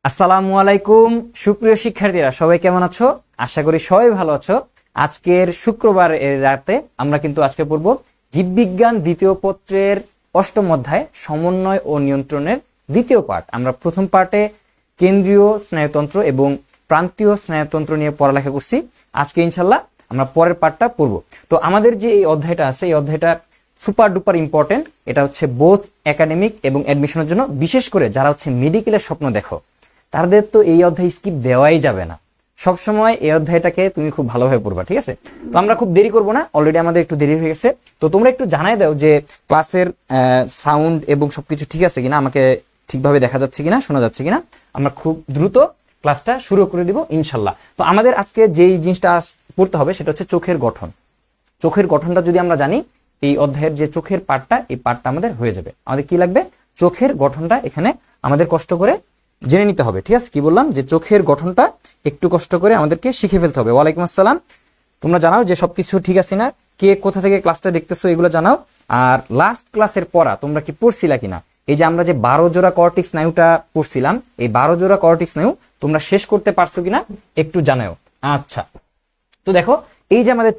আসসালামু আলাইকুম সুপ্রিয় শিক্ষার্থীরা, সবাই কেমন আছো? আশা করি সবাই ভালো আছো। আজকের শুক্রবার এর রাতে আমরা কিন্তু আজকে পড়ব জীববিজ্ঞান দ্বিতীয় পত্রের অষ্টম অধ্যায় সমন্বয় ও নিয়ন্ত্রণের দ্বিতীয় পার্ট। আমরা প্রথম পার্টে কেন্দ্রীয় স্নায়ুতন্ত্র এবং প্রান্তীয় স্নায়ুতন্ত্র নিয়ে পড়ালেখা করছি। আজকে ইনশাল্লাহ আমরা পরের পার্টটা পড়ব। তো আমাদের যে এই অধ্যায়টা আছে, এই অধ্যায়টা সুপার ডুপার ইম্পর্টেন্ট। এটা হচ্ছে বোথ একাডেমিক এবং অ্যাডমিশনের জন্য, বিশেষ করে যারা হচ্ছে মেডিকেলের স্বপ্ন দেখো তাদের তো এই অধ্যায় স্কিপ দেওয়াই যাবে না। সবসময় এই অধ্যায়টাকে তুমি খুব ভালোভাবে পড়বা, ঠিক আছে? তো আমরা খুব দেরি করব না, অলরেডি আমাদের একটু দেরি হয়ে গেছে। তো তোমরা একটু জানাই দাও যে ক্লাসের সাউন্ড এবং সবকিছু ঠিক আছে কিনা, আমাকে ঠিকভাবে দেখা যাচ্ছে কিনা, শোনা যাচ্ছে কিনা। আমরা খুব দ্রুত ক্লাসটা শুরু করে দিব ইনশাল্লাহ। তো আমাদের আজকে যেই জিনিসটা পড়তে হবে সেটা হচ্ছে চোখের গঠন। চোখের গঠনটা যদি আমরা জানি, এই অধ্যায়ের যে চোখের পার্টটা, এই পার্টটা আমাদের হয়ে যাবে। আমাদের কি লাগবে? চোখের গঠনটা এখানে আমাদের কষ্ট করে জেনে নিতে হবে, ঠিক আছে? কি বললাম যে চোখের গঠনটা একটু কষ্ট করে আমাদেরকে শিখে ফেলতে হবে। ওয়ালাইকুম আসসালাম। তোমরা জানাও যে সবকিছু ঠিক আছে না, কে কোথা থেকে ক্লাসটা দেখতেছো এগুলো জানাও। আর লাস্ট ক্লাসের পড়া তোমরা কি পড়ছিলা কিনা? এই যে আমরা যে 12 জোড়া কর্টিক্স স্নায়ুটা পড়ছিলাম, এই 12 জোড়া কর্টিক্স স্নায়ু তোমরা শেষ করতে পারছো কিনা একটু জানাও। আচ্ছা, তো দেখো এই যে আমাদের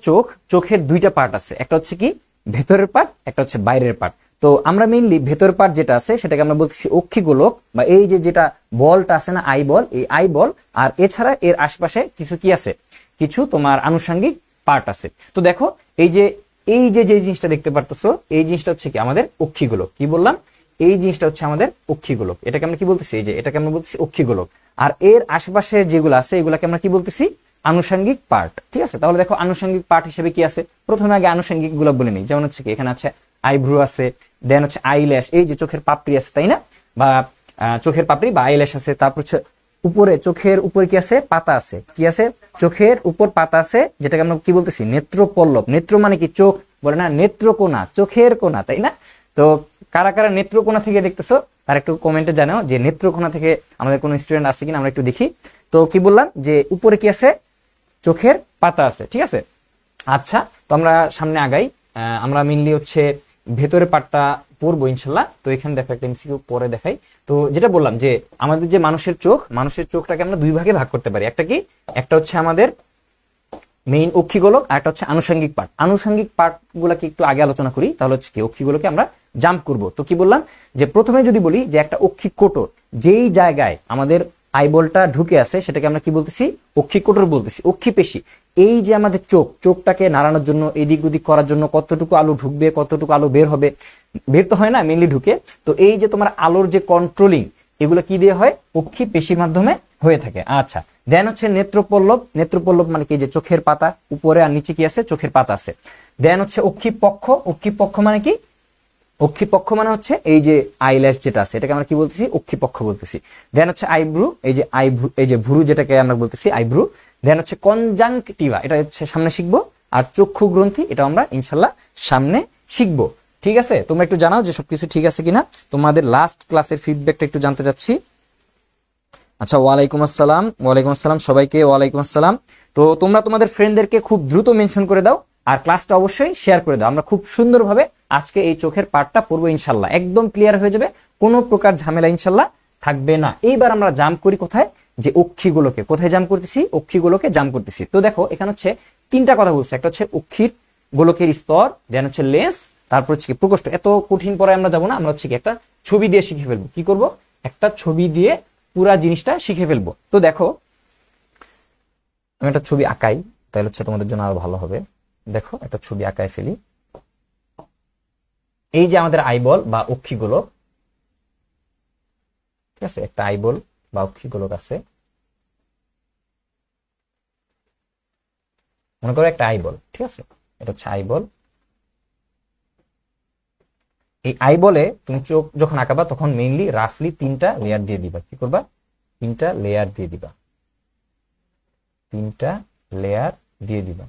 চোখের দুইটা পার্ট আছে, একটা হচ্ছে কি ভেতরের পার্ট, একটা হচ্ছে বাইরের পার্ট। তো আমরা মেইনলি ভেতর পার্ট যেটা আছে সেটাকে আমরা বলতেছি অক্ষিগোলক, বা এই যে যেটা বলটা আছে না, আই বল, এই আই বল। আর এছাড়া এর আশেপাশে কিছু কি আছে, কিছু তোমার আনুষঙ্গিক পার্ট আছে। তো দেখো এই যে জিনিসটা দেখতে পারতেছো, এই জিনিসটা হচ্ছে কি আমাদের অক্ষিগোলক। কি বললাম? এই জিনিসটা হচ্ছে আমাদের অক্ষিগোলক। এটাকে আমরা কি বলতেছি? এই যে এটাকে আমরা বলতেছি অক্ষিগোলক। আর এর আশেপাশে যেগুলো আছে এগুলাকে আমরা কি বলতেছি? আনুষঙ্গিক পার্ট, ঠিক আছে? তাহলে দেখো আনুষঙ্গিক পার্ট হিসেবে কি আছে, প্রথমে আগে আনুষঙ্গিক গুলো বলে নিই। যেমন হচ্ছে কি এখানে আছে আইব্রু আছে, দেন হচ্ছে আইল্যাশ, এই যে চোখের পাপড়ি আছে, তাই না? বা চোখের পাপড়ি বা আইল্যাশ আছে। তারপর হচ্ছে উপরে, চোখের উপরে কি আছে? পাতা আছে। কি আছে? চোখের উপর পাতা আছে, যেটাকে আমরা কি বলতেছি? নেত্রপল্লব। নেত্র মানে কি? চোখ বলে না, নেত্রকোনা, চোখের কোনা, তাই না? তো কারা কারা নেত্রকোনা থেকে দেখতেছো তার একটু কমেন্টে জানাও যে নেত্রকোনা থেকে আমাদের কোনো স্টুডেন্ট আছে কিনা, আমরা একটু দেখি। তো কি বললাম যে উপরে কি আছে? চোখের পাতা আছে, ঠিক আছে? আচ্ছা, তো আমরা সামনে আগাই। আমরা মেইনলি হচ্ছে ভেতরের পার্টটা পড়বো ইনশাল্লাহ। তো এখানে দেখো একটা এমসিকিউ পরে দেখাই। তো যেটা বললাম যে আমাদের যে মানুষের চোখটাকে আমরা দুই ভাগে ভাগ করতে পারি। একটা কি? একটা হচ্ছে আমাদের মেইন অক্ষিগোলক, আর একটা হচ্ছে আনুষঙ্গিক পার্ট। আনুষঙ্গিক পার্ট গুলাকে একটু আগে আলোচনা করি, তাহলে হচ্ছে কি অক্ষিগোলকে আমরা জাম্প করব। তো কি বললাম যে প্রথমে যদি বলি যে একটা অক্ষিক কোটর, যেই জায়গায় আমাদের আইবলটা ঢুকে আছে সেটাকে আমরা কি বলতেছি? অক্ষিক কোটর বলতেছি। অক্ষিপেশি, এই যে আমাদের চোখটাকে নাড়ানোর জন্য, এদিক ওদিক করার জন্য কতটুকু আলো ঢুকবে, কতটুকু আলো বের হবে, বের তো হয় না, মেইনলি ঢুকে। তো এই যে তোমার আলোর যে কন্ট্রোলিং, এগুলো কি দিয়ে হয়? অক্ষিপেশির মাধ্যমে হয়ে থাকে। আচ্ছা, দেন হচ্ছে নেত্রপল্লব। নেত্রপল্লব মানে কি? যে চোখের পাতা, উপরে আর নিচে কি আছে? চোখের পাতা আছে। দেন হচ্ছে অক্ষিপক্ষ। অক্ষিপক্ষ মানে কি? অক্ষিপক্ষ মানে হচ্ছে এই যে আইল্যাশ যেটা আছে, এটাকে আমরা কি বলতেছি? অক্ষিপক্ষ বলতেছি। দেন হচ্ছে আইব্রু, এই যে আইব্রু, এই যে ভুরু যেটাকে আমরা বলতেছি আইব্রু। দেন হচ্ছে কনজাংটিভা, এটা হচ্ছে সামনে শিখবো। আর চক্ষু গ্রন্থি, এটা আমরা ইনশাল্লাহ সামনে শিখবো, ঠিক আছে? তোমরা একটু জানাও যে সবকিছু ঠিক আছে কিনা। তোমাদের লাস্ট ক্লাসের ফিডব্যাকটা একটু জানতে চাচ্ছি। আচ্ছা, ওয়ালাইকুম আসসালাম। ওয়ালাইকুম আসসালাম সবাইকে, ওয়ালাইকুম আসসালাম। তো তোমরা তোমাদের ফ্রেন্ডদেরকে খুব দ্রুত মেনশন করে দাও, আর ক্লাসটা অবশ্যই শেয়ার করে দাও। আমরা খুব সুন্দরভাবে আজকে এই চোখের পার্টটা পড়বো ইনশাল্লাহ, একদম ক্লিয়ার হয়ে যাবে, কোনো প্রকার ঝামেলা ইনশাল্লাহ থাকবে না। এইবার আমরা জাম্প করি কোথায়? যে অক্ষিগুলোকে। কোথায় জাম্প করতেছি? অক্ষিগুলোকে জাম্প করতেছি। তো দেখো এখানে হচ্ছে তিনটা কথা বলছে। একটা হচ্ছে অক্ষির গোলকের স্তর, দেন হচ্ছে লেন্স, তারপর হচ্ছে প্রকোষ্ঠ। এত কঠিন পরে আমরা যাবো না, আমরা হচ্ছে কি একটা ছবি দিয়ে শিখে ফেলবো। কি করব? একটা ছবি দিয়ে পুরা জিনিসটা শিখে ফেলবো। তো দেখো আমি একটা ছবি আঁকাই, তাহলে হচ্ছে তোমাদের জন্য আরো ভালো হবে। দেখো একটা ছবি আঁকায় ফেলি। এই যে আমাদের আইবল বা অক্ষিগোলক, ঠিক আছে? একটা আইবল বা অক্ষিগোলক আছে, মনে করো একটা আইবল, ঠিক আছে? এটা হচ্ছে আইবল। এই আইবলে তুমি চোখ যখন আঁকাবা তখন মেইনলি রাফলি 3টা লেয়ার দিয়ে দিবা। কি করবা? 3টা লেয়ার দিয়ে দিবা। 3টা লেয়ার দিয়ে দিবা।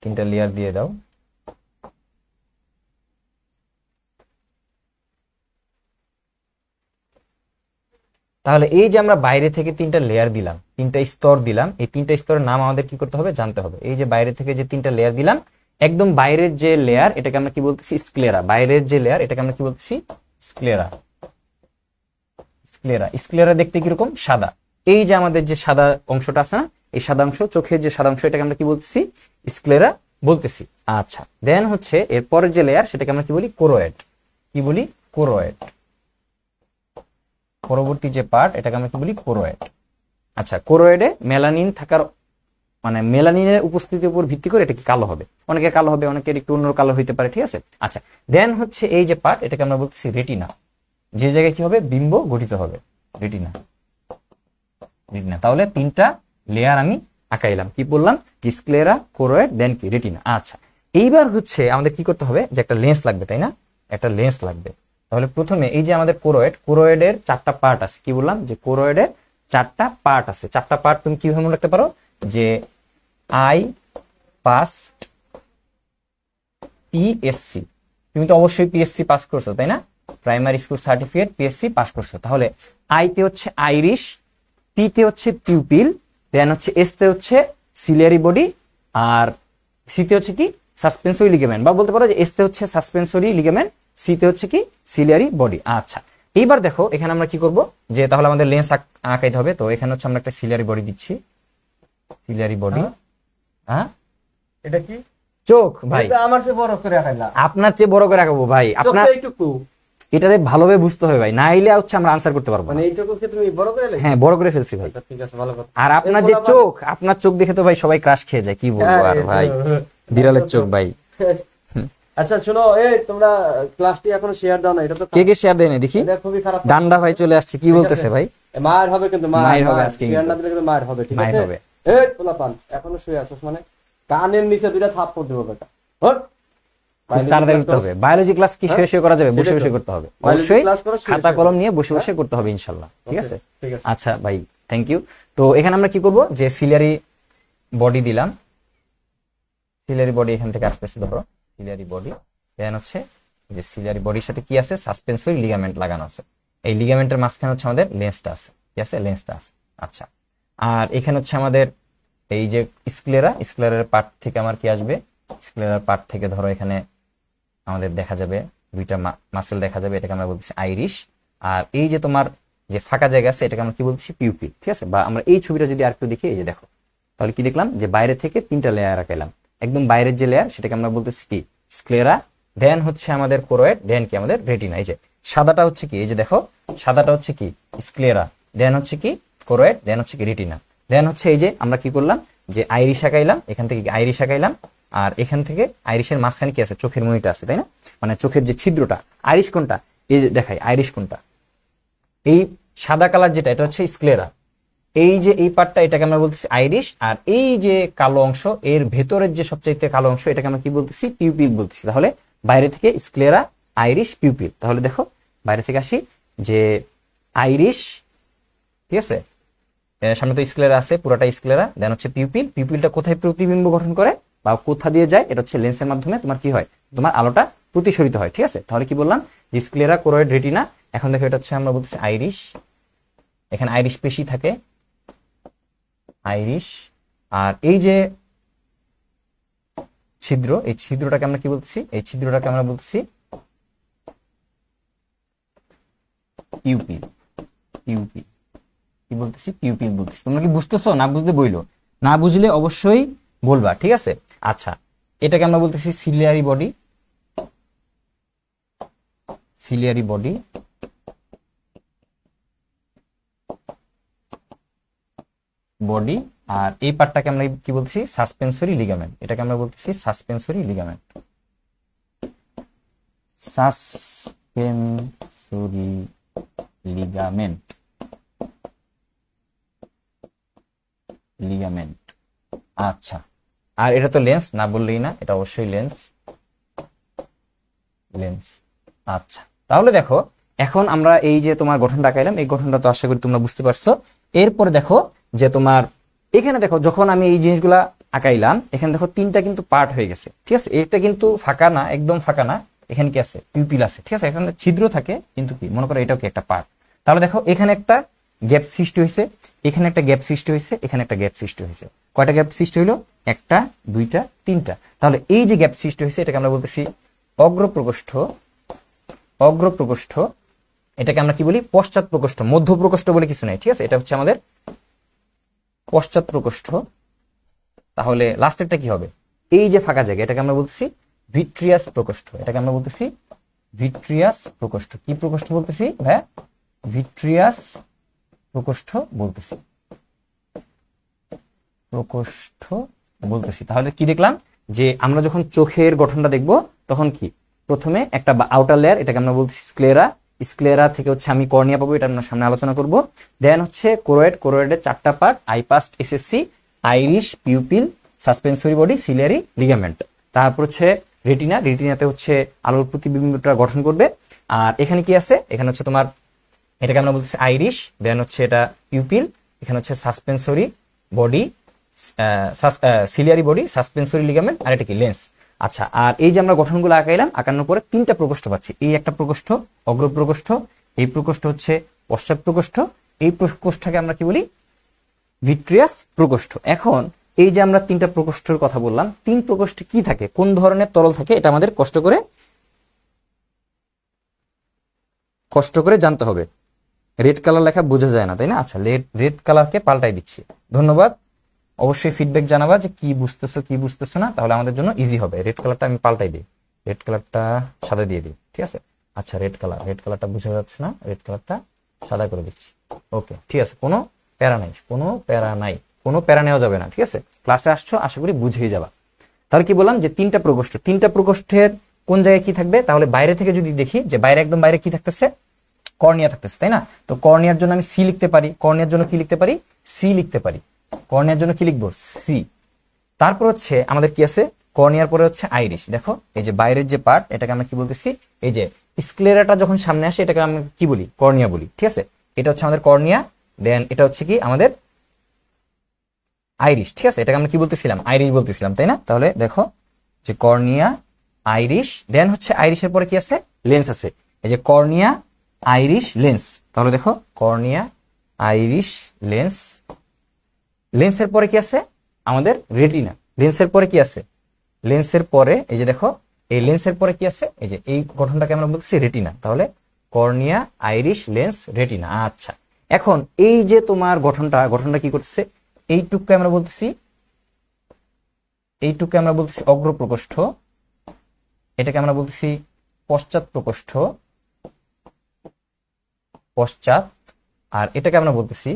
তিনটা লেয়ার দিয়ে দাও। তাহলে এই যে আমরা বাইরে থেকে 3টা লেয়ার দিলাম, 3টা স্তর দিলাম, এই 3টা স্তরের নাম আমাদের কি করতে হবে? জানতে হবে। এই যে বাইরে থেকে যে 3টা লেয়ার দিলাম, একদম বাইরের যে লেয়ার এটাকে আমরা কি বলতেছি? স্ক্লেরা। বাইরের যে লেয়ার এটাকে আমরা কি বলতেছি? স্ক্লেরা। স্ক্লেরা, স্ক্লেরা দেখতে কিরকম? সাদা। এই যে আমাদের যে সাদা অংশটা আছে না, এই সাদা অংশ, চোখের যে সাদা অংশ, এটাকে আমরা কি বলতেছি? স্ক্লেরা বলতেছি। আচ্ছা, দেন হচ্ছে এর পরের যে লেয়ার, সেটাকে আমরা কি বলি? কোরোয়েড। কি বলি? কোরোয়েড। পরবর্তী যে পার্ট, এটাকে আমরা কি বলি? কোরোয়েড। আচ্ছা, কোরোয়েডে মেলানিন থাকার, মানে মেলানিনের উপস্থিতির উপর ভিত্তি করে এটা কি কালো হবে? অনেকের কালো হবে, অনেকের একটু অন্য কালো হইতে পারে, ঠিক আছে? আচ্ছা, দেন হচ্ছে এই যে পার্ট, এটাকে আমরা বলতেছি রেটিনা। যে জায়গায় কি হবে? বিম্ব গঠিত হবে, রেটিনা। রেটিনা। তাহলে তিনটা লেয়ার আমি আঁকাইলাম। কি বললাম? স্ক্লেরা, কোরোয়েড, দেন কি? রেটিনা। আচ্ছা, এইবার হচ্ছে আমাদের কি করতে হবে? যে একটা লেন্স লাগবে, তাই না? একটা লেন্স লাগবে। তাহলে প্রথমে এই যে আমাদের কোরোয়েড, কোরোয়েডের চারটা পার্ট আছে। কি বললাম? যে কোরোয়েডের চারটা পার্ট আছে। চারটা পার্ট তুমি কিভাবে মনে রাখতে পারো? যে আই পাসড পিএসসি। তুমি তো অবশ্যই পিএসসি পাস করছো, তাই না? Primary school certificate, PSC pass করছো। তাহলে আইতে হচ্ছে আইরিশ, পিতে হচ্ছে পিউপিল, দেন হচ্ছে এসতে হচ্ছে সিলিয়ারি বডি, আর সিতে হচ্ছে কি? সাসপেন্সরি লিগামেন্ট, বা বলতে পারো যে এসতে হচ্ছে সাসপেন্সরি লিগামেন্ট, সিতে হচ্ছে কি? Ciliary body. আচ্ছা, এইবার দেখো এখানে আমরা কি করব? যে তাহলে আমাদের লেন্স আঁকাইতে হবে। তো এখানে হচ্ছে আমরা একটা সিলিয়ারি বডি দিচ্ছি। Ciliary body. হ্যাঁ, এটা কি? চোখ ভাই। আমার চেয়ে বড় করে আঁকাইলাম। আপনার চেয়ে বড় করে আঁকাবো ভাই। আপনার এইটুকু, এটাতে ভালোভাবে বুঝতে হবে ভাই, না হইলে হচ্ছে আমরা আনসার করতে পারবো না। মানে এইটুকুকে তুমি বড় করে লাইছো? হ্যাঁ, বড় করে ফেলছি ভাই। আচ্ছা, ঠিক আছে, ভালো কথা। আর আপনার যে চোখ, আপনার চোখ দেখে তো ভাই সবাই ক্রাশ খেয়ে যায়। কি বলবো আর ভাই, বিড়ালের চোখ ভাই। আচ্ছা শুনো, এই তোমরা ক্লাসটি এখনো শেয়ার দাও না, এটা তো কে কে শেয়ার দেয় না দেখি? এটা খুবই খারাপ। ডান্ডা ভাই চলে আসছে, কি বলতেছে ভাই? মায়ের হবে কিন্তু, মায়ের হবে আজকে, শেয়ার না দিলে কিন্তু মায়ের হবে, ঠিক মায়ের আছে? হবে। এই পোলাপান এখনো শুয়ে আছিস মানে? কানের নিচে দুইটা থাপ্পড় দেবো বেটা। হট, খুব তাড়াতাড়ি করতে হবে। বায়োলজি ক্লাস কি শুয়ে শুয়ে করা যাবে? বসে বসে করতে হবে অবশ্যই। খাতা কলম নিয়ে বসে বসে করতে হবে ইনশাআল্লাহ, ঠিক আছে? ঠিক আছে। আচ্ছা ভাই, থ্যাংক ইউ। তো এখানে আমরা কি করব? যে সিলিয়ারি বডি দিলাম। সিলিয়ারি বডি এখান থেকে আসতেছে, ধরো সিলিয়ারি বডি। দেন হচ্ছে যে সিলিয়ারি বডির সাথে কি আছে? সাসপেন্সরি লিগামেন্ট লাগানো আছে। এই লিগামেন্টের মাঝখানে হচ্ছে আমাদের লেন্সটা আছে, ঠিক আছে? লেন্সটা আছে। আচ্ছা, আর এখানে হচ্ছে আমাদের এই যে স্ক্লেরা, স্ক্লেরার পার্ট থেকে আমার কি আসবে? স্ক্লেরার পার্ট থেকে ধরো এখানে আমাদের দেখা যাবে দুইটা মাসেল দেখা যাবে, এটাকে আমরা বলতেছি আইরিশ। আর এই যে তোমার যে ফাঁকা জায়গা আছে, এটাকে আমরা কি বলতেছি? পিউপিল, ঠিক আছে? বা আমরা এই ছবিটা যদি আরেকটু দেখি, এই যে দেখো, তাহলে কি দেখলাম? যে বাইরে থেকে তিনটা লেয়ার আঁকাইলাম। একদম বাইরের যে লেয়ার, সেটাকে আমরা বলতেছি কি? স্ক্লেরা। দেন হচ্ছে আমাদের কোরোয়েড, দেন কি? আমাদের রেটিনা। এই যে সাদাটা হচ্ছে কি? এই যে দেখো, সাদাটা হচ্ছে কি? স্ক্লেরা। দেন হচ্ছে কি? কোরোয়েড। দেন হচ্ছে কি? রেটিনা। দেন হচ্ছে এই যে আমরা কি করলাম? যে আইরিশ আঁকাইলাম, এখান থেকে আইরিশ আঁকাইলাম, আর এখান থেকে আইরিশের মাঝখানে কি আছে? চোখের মনিটা আছে, তাই না? মানে চোখের যে ছিদ্রটা। আইরিশ কোনটা? এই দেখাই, আইরিশ কোনটা? এই সাদা কালার যেটা, এটা হচ্ছে স্ক্লেরা। এই যে এই পার্টটা, এটাকে আমরা বলতেছি আইরিশ। আর এই যে কালো অংশ, এর ভেতরের যে সবচাইতে কালো অংশ, এটাকে আমরা কি বলতেছি? পিউপিল বলতেছি। তাহলে বাইরে থেকে স্ক্লেরা, আইরিশ, পিউপিল। তাহলে দেখো বাইরে থেকে আসি, যে আইরিশ, ঠিক আছে? সামনে তো স্ক্লেরা আছে, পুরোটা স্ক্লেরা। দেন হচ্ছে পিউপিল। পিউপিলটা কোথায় প্রতিবিম্ব গঠন করে বা কোথা দিয়ে যায়? এটা হচ্ছে লেন্সের মাধ্যমে তোমার কি হয়? তোমার আলোটা প্রতিসরিত হয়, ঠিক আছে? তাহলে কি বললাম? যে স্ক্লেরা, কোরোয়েড, রেটিনা। এখন দেখো এটা হচ্ছে আমরা বলতেছি আইরিশ। এখানে আইরিশ পেশি থাকে, আইরিশ। আর এই যে ছিদ্র, এই ছিদ্রটাকে আমরা কি বলতেছি? এই ছিদ্রটাকে আমরা বলতেছি পিউপিল। পিউপিল কি বলতেছি? পিউপিল বলতেছি। তোমরা কি বুঝতেছো? না বুঝলে বইলো, না বুঝলে অবশ্যই বলবা, ঠিক আছে? আচ্ছা, এটাকে আমরা বলতেছি ciliary body. Ciliary body. Body. আর এই পার্টটাকে আমরা কি বলতেছি? Suspensory ligament. এটাকে আমরা বলতেছি suspensory ligament. Suspensory ligament. Ligament. আচ্ছা, আর এটা তো লেন্স, না বললেই না, এটা অবশ্যই লেন্স। লেন্স। আচ্ছা, তাহলে দেখো এখন আমরা এই যে তোমার গঠনটা আঁকাইলাম, এই গঠনটা তো আশা করি তোমরা বুঝতে পারছো। এরপরে দেখো যে তোমার এখানে দেখো, যখন আমি এই জিনিসগুলা আঁকাইলাম, এখানে দেখো তিনটা কিন্তু পার্ট হয়ে গেছে, ঠিক আছে? এটা কিন্তু ফাঁকা না, একদম ফাঁকা না। এখানে কি আছে? পিউপিল আছে, ঠিক আছে? এখানে ছিদ্র থাকে, কিন্তু কি মনে করো এটাও কি একটা পার্ট। তাহলে দেখো এখানে একটা গ্যাপ সৃষ্টি হয়েছে, এখানে একটা গ্যাপ সৃষ্টি হয়েছে, এখানে একটা গ্যাপ সৃষ্টি হয়েছে। কয়টা গ্যাপ সৃষ্টি হইলো? একটা, দুইটা, তিনটা। তাহলে এই যে গ্যাপ সৃষ্টি হয়েছে, এটাকে আমরা বলতেছি অগ্রপ্রকোষ্ঠ। অগ্রপ্রকোষ্ঠ, এটাকে আমরা কি বলি পশ্চাৎ প্রকোষ্ঠ, মধ্য প্রকোষ্ঠ বলে কিছু নাই, ঠিক আছে, এটা হচ্ছে আমাদের পশ্চাৎ প্রকোষ্ঠ। তাহলে লাস্টেরটা কি হবে, এই যে ফাঁকা জায়গা এটাকে আমরা বলতেছি ভিট্রিয়াস প্রকোষ্ঠ, এটাকে আমরা বলতেছি ভিট্রিয়াস প্রকোষ্ঠ। কি প্রকোষ্ঠ বলতেছি ভাই, ভিট্রিয়াস প্রকোষ্ঠ বলতেছি, প্রকোষ্ঠ বলতেছি। তাহলে কি দেখলাম যে আমরা যখন চোখের গঠনটা দেখব তখন কি প্রথমে একটা আউটার লেয়ার, এটাকে আমরা বলতেছি স্ক্লেরা, স্ক্লেরা থেকে হচ্ছে আমি কর্নিয়া পাবো, এটা আমরা সামনে আলোচনা করব। দেন হচ্ছে কোরোয়েড, কোরোয়েডের 4টা পার্ট, আইপাস্ট, এসএসসি, iris, pupil, suspensory body, ciliary, ligament. তারপর হচ্ছে রেটিনা, রেটিনাতে হচ্ছে আলোর প্রতিবিম্বটা গঠন করবে। আর এখানে কি আছে, এখানে হচ্ছে তোমার এটাকে আমরা বলতেছি আইরিশ, দেন হচ্ছে এটা পিউপিল, এখানে হচ্ছে suspensory body, ciliary body, suspensory ligament, আর এটা কি লেন্স। আচ্ছা, আর এই যে আমরা গঠনগুলো আঁকাইলাম, আঁকানোর পরে 3টা প্রকোষ্ঠ পাচ্ছি। এই একটা প্রকোষ্ঠ অগ্র প্রকোষ্ঠ, এই প্রকোষ্ঠ হচ্ছে পশ্চাৎ প্রকোষ্ঠ, এই প্রকোষ্ঠকে আমরা কি বলি ভিট্রিয়াস প্রকোষ্ঠ। এখন এই যে আমরা 3টা প্রকোষ্ঠের কথা বললাম, 3 প্রকোষ্ঠে কি থাকে, কোন ধরনের তরল থাকে, এটা আমাদের কষ্ট করে জানতে হবে। রেড কালার লেখা বোঝা যায় না, তাই না? আচ্ছা, রেড কালারকে পাল্টাই দিচ্ছি। ধন্যবাদ, অবশ্যই ফিডব্যাক জানাবা যে কি বুঝতেছো না, তাহলে আমাদের জন্য ইজি হবে। রেড কালারটা আমি পাল্টাই দিই, রেড কালারটা সাদা দিয়ে দিই, ঠিক আছে? আচ্ছা, রেড কালারটা বোঝা যাচ্ছে না, রেড কালারটা সাদা করে দিচ্ছি। ওকে, ঠিক আছে, কোনো প্যারা নাই, কোনো প্যারা নেওয়া যাবে না, ঠিক আছে? ক্লাসে আসছো, আশা করি বুঝেই যাবা। তাহলে কি বললাম যে 3টা প্রকোষ্ঠ, 3টা প্রকোষ্ঠের কোন জায়গায় কি থাকবে, তাহলে বাইরে থেকে যদি দেখি যে বাইরে একদম বাইরে কি থাকতেছে, কর্নিয়া থাকতেছে, তাই না? তো কর্নিয়ার জন্য আমি সি লিখতে পারি, কর্নিয়ার জন্য কি লিখতে পারি, সি লিখতে পারি। কর্নিয়ার জন্য কি লিখবো, সি। তারপর হচ্ছে আমাদের কি আছে, কর্নিয়ার পরে হচ্ছে আইরিশ। দেখো এই যে বাইরের যে পার্ট, এটাকে আমরা কি বলতেছি, এই যে স্ক্লেরাটা যখন সামনে আসে এটাকে আমরা কি বলি, কর্নিয়া বলি, ঠিক আছে? এটা হচ্ছে আমাদের কর্নিয়া, দেন এটা হচ্ছে কি আমাদের আইরিশ, ঠিক আছে? এটাকে আমরা কি বলতেছিলাম, আইরিশ বলতেছিলাম, তাই না? তাহলে দেখো যে কর্নিয়া, আইরিশ, দেন হচ্ছে আইরিশের পরে কি আছে, লেন্স আছে। এই যে কর্নিয়া, আইরিশ, লেন্স। তাহলে দেখো কর্নিয়া, আইরিশ, লেন্স, লেন্সের পরে কি আছে আমাদের রেটিনা, লেন্সের পরে কি আছে, লেন্সের পরে এই যে দেখো এই লেন্সের পরে কি আছে, এই যে এই গঠনটাকে আমরা বলতেছি রেটিনা। তাহলে কর্নিয়া, আইরিশ, লেন্স, রেটিনা। আচ্ছা, এখন এই যে তোমার গঠনটা কি করতেছে, এইটুককে আমরা বলতেছি অগ্র প্রকোষ্ঠ, এটাকে আমরা বলতেছি পশ্চাৎ প্রকোষ্ঠ, আর এটাকে আমরা বলতেছি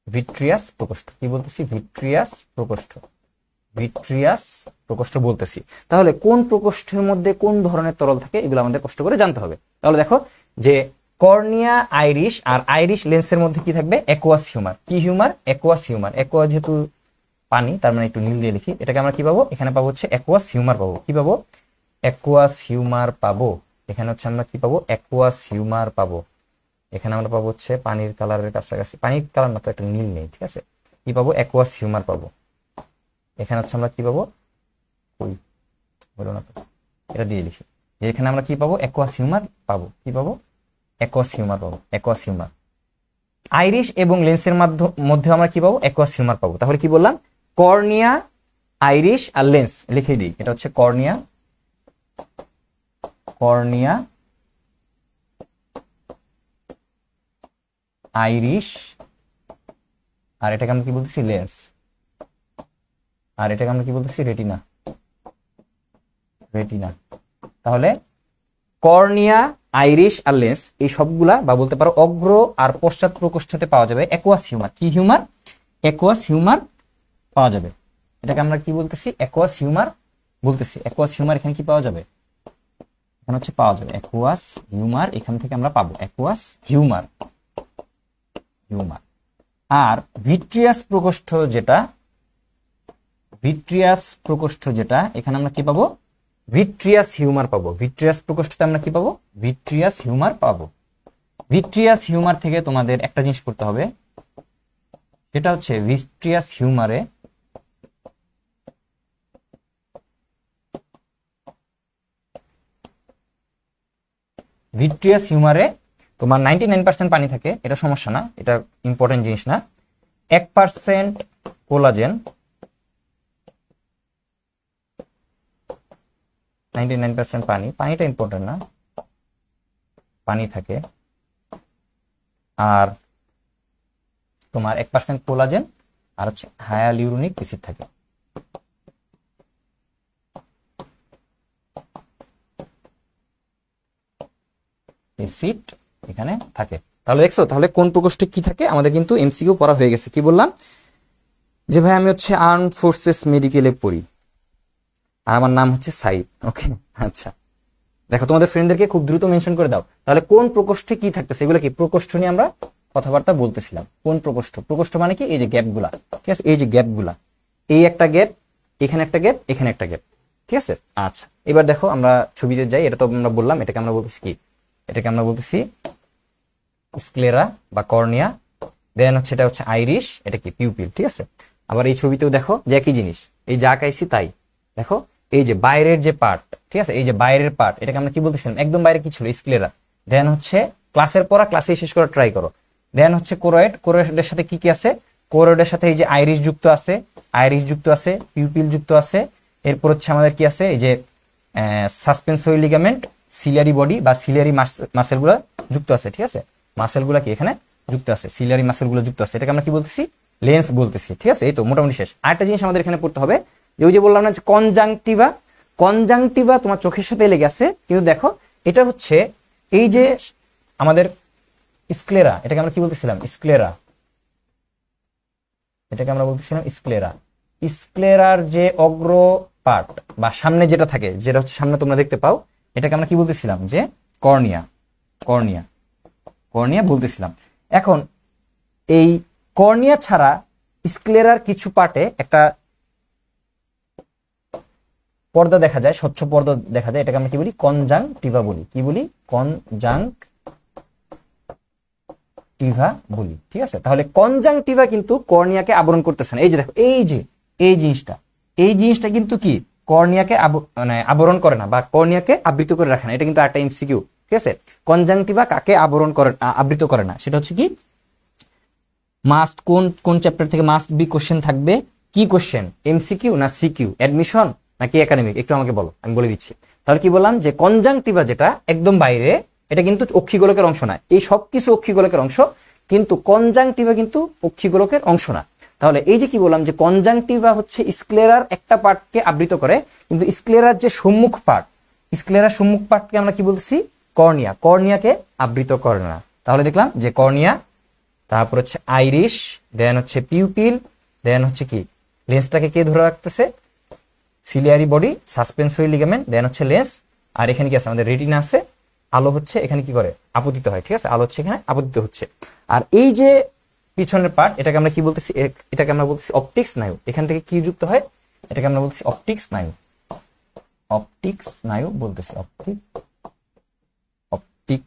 ভিট্রিয়াস প্রকোষ্ঠ। কি বলতেছি, ভিট্রিয়াস প্রকোষ্ঠ বলতেছি। তাহলে কোন প্রকোষ্ঠের মধ্যে কোন ধরনের তরল থাকে এগুলো আমাদের কষ্ট করে জানতে হবে। তাহলে দেখো যে কর্নিয়া, আইরিশ আর আইরিশ লেন্সের মধ্যে কি থাকবে, অ্যাকুয়াস হিউমার। কি হিউমার, অ্যাকুয়াস হিউমার। অ্যাকুয়া যেহেতু পানি, তার মানে একটু নীল দিয়ে লিখি, এটাকে আমরা কি পাবো, এখানে পাবো হচ্ছে অ্যাকুয়াস হিউমার পাবো। কি পাবো, অ্যাকুয়াস হিউমার পাবো। এখানে হচ্ছে আমরা কি পাবো, অ্যাকুয়াস হিউমার পাবো। এখানে আমরা পাবো হচ্ছে পানির কালারের কাছাকাছি, পানির কালার না তো একটা নীল নেই, ঠিক আছে? কি পাবো, অ্যাকুয়াস হিউমার পাবো। এখানে হচ্ছে আমরা কি পাবো, ওই বলো না তো, এটা দিয়ে লিখি যে এখানে আমরা কি পাবো, অ্যাকুয়াস হিউমার পাবো। কি পাবো, অ্যাকুয়াস হিউমার পাবো, অ্যাকুয়াস হিউমার। আইরিশ এবং লেন্সের মধ্যে আমরা কি পাবো, অ্যাকুয়াস হিউমার পাবো। তাহলে কি বললাম, কর্নিয়া, আইরিশ আর লেন্স লিখে দিই। এটা হচ্ছে কর্নিয়া, আইরিশ, আর এটাকে আমরা কি বলতেছি, লেন্স, আর এটাকে আমরা কি বলতেছি, রেটিনা। তাহলে কর্নিয়া, আইরিশ আর লেন্স এই সবগুলা বা বলতে পারো অগ্র আর পশ্চাৎ প্রকোষ্ঠতে পাওয়া যাবে অ্যাকুয়াস হিউমার। কি হিউমার, অ্যাকুয়াস হিউমার পাওয়া যাবে। এটাকে আমরা কি বলতেছি, অ্যাকুয়াস হিউমার বলতেছি। অ্যাকুয়াস হিউমার এখানে কি পাওয়া যাবে, এখানে হচ্ছে পাওয়া যাবে অ্যাকুয়াস হিউমার, এখান থেকে আমরা পাবো অ্যাকুয়াস হিউমার। আর ভিট্রিয়াস প্রকোষ্ঠ যেটা, এখানে আমরা কি পাবো, ভিট্রিয়াস হিউমার পাবো। ভিট্রিয়াস প্রকোষ্ঠতে আমরা কি পাবো, ভিট্রিয়াস হিউমার পাবো। ভিট্রিয়াস হিউমার থেকে তোমাদের একটা জিনিস করতে হবে, সেটা হচ্ছে ভিট্রিয়াস হিউমারে তোমার 99% পানি থাকে, এটা সমস্যা না, এটা ইম্পর্টেন্ট জিনিস না। 1% কোলাজেন, 99% পানিটা ইম্পর্টেন্ট না, পানি থাকে, আর তোমার 1% কোলাজেন, আর হচ্ছে হায়ালুরোনিক অ্যাসিড থাকে। অ্যাসিড এখানে থাকে। তাহলে দেখছো, তাহলে কোন প্রকোষ্ঠে কি থাকে আমাদের কিন্তু এমসিকিউ পড়া হয়ে গেছে। কি বললাম যে ভাই আমি হচ্ছে আর্ম ফোর্সেস মেডিকেলে পড়ি আর আমার নাম হচ্ছে সাইদ। ওকে, আচ্ছা দেখো তোমাদের ফ্রেন্ডদেরকে খুব দ্রুত মেনশন করে দাও। তাহলে কোন প্রকোষ্ঠে কি থাকতেছে, এগুলো কি প্রকোষ্ঠ নিয়ে আমরা কথাবার্তা বলতেছিলাম। কোন প্রকোষ্ঠ? প্রকোষ্ঠ মানে কি এই যে গ্যাপগুলা, ঠিক আছে, এই যে গ্যাপগুলা, এই একটা গ্যাপ, এখানে একটা গ্যাপ, এখানে একটা গ্যাপ, ঠিক আছে। আচ্ছা এবার দেখো আমরা ছবিতে যাই। এটা তো আমরা বললাম, এটাকে আমরা বলতেছি কি, এটাকে আমরা বলতেছি স্ক্লেরা বা কর্নিয়া। দেন হচ্ছে এটা হচ্ছে আইরিশ, এটা কি পিউপিল, ঠিক আছে। আবার এই ছবিতেও দেখো যে একই জিনিস, এই যা আঁকাইছি তাই। দেখো এই যে বাইরের যে পার্ট, ঠিক আছে, এই যে বাইরের পার্ট, এটাকে আমরা কি বলতেছিলাম, একদম বাইরে কি ছিল, স্ক্লেরা। দেন হচ্ছে ক্লাসের পড়া ক্লাসে শেষ করার ট্রাই করো। দেন হচ্ছে কোরয়েড, কোরয়েডের সাথে কি কি আছে, কোরয়েডের সাথে এই যে আইরিশ যুক্ত আছে, আইরিশ যুক্ত আছে, পিউপিল যুক্ত আছে। এরপর হচ্ছে আমাদের কি আছে, এই যে সাসপেন্সরি লিগামেন্ট, সিলিয়ারি বডি বা সিলিয়ারি মাসেলগুলো যুক্ত আছে, ঠিক আছে। মাসেলগুলো কি এখানে যুক্ত আছে, সিলিয়ারি মাসেলগুলো যুক্ত আছে, এটাকে আমরা কি বলতেছি, লেন্স বলতেছি, ঠিক আছে। এই তো মোটামুটি শেষ। আরেকটা জিনিস আমাদের এখানে পড়তে হবে, যে ওই যে বললাম না যে কনজাংটিভা, কনজাংটিভা তোমার চোখের সাথে লেগে আছে, কিন্তু দেখো এটা হচ্ছে এই যে আমাদের স্ক্লেরা, এটাকে আমরা কি বলতেছিলাম, স্ক্লেরা, এটাকে আমরা বলতেছিলাম স্ক্লেরা। স্ক্লেরার যে অগ্র পার্ট বা সামনে যেটা থাকে, যেটা হচ্ছে সামনে তোমরা দেখতে পাও, এটাকে আমরা কি বলতেছিলাম, যে কর্নিয়া, কর্নিয়া, কর্নিয়া বলতেছিলাম। এখন এই কর্নিয়া ছাড়া স্ক্লেরার কিছু পার্টে একটা পর্দা দেখা যায়, স্বচ্ছ পর্দা দেখা যায়, এটাকে আমরা কি বলি, কনজাংটিভা বলি। কি বলি, কনজাংটিভা বলি, ঠিক আছে। তাহলে কনজাংটিভা কিন্তু কর্নিয়াকে আবরণ করতেছে না। এই যে দেখো, এই যে এই জিনিসটা, এই জিনিসটা কিন্তু কি কর্নিয়াকে মানে আবরণ করে না বা কর্নিয়াকে আবৃত করে রাখে না। এটা কিন্তু একটা এমসিকিউ, ঠিক আছে। কনজাংটিভা কাকে আবরণ করে, আবৃত করে না, সেটা হচ্ছে কি মাস্ট, কোন কোন চ্যাপ্টার থেকে মাস্ট বি কোশ্চেন থাকবে, কি কোশ্চেন, এমসিকিউ না সিকিউ, অ্যাডমিশন নাকি একাডেমিক, একটু আমাকে বলো, আমি বলে দিচ্ছি। তাহলে কি বললাম, যে কনজাংটিভা যেটা একদম বাইরে, এটা কিন্তু অক্ষিগোলকের অংশ না। এই সবকিছু অক্ষিগোলকের অংশ, কিন্তু কনজাংটিভা কিন্তু অক্ষিগোলকের অংশ না। তাহলে এই যে কি বললাম, যে কনজাংটিভা হচ্ছে স্ক্লেরার একটা পার্টকে আবৃত করে, কিন্তু স্ক্লেরার যে সম্মুখ পার্ট, স্ক্লেরার সম্মুখ পার্টকে আমরা কি বলতেছি, কর্নিয়া, কর্নিয়াকে আবৃত করে না। তাহলে দেখলাম যে কর্নিয়া, তারপর হচ্ছে আইরিশ, দেন হচ্ছে পিউপিল, দেন হচ্ছে কি লেন্সটাকে কে ধরে রাখতেছে, সিলিয়ারি বডি, সাসপেন্সরি লিগামেন্ট, দেন হচ্ছে লেন্স। আর এখানে কি আছে, আমাদের রেটিনা আছে, আলো হচ্ছে এখানে কি করে, আপতিত হয়, ঠিক আছে, আলো হচ্ছে এখানে আপতিত হচ্ছে। আর এই যে পিছনের পার্ট, এটাকে আমরা কি বলতেছি, এটাকে আমরা বলতেছি অপটিক স্নায়ু। এখান থেকে কি যুক্ত হয়, এটাকে আমরা বলতেছি অপটিক স্নায়ু, অপটিক স্নায়ু বলতেছি, অপটিক, অপটিক,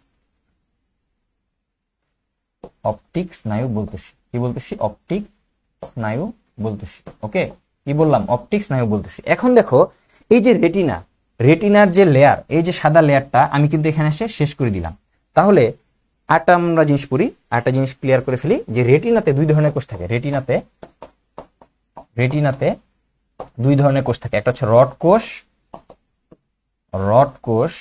অপটিক স্নায়ু বলতেছি। কি বলতেছি, অপটিক স্নায়ু বলতেছি। ওকে, কি বললাম, অপটিক স্নায়ু বলতেছি। এখন দেখো এই যে রেটিনা, রেটিনার যে লেয়ার, এই যে সাদা লেয়ারটা আমি কিন্তু এখানে এসে শেষ করে দিলাম। তাহলে আরেকটা আমরা জিনিস পড়ি, আরেকটা জিনিস ক্লিয়ার করে ফেলি, যে রেটিনাতে দুই ধরনের কোষ থাকে। রেটিনাতে, রেটিনাতে দুই ধরনের কোষ থাকে, একটা হচ্ছে রড কোষ, রড কোষ,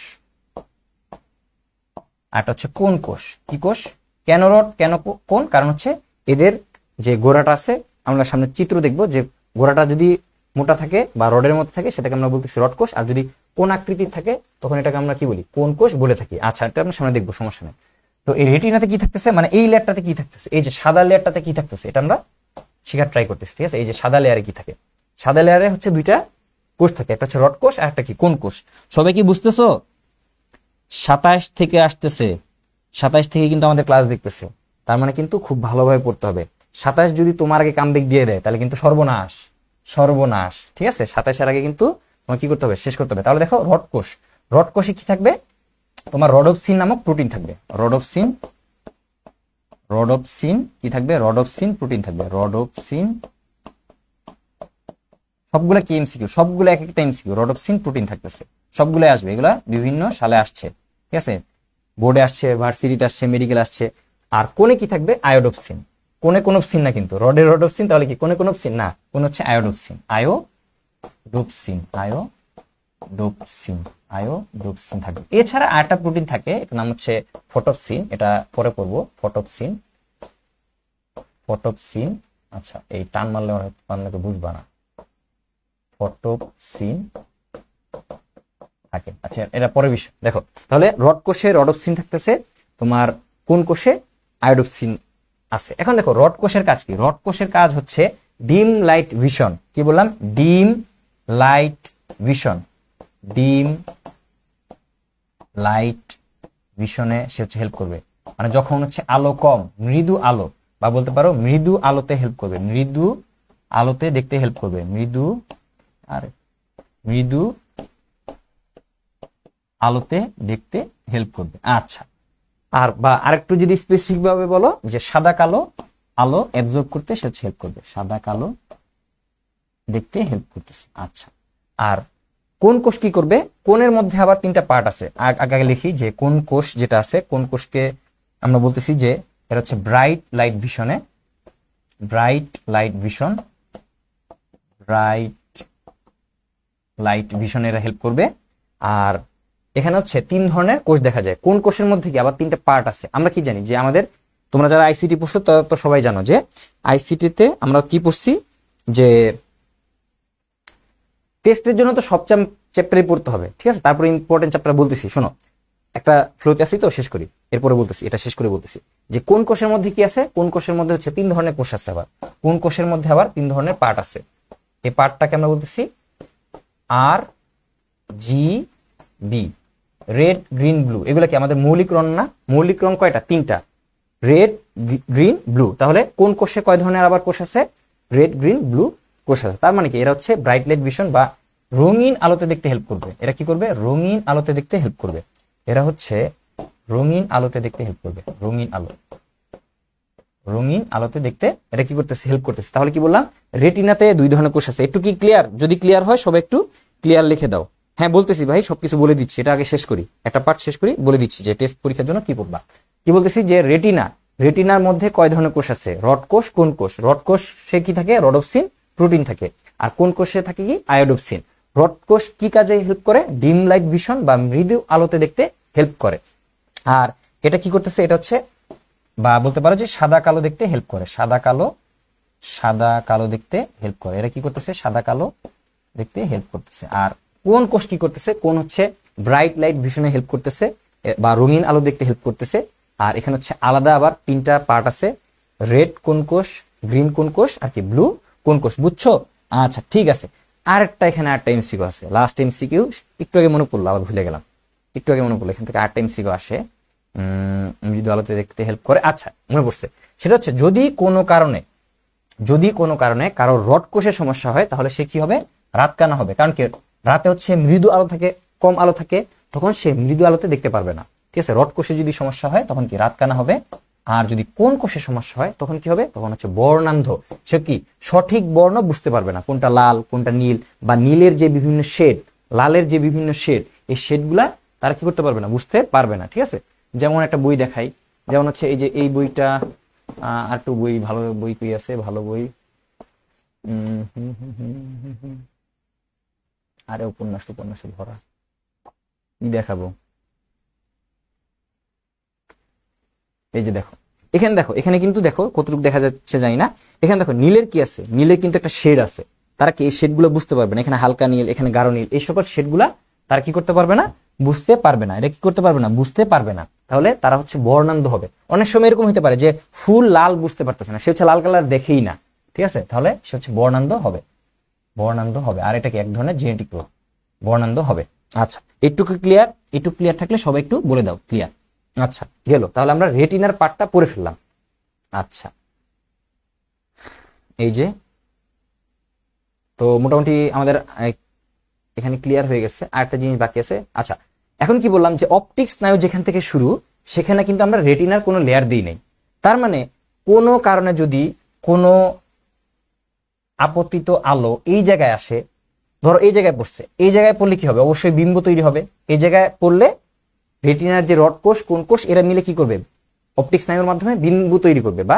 আর একটা হচ্ছে কোন কোষ। কি কোষ, কেন রড, কেন কোন, কারণ হচ্ছে এদের যে গোড়াটা আছে, আমরা সামনে চিত্র দেখবো, যে গোড়াটা যদি মোটা থাকে বা রডের মধ্যে থাকে, সেটাকে আমরা বলতেছি রড কোষ, আর যদি কোন আকৃতির থাকে তখন এটাকে আমরা কি বলি, কোন কোষ বলে থাকি। আচ্ছা, এটা আমরা সামনে দেখবো, সমস্যা নেই। তো এই রেটিনাতে কি থাকতেছে, মানে এই লেয়ারটাতে কি থাকতেছে, এই যে সাদা লেয়ারটাতে কি থাকতেছে, এটা আমরা শেখার ট্রাই করতেছি, ঠিক আছে। এই যে সাদা লেয়ারে কি থাকে, সাদা লেয়ারে হচ্ছে দুইটা কোষ থাকে, একটা হচ্ছে রড কোষ আর একটা কি কোন কোষ। সবাই কি বুঝতেছো? 27 থেকে আসতেছে, 27 থেকে কিন্তু আমাদের ক্লাস দেখতেছে, তার মানে কিন্তু খুব ভালোভাবে পড়তে হবে। 27 যদি তোমার আগে কামব্যাক দিয়ে দেয়, তাহলে কিন্তু সর্বনাশ, সর্বনাশ, ঠিক আছে। 27-এর আগে কিন্তু তোমার কি করতে হবে, শেষ করতে হবে। তাহলে দেখো রড কোষ, রড কোষে কি থাকবে, তোমার রডোপসিন নামক প্রোটিন থাকবে, রডোপসিন, রডোপসিন কি থাকবে, রডোপসিন প্রোটিন থাকবে, রডোপসিন। সবগুলা কি এমসিকিউ, সবগুলো এক একটা এমসিকিউ, রডোপসিন প্রোটিন থাকতেছে, সবগুলো আসবে, এগুলা বিভিন্ন সালে আসছে, ঠিক আছে, বোর্ডে আসছে, ভার্সিটিতে আসছে, মেডিকেল আসছে। আর কোনে কি থাকবে, আয়োডোপসিন, কোনে কোনোপসিন না কিন্তু, রডের রডোপসিন, তাহলে কি কোনে কোনোপসিন না, কোন হচ্ছে আয়োডোপসিন, আয়োডোপসিন, আয়োডোপসিন। আয়োডোপসিন থাকবে। এছাড়া আরেকটা প্রোটিন থাকে, এটার নাম হচ্ছে ফটোপসিন, এটা পরে পড়বো। ফটোপসিন, আচ্ছা এই টান মারলে হয়তো বুঝবা না। ফটোপসিন থাকে, আচ্ছা এটা পরের বিষয়। দেখো তাহলে রড কোষে রডোপসিন থাকতেছে, তোমার কোন কোষে আয়োডোপসিন আছে। এখন দেখো রড কোষের কাজ কি? রড কোষের কাজ হচ্ছে ডিম লাইট ভিশন। কি বললাম? ডিম লাইট ভিশনে সে হচ্ছে হেল্প করবে। মানে যখন হচ্ছে আলো কম, মৃদু আলো বা বলতে পারো মৃদু আলোতে হেল্প করবে, মৃদু আলোতে দেখতে হেল্প করবে, মৃদু আলোতে দেখতে হেল্প করবে। আচ্ছা, আর বা আরেকটু যদি স্পেসিফিক ভাবে বলো যে সাদা কালো আলো অ্যাবজর্ব করতে সে হেল্প করবে, সাদা কালো দেখতে হেল্প করতেছে। আচ্ছা, আর কোন কোষ কি করবে? কোণের মধ্যে আবার তিনটা পার্ট আছে। আগে লিখি যে কোন কোষ যেটা আছে, কোন কোষকে আমরা বলতেছি যে এটা হচ্ছে ব্রাইট লাইট ভিশন, এরা হেল্প করবে। আর এখানে হচ্ছে তিন ধরনের কোষ দেখা যায়। কোন কোষের মধ্যে কি আবার তিনটা পার্ট আছে। আমরা কি জানি যে আমাদের, তোমরা যারা আইসিটি পড়ছো তারা তো সবাই জানো যে আইসিটিতে আমরা কি পড়ছি, যে টেস্টের জন্য তো সব চ্যাপ্টারই পড়তে হবে, ঠিক আছে। তারপরে ইম্পর্টেন্ট চ্যাপ্টার বলতেছি, শোনো একটা ফ্লোতে আসি তো শেষ করি, এরপরে বলতেছি, এটা শেষ করে বলতেছি যে কোন কোষের মধ্যে কি আছে। কোন কোষের মধ্যে হচ্ছে তিন ধরনের কোষ আছে, আবার কোন কোষের মধ্যে আবার তিন ধরনের পার্ট আছে। এই পার্টটাকে আমরা বলতেছি R G B, red green blue. এগুলো কি আমাদের মৌলিক রং না? মৌলিক রং কয়টা? তিনটা, রেড গ্রিন ব্লু। তাহলে কোন কোষে কয় ধরনের আবার কোষ আছে? রেড গ্রিন ব্লু কোষ আছে। তার মানে কি এরা হচ্ছে ব্রাইট লাইট ভিশন বা রঙিন আলোতে দেখতে হেল্প করবে। এরা কি করবে? রঙিন আলোতে দেখতে হেল্প করবে। এরা হচ্ছে রঙিন আলোতে দেখতে হেল্প করবে, রঙিন আলোতে দেখতে এটা কি করতেছে? হেল্প করতেছে। তাহলে কি বললাম? রেটিনাতে দুই ধরনের কোষ আছে। একটু কি ক্লিয়ার? যদি ক্লিয়ার হয় সবাই একটু ক্লিয়ার লিখে দাও। হ্যাঁ বলতেছি ভাই, সবকিছু বলে দিচ্ছি, এটা আগে শেষ করি, একটা পার্ট শেষ করি, বলে দিচ্ছি যে টেস্ট পরীক্ষার জন্য কি পড়বা। কি বলতেছি যে রেটিনার মধ্যে কয় ধরনের কোষ আছে? রড কোষ, কোন কোষ? রড কোষ সে কি থাকে? রডোপসিন প্রোটিন থাকে। আর কোন কোষে থাকে কি? আয়োডোপসিন। রড কোষ কি কাজে হেল্প করে? ডিম লাইট ভিশন বা মৃদু আলোতে দেখতে হেল্প করে। আর এটা কি করতেছে? এটা হচ্ছে বা বলতে পারো যে সাদা কালো দেখতে হেল্প করে, সাদা কালো দেখতে হেল্প করে। এরা কি করতেছে? সাদা কালো দেখতে হেল্প করতেছে। আর কোন কোষ কি করতেছে? কোন হচ্ছে ব্রাইট লাইট ভিশনে হেল্প করতেছে বা রঙিন আলো দেখতে হেল্প করতেছে। আর এখানে হচ্ছে আলাদা আবার তিনটা পার্ট আছে, রেড কোন কোষ, গ্রিন কোন কোষ, আর কি ব্লু কোন কোষ। বুঝছো? আচ্ছা ঠিক আছে। আরেকটা এখানে আরেকটা এমসিকিউ আছে, লাস্ট এমসিকিউ, একটু আগে মনে পড়লো, আবার ভুলে গেলাম, একটু আগে মনে পড়লো। এখান থেকে আরেকটা এমসিকিউ আসে, মৃদু আলোতে দেখতে হেল্প করে। আচ্ছা মনে পড়ছে, সেটা হচ্ছে যদি কোনো কারণে কারো রড কোষে সমস্যা হয় তাহলে সে কি হবে? রাতকানা হবে। কারণ কি? রাতে হচ্ছে মৃদু আলো থাকে, কম আলো থাকে, তখন সে মৃদু আলোতে দেখতে পারবে না, ঠিক আছে। রড কোষে যদি সমস্যা হয় তখন কি? রাতকানা হবে। আর যদি কোন কোষে সমস্যা হয় তখন কি হবে? তখন হচ্ছে বর্ণান্ধ। সে কি সঠিক বর্ণ বুঝতে পারবে না, কোনটা লাল কোনটা নীল, বা নীলের যে বিভিন্ন শেড, লালের যে বিভিন্ন শেড, এই শেডগুলা তারা কি করতে পারবে না? বুঝতে পারবে না, ঠিক আছে। যেমন একটা বই দেখাই, যেমন হচ্ছে এই যে এই বইটা, আর একটু বই, ভালো বই কই আছে? ভালো বই, আরে উপন্যাসে ভরা, কি দেখাবো? এই যে দেখো, এখানে কিন্তু দেখো কতটুকু দেখা যাচ্ছে জানি না। এখানে দেখো নীলের কি আছে? নীলের কিন্তু একটা শেড আছে। তারা কি এই শেড গুলো বুঝতে পারবে না? এখানে হালকা নীল, এখানে গাঢ় নীল, এই সকল শেড গুলা তারা কি করতে পারবে না? বুঝতে পারবে না। এটা কি করতে পারবে না? বুঝতে পারবে না। তাহলে তারা হচ্ছে বর্ণান্ধ হবে। অনেক সময় এরকম হতে পারে যে ফুল লাল বুঝতে পারতেছে না, সে হচ্ছে লাল কালার দেখেই না, ঠিক আছে। তাহলে সে হচ্ছে বর্ণান্ধ হবে। আর এটা কি এক ধরনের জেনেটিক রোগ, বর্ণান্ধ হবে। আচ্ছা একটু ক্লিয়ার থাকলে সবাই একটু বলে দাও ক্লিয়ার। আচ্ছা গেল, তাহলে আমরা রেটিনার পার্টটা পড়ে ফেললাম। আচ্ছা এই যে, তো মোটামুটি আমাদের এখানে ক্লিয়ার হয়ে গেছে। আর একটা জিনিস বাকি আছে। আচ্ছা এখন কি বললাম যে অপটিক স্নায়ু যেখান থেকে শুরু, সেখানে কিন্তু আমরা রেটিনার কোনো লেয়ার দিই নাই। তার মানে কোনো কারণে যদি কোনো আপতিত আলো এই জায়গায় আসে, ধরো এই জায়গায় পড়ছে, এই জায়গায় পড়লে কি হবে? অবশ্যই বিম্ব তৈরি হবে। এই জায়গায় পড়লে রেটিনার যে রড কোষ, কোন কোষ, এরা মিলে কি করবে? অপটিক স্নায়ুর মাধ্যমে বিন্দু তৈরি করবে, বা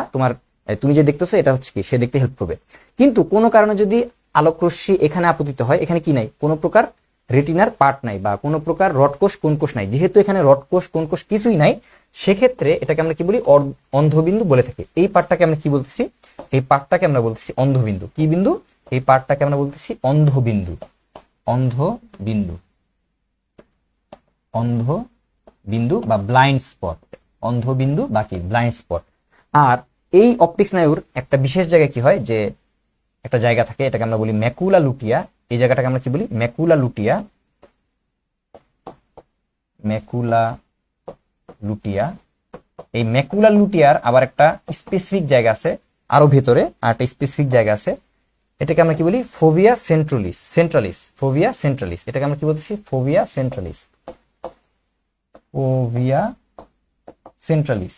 তুমি যে দেখতেছো এটা হচ্ছে কি, সে দেখতে হেল্প করবে। কিন্তু কোনো কারণে যদি আলোক রশ্মি এখানে আপতিত হয়, এখানে কি নাই? কোনো প্রকার রেটিনার পার্ট নাই বা কোনো প্রকার রডকোষ কোষকোষ নাই, যেহেতু এখানে রডকোষ কোষকোষ কিছুই নাই, সেক্ষেত্রে এটাকে আমরা কি বলি, অন্ধবিন্দু বলে থাকি। এই পার্টটাকে আমরা কি বলতেছি, এই পার্টটাকে আমরা বলতেছি অন্ধবিন্দু। কি বিন্দু, এই পার্টটাকে আমরা বলতেছি অন্ধবিন্দু। অন্ধবিন্দু, অন্ধবিন্দু বা ব্লাইন্ড স্পট, অন্ধবিন্দু বা কি ব্লাইন্ড স্পট। আর এই অপটিক স্নায়ুর একটা বিশেষ জায়গায় কি হয়, যে একটা জায়গা থাকে, এটাকে আমরা বলি ম্যাকুলা লুটিয়া। এই জায়গাটাকে আমরা কি বলি, ম্যাকুলা লুটিয়া। ম্যাকুলা লুটিয়া, এই ম্যাকুলা লুটিয়ার আবার একটা স্পেসিফিক জায়গা আছে, আরো ভেতরে আর একটা স্পেসিফিক জায়গা আছে, এটাকে আমরা কি বলি, ফোভিয়া সেন্ট্রালিস। সেন্ট্রালিস, ফোভিয়া সেন্ট্রালিস, এটাকে আমরা কি বলতেছি, ফোভিয়া সেন্ট্রালিস। ফোভিয়া সেন্ট্রালিস,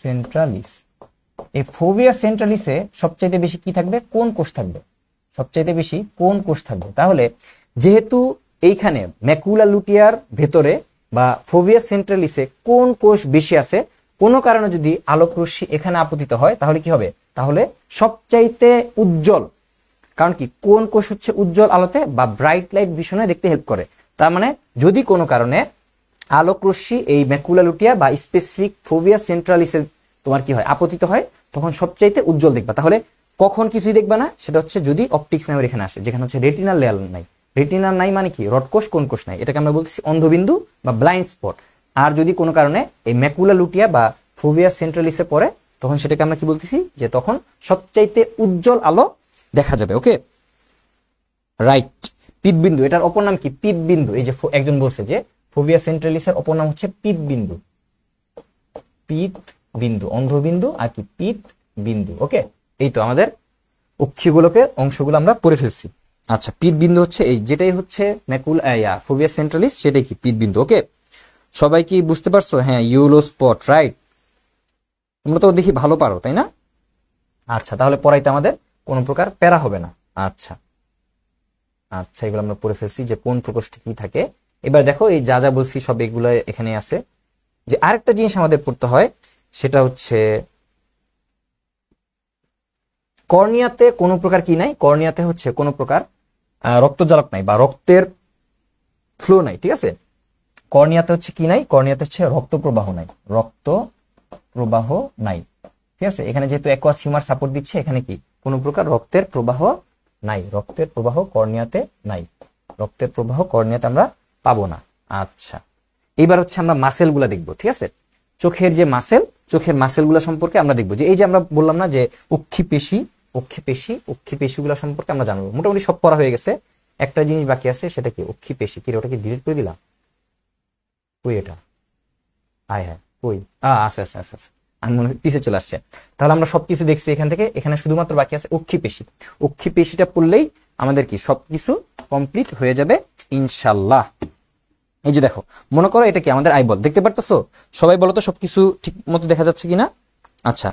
সেন্ট্রালিস। এই ফোভিয়া সেন্ট্রালিসে সবচাইতে বেশি কি থাকবে, কোন কোষ থাকবে, সবচাইতে বেশি কোন কোষ থাকবে। তাহলে যেহেতু এইখানে ম্যাকুলা লুটিয়ার ভেতরে বা ফোভিয়া সেন্ট্রালিসে কোন কোষ বেশি আছে, কোনো কারণে যদি আলোক রশ্মি এখানে আপতিত হয়, তাহলে কি হবে, তাহলে সবচাইতে উজ্জ্বল, কারণ কি কোন কোষ হচ্ছে উজ্জ্বল আলোতে বা ব্রাইট লাইট ভিশনে দেখতে হেল্প করে। তার মানে যদি কোনো কারণে আলোক রশ্মি এই ম্যাকুলা লুটিয়া বা স্পেসিফিক ফোভিয়া সেন্ট্রালিসে তোমার কি হয়, আপতিত হয়, তখন সবচাইতে উজ্জ্বল দেখবা। তাহলে কখন কিছুই দেখবা না, সেটা হচ্ছে যদি অপটিক স্নায়ু এখানে আসে, যেখানে হচ্ছে রেটিনাল লেয়ার নাই। রেটিনাল নাই মানে কি, রডকোষ কোন কোষ নাই, এটাকে আমরা বলতেছি অন্ধবিন্দু বা ব্লাইন্ড স্পট। আর যদি কোনো কারণে এই ম্যাকুলা লুটিয়া বা ফোভিয়া সেন্ট্রালিসে পড়ে, তখন সেটাকে আমরা কি বলতেছি, যে তখন সবচাইতে উজ্জ্বল আলো দেখা যাবে। ওকে, রাইট। পিতবিন্দু, এটার অপর নাম কি, পিতবিন্দু। এই যে একজন বলছে যে ফোভিয়া সেন্ট্রালিসের অপর নাম হচ্ছে পিতবিন্দু। পিতবিন্দু, অন্ধবিন্দু আর কি পিতবিন্দু। ওকে, এই তো আমাদের অক্ষিগোলকের অংশগুলো আমরা পড়ে ফেলছি। আচ্ছা, পিতবিন্দু হচ্ছে এই যেটাই হচ্ছে ম্যাকুলা ফোভিয়া সেন্ট্রালিস, সেটাই কি পিতবিন্দু। ওকে, সবাই কি বুঝতে পারছো? হ্যাঁ, ইয়েলো স্পট, রাইট। তোমরা তো দেখি ভালো পারো, তাই না? আচ্ছা, তাহলে পড়াইতে আমাদের কোনো প্রকার প্যারা হবে না। আচ্ছা আচ্ছা, এগুলো আমরা পড়ে ফেলছি যে কোন প্রকোষ্ঠে কি থাকে। এবার দেখো, এই যা যা বলছি সব এগুলো এখানে আছে। যে আরেকটা জিনিস আমাদের পড়তে হয়, সেটা হচ্ছে কর্নিয়াতে কোনো প্রকার কি নাই, কর্নিয়াতে হচ্ছে কোনো প্রকার রক্তজালক নাই বা রক্তের ফ্লো নাই। ঠিক আছে, কর্নিয়াতে হচ্ছে কি নাই, কর্নিয়াতে হচ্ছে রক্ত প্রবাহ নাই, রক্ত প্রবাহ নাই। ঠিক আছে, এখানে যেহেতু অ্যাকুয়াস হিউমার সাপোর্ট দিচ্ছে, এখানে কি কোনো প্রকার রক্তের প্রবাহ নাই, রক্তের প্রবাহ কর্নিয়াতে নাই, রক্তের প্রবাহ কর্নিয়াতে আমরা পাবো না। আচ্ছা, এইবার হচ্ছে আমরা মাসেল গুলা দেখবো। ঠিক আছে, চোখের যে মাসেল, চোখের মাসেল গুলা সম্পর্কে আমরা দেখবো। যে এই যে আমরা বললাম না যে অক্ষিপেশি, অক্ষিপেশি, অক্ষিপেশি গুলা সম্পর্কে আমরা জানবো। মোটামুটি সব পড়া হয়ে গেছে, একটা জিনিস বাকি আছে, সেটা কি অক্ষিপেশি। কি ওটা কি ডিলিট করে দিলাম? ওই এটা আয় হ্যাঁ, ওই আচ্ছা আচ্ছা আচ্ছা আচ্ছা, আমি মনে হয় পিছে চলে আসছে। তাহলে আমরা সবকিছু দেখছি এখান থেকে, এখানে শুধুমাত্র বাকি আছে অক্ষিপেশি। অক্ষিপেশিটা পড়লেই আমাদের কি সবকিছু কমপ্লিট হয়ে যাবে ইনশাল্লাহ। এই যে দেখো, মনে করো এটা কি আমাদের আইবল, দেখতে পারতেছো? সবাই বলো তো সবকিছু ঠিক মতো দেখা যাচ্ছে কিনা। আচ্ছা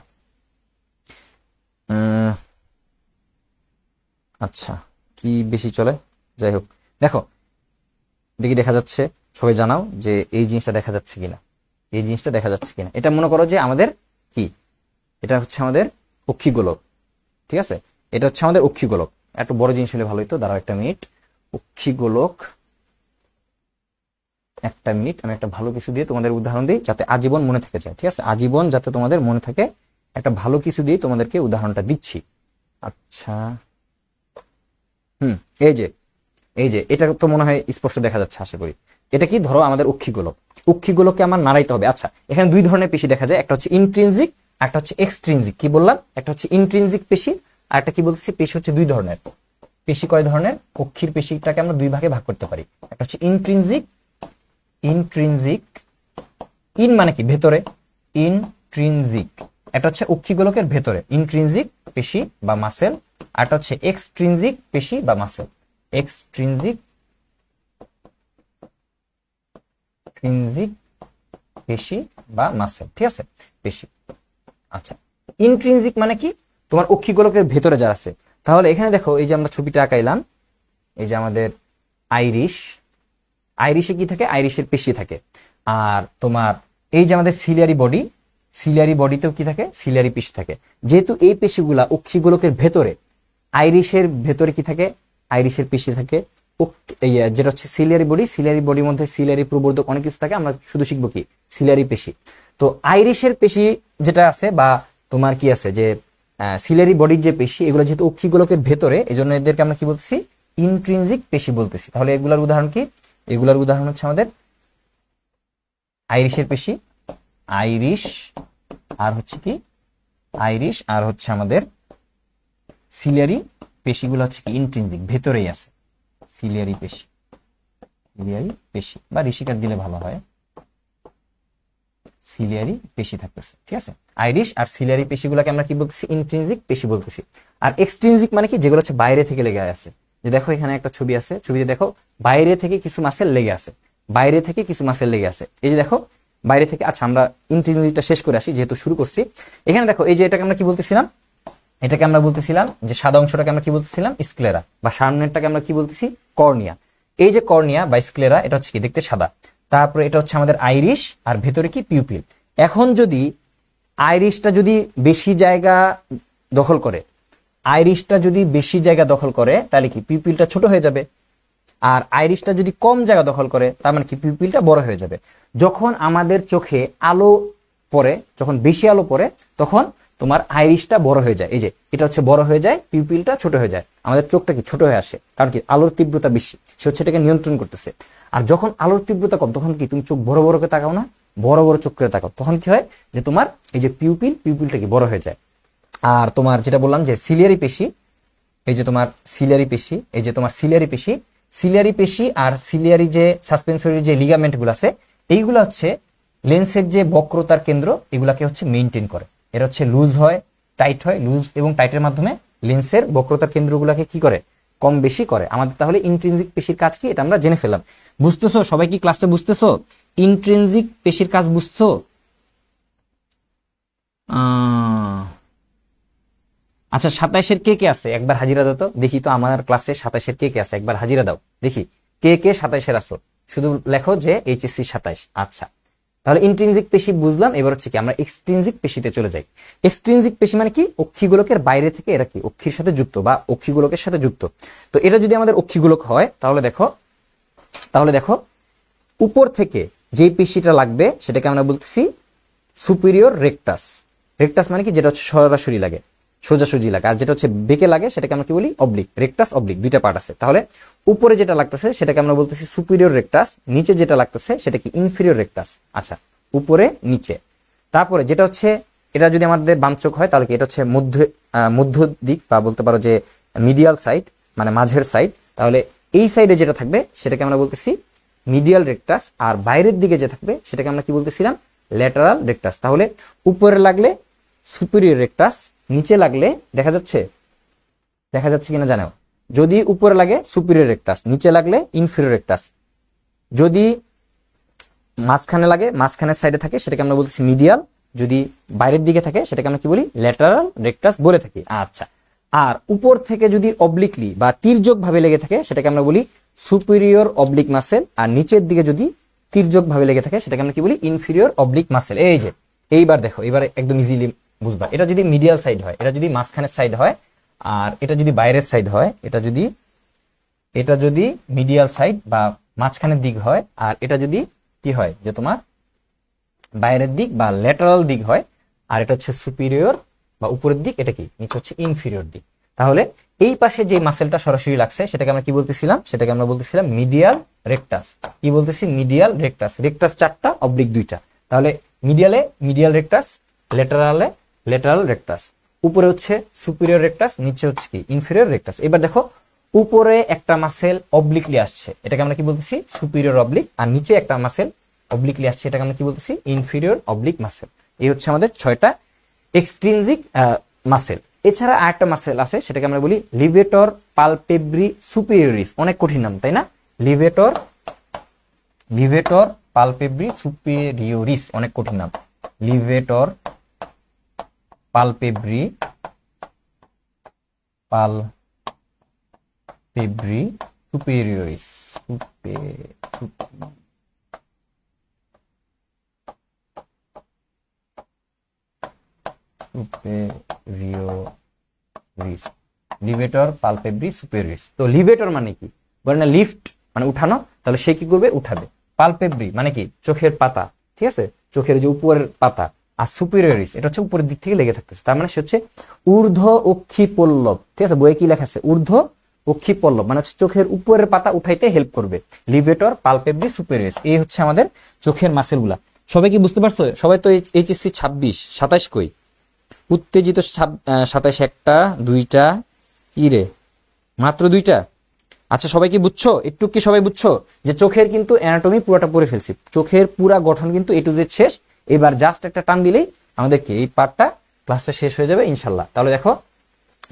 আচ্ছা, কি বেশি চলে, যাই হোক। দেখো, এটা কি দেখা যাচ্ছে? সবাই জানাও যে এই জিনিসটা দেখা যাচ্ছে কিনা, এই জিনিসটা দেখা যাচ্ছে কিনা। এটা মনে করো যে আমাদের কি, এটা হচ্ছে আমাদের অক্ষিগোলক। ঠিক আছে, এটা হচ্ছে আমাদের অক্ষিগোলক। একটু বড় জিনিস হলে ভালো হতো, দাঁড়াও একটা মিনিট। অক্ষিগোলক, একটা মিনিট, আমি একটা ভালো কিছু দিয়ে তোমাদের উদাহরণ দিই, যাতে আজীবন মনে থেকে যায়। ঠিক আছে, আজীবন যাতে তোমাদের মনে থাকে, একটা ভালো কিছু দিয়ে তোমাদেরকে উদাহরণটা দিচ্ছি। আচ্ছা, এই যে, এই যে এটা তো মনে হয় স্পষ্ট দেখা যাচ্ছে, আশা করি। এটা কি, ধরো আমাদের অক্ষিগোলক, অক্ষিগোলককে আমার নাড়াইতে হবে। আচ্ছা, এখানে দুই ধরনের পেশি দেখা যায়, একটা হচ্ছে ইন্ট্রিনজিক, একটা হচ্ছে এক্সট্রিনজিক। কি বললাম? একটা হচ্ছে ইন্ট্রিনজিক পেশি, আর একটা কি বলতেছি, পেশি হচ্ছে দুই ধরনের। পেশি কয় ধরনের? অক্ষির পেশিটাকে আমরা দুই ভাগে ভাগ করতে পারি। একটা হচ্ছে ইন্ট্রিনজিক, ইন্ট্রিনজিক, ইন মানে কি ভেতরে, ইন্ট্রিনজিক। একটা হচ্ছে অক্ষিগোলকের ভেতরে ইন্ট্রিনজিক পেশি বা মাসেল, আর একটা হচ্ছে এক্সট্রিনজিক পেশি বা মাসেল, এক্সট্রিনজিক পেশি বা মাসেল। ঠিক আছে, পেশি। আচ্ছা, ইন্ট্রিনজিক মানে কি, তোমার অক্ষিগোলকের ভেতরে যারা আছে। তাহলে এখানে দেখো, এই যে আমরা ছবিটা আঁকাইলাম, এই যে আমাদের আইরিশ, আইরিশে কি থাকে, আইরিশের পেশি থাকে। আর তোমার এই যে আমাদের সিলিয়ারি বডি, সিলিয়ারি বডিতেও কি থাকে, সিলিয়ারি পেশি থাকে। যেহেতু এই পেশিগুলা অক্ষিগোলকের ভেতরে, আইরিশের ভেতরে কি থাকে, আইরিশের পেশি থাকে। যেটা হচ্ছে সিলিয়ারি বডি, সিলিয়ারি বডির মধ্যে সিলিয়ারি প্রবর্ধক অনেক কিছু থাকে, আমরা শুধু শিখবো কি সিলিয়ারি পেশি। তো আইরিশের পেশি যেটা আছে বা তোমার কি আছে যে সিলিয়ারি বডির যে পেশি, এগুলো যেহেতু অক্ষিগোলকের ভেতরে, এই জন্য এদেরকে আমরা কি বলতেছি ইন্ট্রিনজিক পেশি বলতেছি। তাহলে এগুলার উদাহরণ কি? এগুলার উদাহরণ হচ্ছে আমাদের আইরিশের পেশি, আইরিশ, আর হচ্ছে কি আইরিশ, আর হচ্ছে আমাদের সিলিয়ারি পেশিগুলো হচ্ছে কি ইন্ট্রিনজিক, ভেতরেই আছে সিলিয়ারি পেশি, সিলিয়ারি পেশি বা ঋষিকার দিলে ভালো হয়, সিলিয়ারি পেশি থাকতেছে, ঠিক আছে। আইরিশ আর সিলিয়ারি পেশিগুলোকে আমরা কি বলতেছি ইন্ট্রিনজিক পেশি বলতেছি। আর এক্সট্রিনজিক মানে কি, যেগুলো হচ্ছে বাইরে থেকে লেগে আছে। যে দেখো এখানে একটা ছবি আছে, ছবিতে দেখো বাইরে থেকে কিছু মাসেল লেগে আছে, বাইরে থেকে কিছু মাসেল লেগে আছে, এই যে দেখো বাইরে থেকে। আচ্ছা আমরা ইন্ট্রিনজিকটা শেষ করে আসি যেহেতু শুরু করছি। এখানে দেখো এই যে এটাকে আমরা কি বলতেছিলাম, এটাকে আমরা বলতেছিলাম যে সাদা অংশটাকে আমরা কি বলতেছিলাম স্ক্লেরা, বা সামনেরটাকে আমরা কি বলতেছি কর্নিয়া। এই যে কর্নিয়া বা স্ক্লেরা, এটা হচ্ছে কি দেখতে সাদা। তারপরে এটা হচ্ছে আমাদের আইরিশ, আর ভেতরে কি পিউপিল। এখন যদি আইরিশটা যদি বেশি জায়গা দখল করে, আইরিশটা যদি বেশি জায়গা দখল করে তাহলে কি পিউপিলটা ছোট হয়ে যাবে। আর আইরিশটা যদি কম জায়গা দখল করে তার মানে কি পিউপিলটা বড় হয়ে যাবে। যখন আমাদের চোখে আলো পড়ে, যখন বেশি আলো পড়ে, তখন তোমার আইরিশটা বড় হয়ে যায়। এই যে এটা হচ্ছে বড় হয়ে যায়, পিউপিলটা ছোট হয়ে যায়, আমাদের চোখটা কি ছোট হয়ে আসে, কারণ কি আলোর তীব্রতা বেশি, সে হচ্ছে এটাকে নিয়ন্ত্রণ করতেছে। আর যখন আলোর তীব্রতা কম, তখন কি তুমি চোখ বড় বড় করে তাকাও না, বড় বড় চোখ করে তাকাও, তখন কি হয় যে তোমার এই যে পিউপিলটা কি বড় হয়ে যায়। আর তোমার যেটা বললাম যে সিলিয়ারি পেশি, এই যে তোমার সিলিয়ারি পেশি, এই যে তোমার সিলিয়ারি পেশি, সিলিয়ারি পেশি আর সিলিয়ারি যে সাসপেন্সরি যে লিগামেন্ট গুলো আছে, এইগুলো হচ্ছে লেন্সের যে বক্রতার কেন্দ্র, এগুলাকে হচ্ছে মেইনটেইন করে। এটা হচ্ছে লুজ হয়, টাইট হয়, লুজ এবং টাইটের মাধ্যমে লেন্সের বক্রতার কেন্দ্রগুলোকে কি করে, কম বেশি করে আমাদের। তাহলে ইন্ট্রিনজিক পেশির কাজ কি, এটা আমরা জেনে ফেললাম। বুঝতেছো সবাই? কি ক্লাসটা বুঝতেছো? ইন্ট্রিনজিক পেশির কাজ বুঝছো? আচ্ছা 27-এর কে কে আছে একবার হাজিরা দাও তো দেখি। তো আমার ক্লাসে 27-এর কে কে আছে একবার হাজিরা দাও দেখি, কে কে 27-এর আছো, শুধু লেখো যে এইচএসসি 27। আচ্ছা তাহলে ইন্ট্রিনজিক পেশি বুঝলাম। এবার হচ্ছে কি আমরা এক্সট্রিনজিক পেশিতে চলে যাই। এক্সট্রিনজিক পেশি মানে কি, অক্ষিগোলকের বাইরে থেকে এরা কি অক্ষির সাথে যুক্ত বা অক্ষিগোলকের সাথে যুক্ত। তো এটা যদি আমাদের অক্ষিগোলক হয় তাহলে দেখো উপর থেকে যেই পেশিটা লাগবে সেটাকে আমরা বলতেছি সুপিরিয়র রেকটাস। রেকটাস মানে কি, যেটা হচ্ছে সরাসরি লাগে, সোজাসুজি লাগে। আর যেটা হচ্ছে বেঁকে লাগে সেটাকে আমরা কি বলি অবলিক। রেকটাস অবলিক দুইটা পার্ট আছে। তাহলে উপরে যেটা লাগতেছে সেটাকে আমরা বলতেছি সুপিরিয়র রেকটাস, নিচে যেটা লাগতেছে সেটা কি ইনফিরিয়র রেকটাস। আচ্ছা উপরে নিচে। তারপরে যেটা হচ্ছে, এটা যদি আমাদের বাম চোখ হয় তাহলে কি এটা হচ্ছে মধ্য দিক বা বলতে পারো যে মিডিয়াল সাইড, মানে মাঝের সাইড। তাহলে এই সাইডে যেটা থাকবে সেটাকে আমরা বলতেছি মিডিয়াল রেকটাস, আর বাইরের দিকে যে থাকবে সেটাকে আমরা কি বলতেছিলাম ল্যাটারাল রেকটাস। তাহলে উপরে লাগলে সুপিরিয়র রেকটাস, নিচে লাগলে দেখা যাচ্ছে কিনা জানো, যদি উপরে লাগে সুপিরিয়র রেকটাস, নিচে লাগলে ইনফিরিয়র রেকটাস, যদি মাঝখানে লাগে, মাঝখানের সাইডে থাকে সেটাকে আমরা বলতেছি মিডিয়াল, যদি বাইরের দিকে থাকে সেটাকে আমরা কি বলি ল্যাটারাল রেকটাস বলে থাকি। আচ্ছা আর উপর থেকে যদি অবলিকলি বা তির্যক ভাবে লেগে থাকে সেটাকে আমরা বলি সুপিরিয়র অবলিক মাসেল, আর নিচের দিকে যদি তির্যক ভাবে লেগে থাকে সেটাকে আমরা কি বলি ইনফিরিয়র অবলিক মাসেল। এই যে এইবার দেখো, এবার একদম ইজিলি বুঝবা। এটা যদি মিডিয়াল সাইড হয়, এটা যদি মাঝখানের সাইড হয়, আর এটা যদি বাইরের সাইড হয়, এটা যদি মিডিয়াল সাইড বা মাঝখানের দিক হয়, আর এটা যদি কি হয় যে তোমার বাইরের দিক বা ল্যাটারাল দিক হয়, আর এটা হচ্ছে সুপিরিয়র বা উপরের দিক, এটা কি নিচে হচ্ছে ইনফিরিয়র দিক। তাহলে এই পাশে যে মাসেলটা সরাসরি লাগছে সেটাকে আমরা কি বলতেছিলাম, সেটাকে আমরা বলতেছিলাম মিডিয়াল রেকটাস। কি বলতেছি মিডিয়াল রেকটাস। রেকটাস 4টা, অবলিক 2টা। তাহলে মিডিয়ালে মিডিয়াল রেকটাস, ল্যাটারালে ল্যাটারাল রেকটাস। উপরে হচ্ছে সুপিরিয়র রেকটাস, নিচে হচ্ছে কি ইনফিরিয়র রেকটাস। এবার দেখো উপরে একটা মাসেল অবলিকলি আসছে, এটাকে আমরা কি বলতেছি সুপিরিয়র অবলিক, আর নিচে একটা মাসেল অবলিকলি আসছে, এটাকে আমরা কি বলতেছি ইনফিরিয়র অবলিক মাসেল। এই হচ্ছে আমাদের 6টা এক্সট্রিনজিক মাসেল। এছাড়া আরেকটা মাসেল আছে সেটাকে আমরা বলি লিভেটর পালপেব্রি সুপিরিয়রিস। অনেক কঠিন নাম তাই না, লিভেটর পালপেব্রি সুপিরিয়রিস, অনেক কঠিন নাম। লিভেটর পালপেব্রি সুপিরিয়রিস, লিভেটর পালপেব্রি সুপিরিয়রিস। তো লিভেটর মানে কি বলে না লিফট মানে উঠানো, তাহলে সে কি করবে, উঠাবে। পালপেব্রি মানে কি, চোখের পাতা, ঠিক আছে, চোখের যে উপরের পাতা। আর সুপিরিয়রিস এটা হচ্ছে উপরের দিক থেকে লেগে থাকতেছে, তার মানে সে হচ্ছে ঊর্ধ্ব অক্ষি পল্লব, ঠিক আছে, বইয়ে কি লেখা আছে, ঊর্ধ্ব অক্ষি পল্লব মানে হচ্ছে চোখের উপরের পাতা উঠাইতে হেল্প করবে। লিভেটর, পালপেব্রি, সুপিরিয়রিস, এই হচ্ছে আমাদের চোখের মাসেল গুলা। সবাই কি বুঝতে পারছো? সবাই তো এইচএসসি 26 27 কই, উত্তেজিত 27 একটা 2টা, কি রে মাত্র 2টা। আচ্ছা সবাই কি বুঝছো, একটু কি সবাই বুঝছো যে চোখের কিন্তু অ্যানাটমি পুরোটা পড়ে ফেলছি, চোখের পুরা গঠন কিন্তু A to Z শেষ। এবার জাস্ট একটা টান দিলেই আমাদের কি এই পার্টটা ক্লাসটা শেষ হয়ে যাবে ইনশাল্লাহ। তাহলে দেখো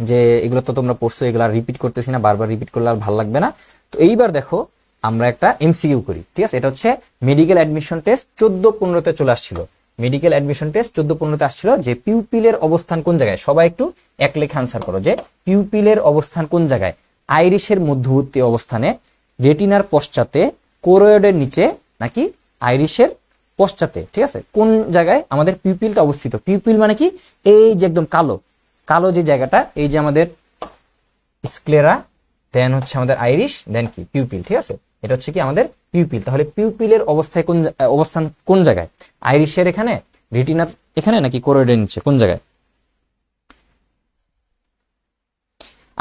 যে এগুলো তো তোমরা পড়ছো, এগুলো রিপিট করতেছি না, বারবার রিপিট করলে আর ভালো লাগবে না। তো এইবার দেখো আমরা একটা এমসিকিউ করি, ঠিক আছে। এটা হচ্ছে মেডিকেল অ্যাডমিশন টেস্ট 14-15-তে চলে আসছিল। মেডিকেল অ্যাডমিশন টেস্ট 14-15-তে আসছিল যে পিউপিলের অবস্থান কোন জায়গায়। সবাই একটু এক লেখা আনসার করো যে পিউপিলের অবস্থান কোন জায়গায়, আইরিশের মধ্যবর্তী অবস্থানে, রেটিনার পশ্চাতে, কোরয়েডের নিচে, নাকি আইরিশের পশ্চাতে, ঠিক আছে, কোন জায়গায় আমাদের পিউপিলটা অবস্থিত। পিউপিল মানে কি, এই যে একদম কালো কালো যে জায়গাটা, এই যে আমাদের স্ক্লেরা, দেন হচ্ছে আমাদের আইরিশ, দেন কি পিউপিল, ঠিক আছে, এটা হচ্ছে কি আমাদের পিউপিল। তাহলে পিউপিলের অবস্থান কোন জায়গায়, আইরিশের এখানে, রেটিনার এখানে, নাকি কোরয়েডের নিচে, কোন জায়গায়।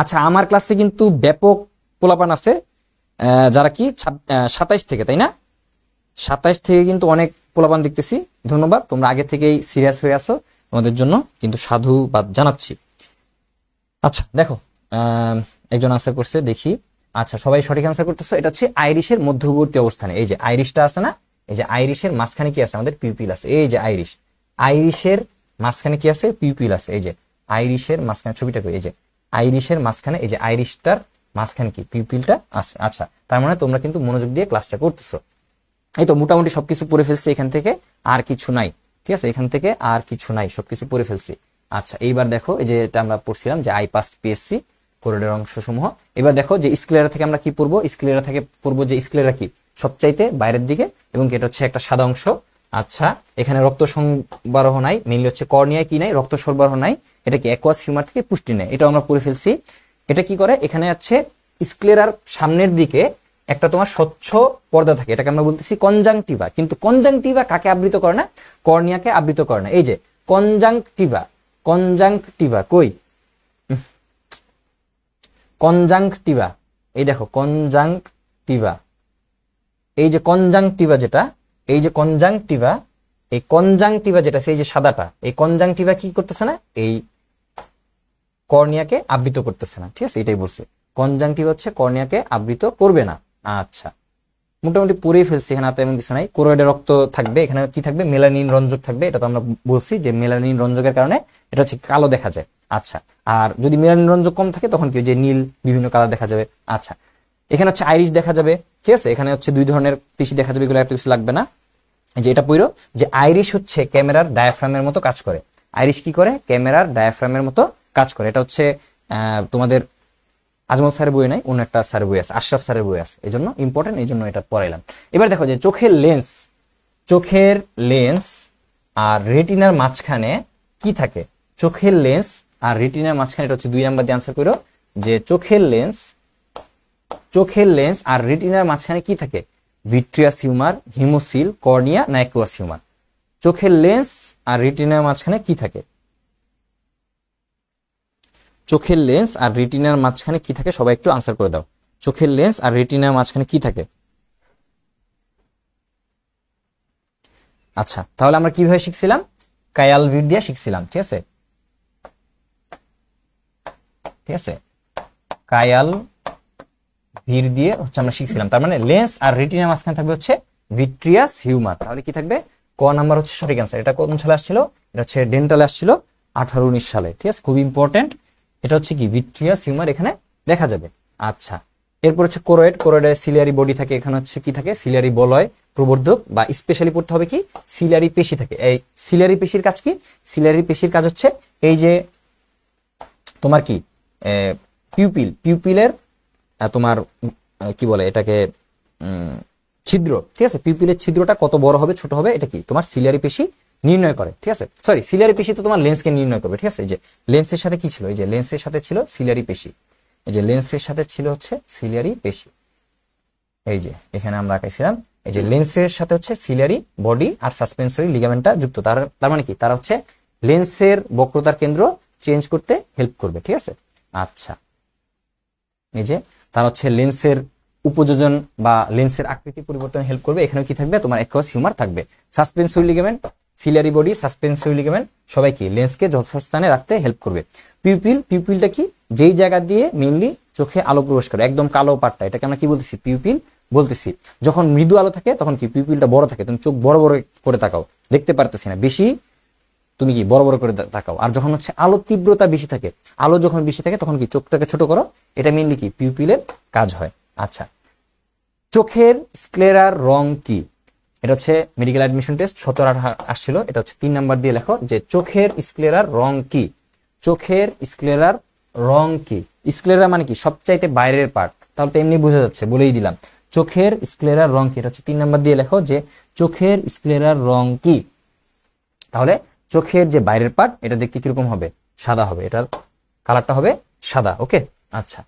আচ্ছা আমার ক্লাসে কিন্তু ব্যাপক পোলাপান আছে যারা কি 27 থেকে, তাই না, 27 থেকে কিন্তু অনেক পোলাপান দেখতেছি, ধন্যবাদ, তোমরা আগে থেকেই সিরিয়াস হয়ে আসো, তোমাদের জন্য কিন্তু সাধুবাদ জানাচ্ছি। আচ্ছা দেখো একজন আনসার করছে, দেখি, আচ্ছা সবাই সঠিক আনসার করতেছো। এটা হচ্ছে আইরিশের মধ্যবর্তী অবস্থানে, এই যে আইরিশটা আছে না, এই যে আইরিশের মাঝখানে কি আছে, আমাদের পিউপিল আছে, এই যে আইরিশ, আইরিশের মাঝখানে কি আছে, পিউপিল আছে, এই যে আইরিশের মাঝখানে, ছবিটা কই, এই যে আইরিশের মাঝখানে, এই যে আইরিশটার মাঝখানে কি পিউপিলটা আছে। আচ্ছা তার মানে তোমরা কিন্তু মনোযোগ দিয়ে ক্লাসটা করতেছো। এই তো মোটামুটি সবকিছু পড়ে ফেলছি, এখান থেকে আর কিছু নাই, ঠিক আছে, এখান থেকে আর কিছু নাই, সবকিছু পড়ে ফেলছি। আচ্ছা এইবার দেখো এই যে এটা আমরা পড়ছিলাম যে আই পাস্ট পিএসসি কোরিডোর অংশসমূহ। এবার দেখো যে স্ক্লেরা থেকে আমরা কি পড়বো, স্ক্লেরা থেকে পড়বো যে স্ক্লেরা কি সবচাইতে বাইরের দিকে, এবং এটা হচ্ছে একটা সাদা অংশ। আচ্ছা এখানে রক্ত সরবরাহ নাই, মেইনলি হচ্ছে কর্নিয়ায় কি নাই, রক্ত সরবরাহ নাই, এটা কি অ্যাকুয়াস হিউমার থেকে পুষ্টি নেয়, এটা আমরা পড়ে ফেলছি। এটা কি করে, এখানে হচ্ছে স্ক্লেরার সামনের দিকে একটা তোমার স্বচ্ছ পর্দা থাকে, এটাকে আমরা বলতেছি কনজাংটিভা। কিন্তু কনজাংটিভা কাকে আবৃত করে না, কর্নিয়াকে আবৃত করে না। এই যে কনজাংটিভা, কনজাংটিভা কই, কনজাংটিভা, এই দেখো কনজাংটিভা, এই যে কনজাংটিভা যেটা, এই যে কনজাংটিভা, এই কনজাংটিভা যেটা সেই যে সাদাটা, এই কনজাংটিভা কি করতেছে না, এই কর্নিয়াকে আবৃত করতেছে না, ঠিক আছে, এটাই বলছে। কনজাংটিভা হচ্ছে কর্নিয়াকে আবৃত করবে না। আচ্ছা মোটামুটি পড়েই ফেলছি, এখানে তেমন কিছু নাই। কোরয়েডে রক্ত থাকবে, এখানে কি থাকবে, মেলানিন রঞ্জক থাকবে, এটা তো আমরা বলছি যে মেলানিন রঞ্জকের কারণে এটা হচ্ছে কালো দেখা যায়। আচ্ছা আর যদি মেলানিন রঞ্জক কম থাকে তখন কি, যে নীল বিভিন্ন কালার দেখা যাবে। আচ্ছা এখানে হচ্ছে আইরিশ দেখা যাবে, ঠিক আছে, এখানে হচ্ছে 2 ধরনের পেশি দেখা যাবে, এগুলো এত কিছু লাগবে না। যে এটা পড়ো যে আইরিশ হচ্ছে ক্যামেরার ডায়াফ্রামের মতো কাজ করে। আইরিশ কি করে, ক্যামেরার ডায়াফ্রামের মতো কাজ করে। এটা হচ্ছে তোমাদের আজমল স্যারের বই নাই, অন্য একটা স্যারের বই আছে, আশরাফ স্যারের বই আছে, এই জন্য ইম্পর্টেন্ট, এই জন্য এটা পড়াইলাম। এবার দেখো যে চোখের লেন্স, চোখের লেন্স আর রেটিনার মাঝখানে কি থাকে, চোখের লেন্স আর রেটিনার মাঝখানে, এটা হচ্ছে 2 নাম্বার দিয়ে আনসার করো যে চোখের লেন্স, চোখের লেন্স আর রেটিনার মাঝখানে কি থাকে, ভিট্রিয়াস হিউমার, হিমোসিল, কর্নিয়া না অ্যাকুয়াস হিউমার। চোখের লেন্স আর রেটিনার মাঝখানে কি থাকে, চোখের লেন্স আর রেটিনার মাঝখানে কি থাকে, সবাই একটু আনসার করে দাও। চোখের লেন্স আর রেটিনার মাঝখানে কি থাকে। আচ্ছা তাহলে আমরা কিভাবে শিখছিলাম, কায়াল ভিড দিয়ে শিখছিলাম, ঠিক আছে, ঠিক আছে, কায়াল ভিড় দিয়ে হচ্ছে আমরা শিখছিলাম। তার মানে লেন্স আর রেটিনার মাঝখানে থাকবে হচ্ছে ভিট্রিয়াস হিউমার। তাহলে কি থাকবে, ক নাম্বার হচ্ছে সঠিক অ্যান্সার। এটা কোন সালে আসছিল, এটা হচ্ছে ডেন্টালে আসছিল 18-19 সালে, ঠিক আছে, খুব ইম্পর্টেন্ট। এটা হচ্ছে কি ভিট্রিয়াস হিউমার এখানে দেখা যাবে। আচ্ছা এরপর হচ্ছে কোরয়েড, কোরয়েডে সিলিয়ারি বডি থাকে, এখানে হচ্ছে কি থাকে, সিলিয়ারি বলয় প্রবর্ধক, বা স্পেশালি পড়তে হবে কি সিলিয়ারি পেশি থাকে। এই সিলিয়ারি পেশির কাজ কি, সিলিয়ারি পেশির কাজ হচ্ছে এই যে তোমার কি পিউপিল, পিউপিলের তোমার কি বলে এটাকে ছিদ্র, ঠিক আছে, পিউপিলের ছিদ্রটা কত বড় হবে ছোট হবে, এটা কি তোমার সিলিয়ারি পেশি নির্ণয় করে, ঠিক আছে, সরি সিলিয়ারি পেশি তো তোমার লেন্সকে নির্ণয় করবে, ঠিক আছে। এই যে লেন্সের সাথে কি ছিল, এই যে লেন্সের সাথে ছিল সিলিয়ারি পেশি, এই যে লেন্সের সাথে ছিল হচ্ছে সিলিয়ারি পেশি, এই যে এখানে আমরা আঁকাইছিলাম, এই যে লেন্সের সাথে হচ্ছে সিলিয়ারি বডি আর সাসপেন্সরি লিগামেন্টটা যুক্ত। তার মানে কি, তারা হচ্ছে লেন্সের বক্রতার কেন্দ্র চেঞ্জ করতে হেল্প করবে, ঠিক আছে। আচ্ছা, এই যে তারা হচ্ছে লেন্সের উপযোজন বা লেন্সের আকৃতি পরিবর্তনে হেল্প করবে। এখানে কি থাকবে, তোমার অ্যাকুয়াস হিউমার থাকবে। Suspensory ligament, ciliary body, suspensory ligament সবাই কি লেন্সকে যথাস্থানে রাখতে হেল্প করবে। পিউপিল, পিউপিলটা কি, যেই জায়গা দিয়ে মেইনলি চোখে আলো প্রবেশ করে, একদম কালো পাটটা, এটাকে আমরা কি বলতেছি, পিউপিল বলতেছি। যখন মৃদু আলো থাকে তখন কি পিউপিলটা বড় থাকে, তুমি চোখ বড় বড় করে তাকাও, দেখতে পারতেছি না বেশি, তুমি কি বড় বড় করে তাকাও। আর যখন হচ্ছে আলো তীব্রতা বেশি থাকে, আলো যখন বেশি থাকে তখন কি চোখটাকে ছোট করো, এটা মেইনলি কি পিউপিলের কাজ হয়। আচ্ছা, চোখের স্ক্লেরার রং কি, এটা হচ্ছে মেডিকেল অ্যাডমিশন টেস্ট 17 আসছিল, এটা হচ্ছে 3 নাম্বার দিয়ে লেখো যে চোখের স্ক্লেরার রং কি। চোখের স্ক্লেরার রং কি, স্ক্লেরা মানে কি, সবচাইতে বাইরের পার্ট, তাহলে তো এমনি বোঝা যাচ্ছে, বলেই দিলাম। চোখের স্ক্লেরার রং কি, এটা হচ্ছে 3 নাম্বার দিয়ে লেখো যে চোখের স্ক্লেরার রং কি। তাহলে চোখের যে বাইরের পার্ট, এটা দেখতে কিরকম হবে, সাদা হবে, এটার কালারটা হবে সাদা। ওকে, আচ্ছা।